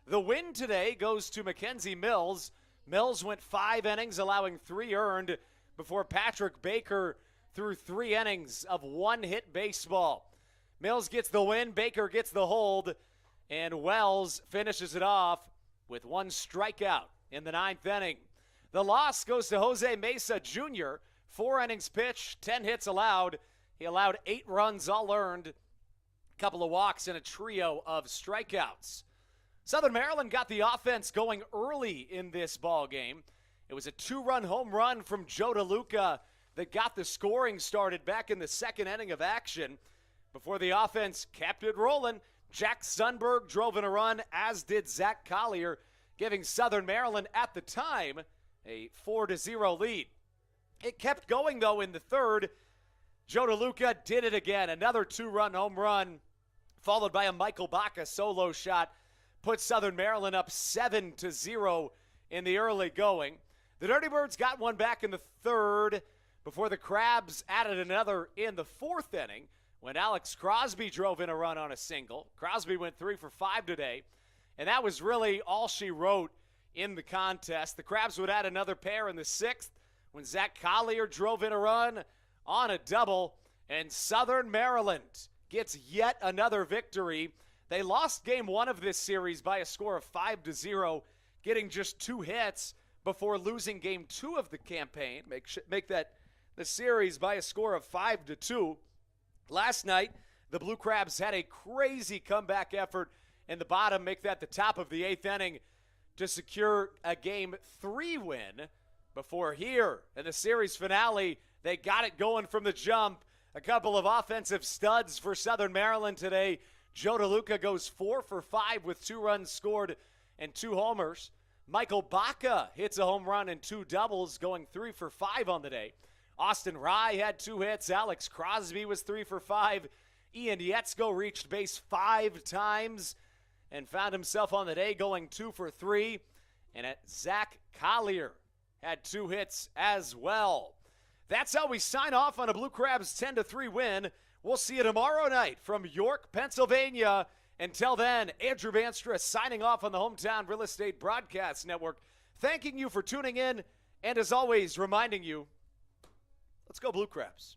The win today goes to Mackenzie Mills. Mills went 5 innings, allowing 3 earned, before Patrick Baker threw 3 innings of 1-hit baseball. Mills gets the win, Baker gets the hold, and Wells finishes it off with 1 strikeout in the 9th inning. The loss goes to Jose Mesa Jr., 4 innings pitched, 10 hits allowed. He allowed 8 runs, all earned, a couple of walks, and a trio of strikeouts. Southern Maryland got the offense going early in this ball game. It was a 2-run home run from Joe DeLuca that got the scoring started back in the 2nd inning of action. Before the offense kept it rolling, Jack Sundberg drove in a run, as did Zach Collier, giving Southern Maryland at the time a 4-0 lead. It kept going, though, in the 3rd. Joe DeLuca did it again. Another 2-run home run, followed by a Michael Baca solo shot, put Southern Maryland up 7-0 in the early going. The Dirty Birds got one back in the 3rd before the Crabs added another in the 4th inning when Alex Crosby drove in a run on a single. Crosby went 3 for 5 today, and that was really all she wrote in the contest. The Crabs would add another pair in the 6th when Zach Collier drove in a run on a double, and Southern Maryland gets yet another victory. They lost game 1 of this series by a score of 5-0, getting just 2 hits before losing game 2 of the campaign. Make that the series by a score of 5-2. Last night, the Blue Crabs had a crazy comeback effort in the bottom, make that the top of the 8th inning to secure a game 3 win. Before here in the series finale, they got it going from the jump. A couple of offensive studs for Southern Maryland today. Joe DeLuca goes 4 for 5 with 2 runs scored and 2 homers. Michael Baca hits a home run and 2 doubles, going 3 for 5 on the day. Austin Rye had 2 hits. Alex Crosby was 3 for 5. Ian Yetzko reached base 5 times and found himself on the day going 2 for 3. And Zach Collier had 2 hits as well. That's how we sign off on a Blue Crabs 10-3 win. We'll see you tomorrow night from York, Pennsylvania. Until then, Andrew Banstra signing off on the Hometown Real Estate Broadcast Network, thanking you for tuning in, and as always, reminding you, let's go Blue Crabs.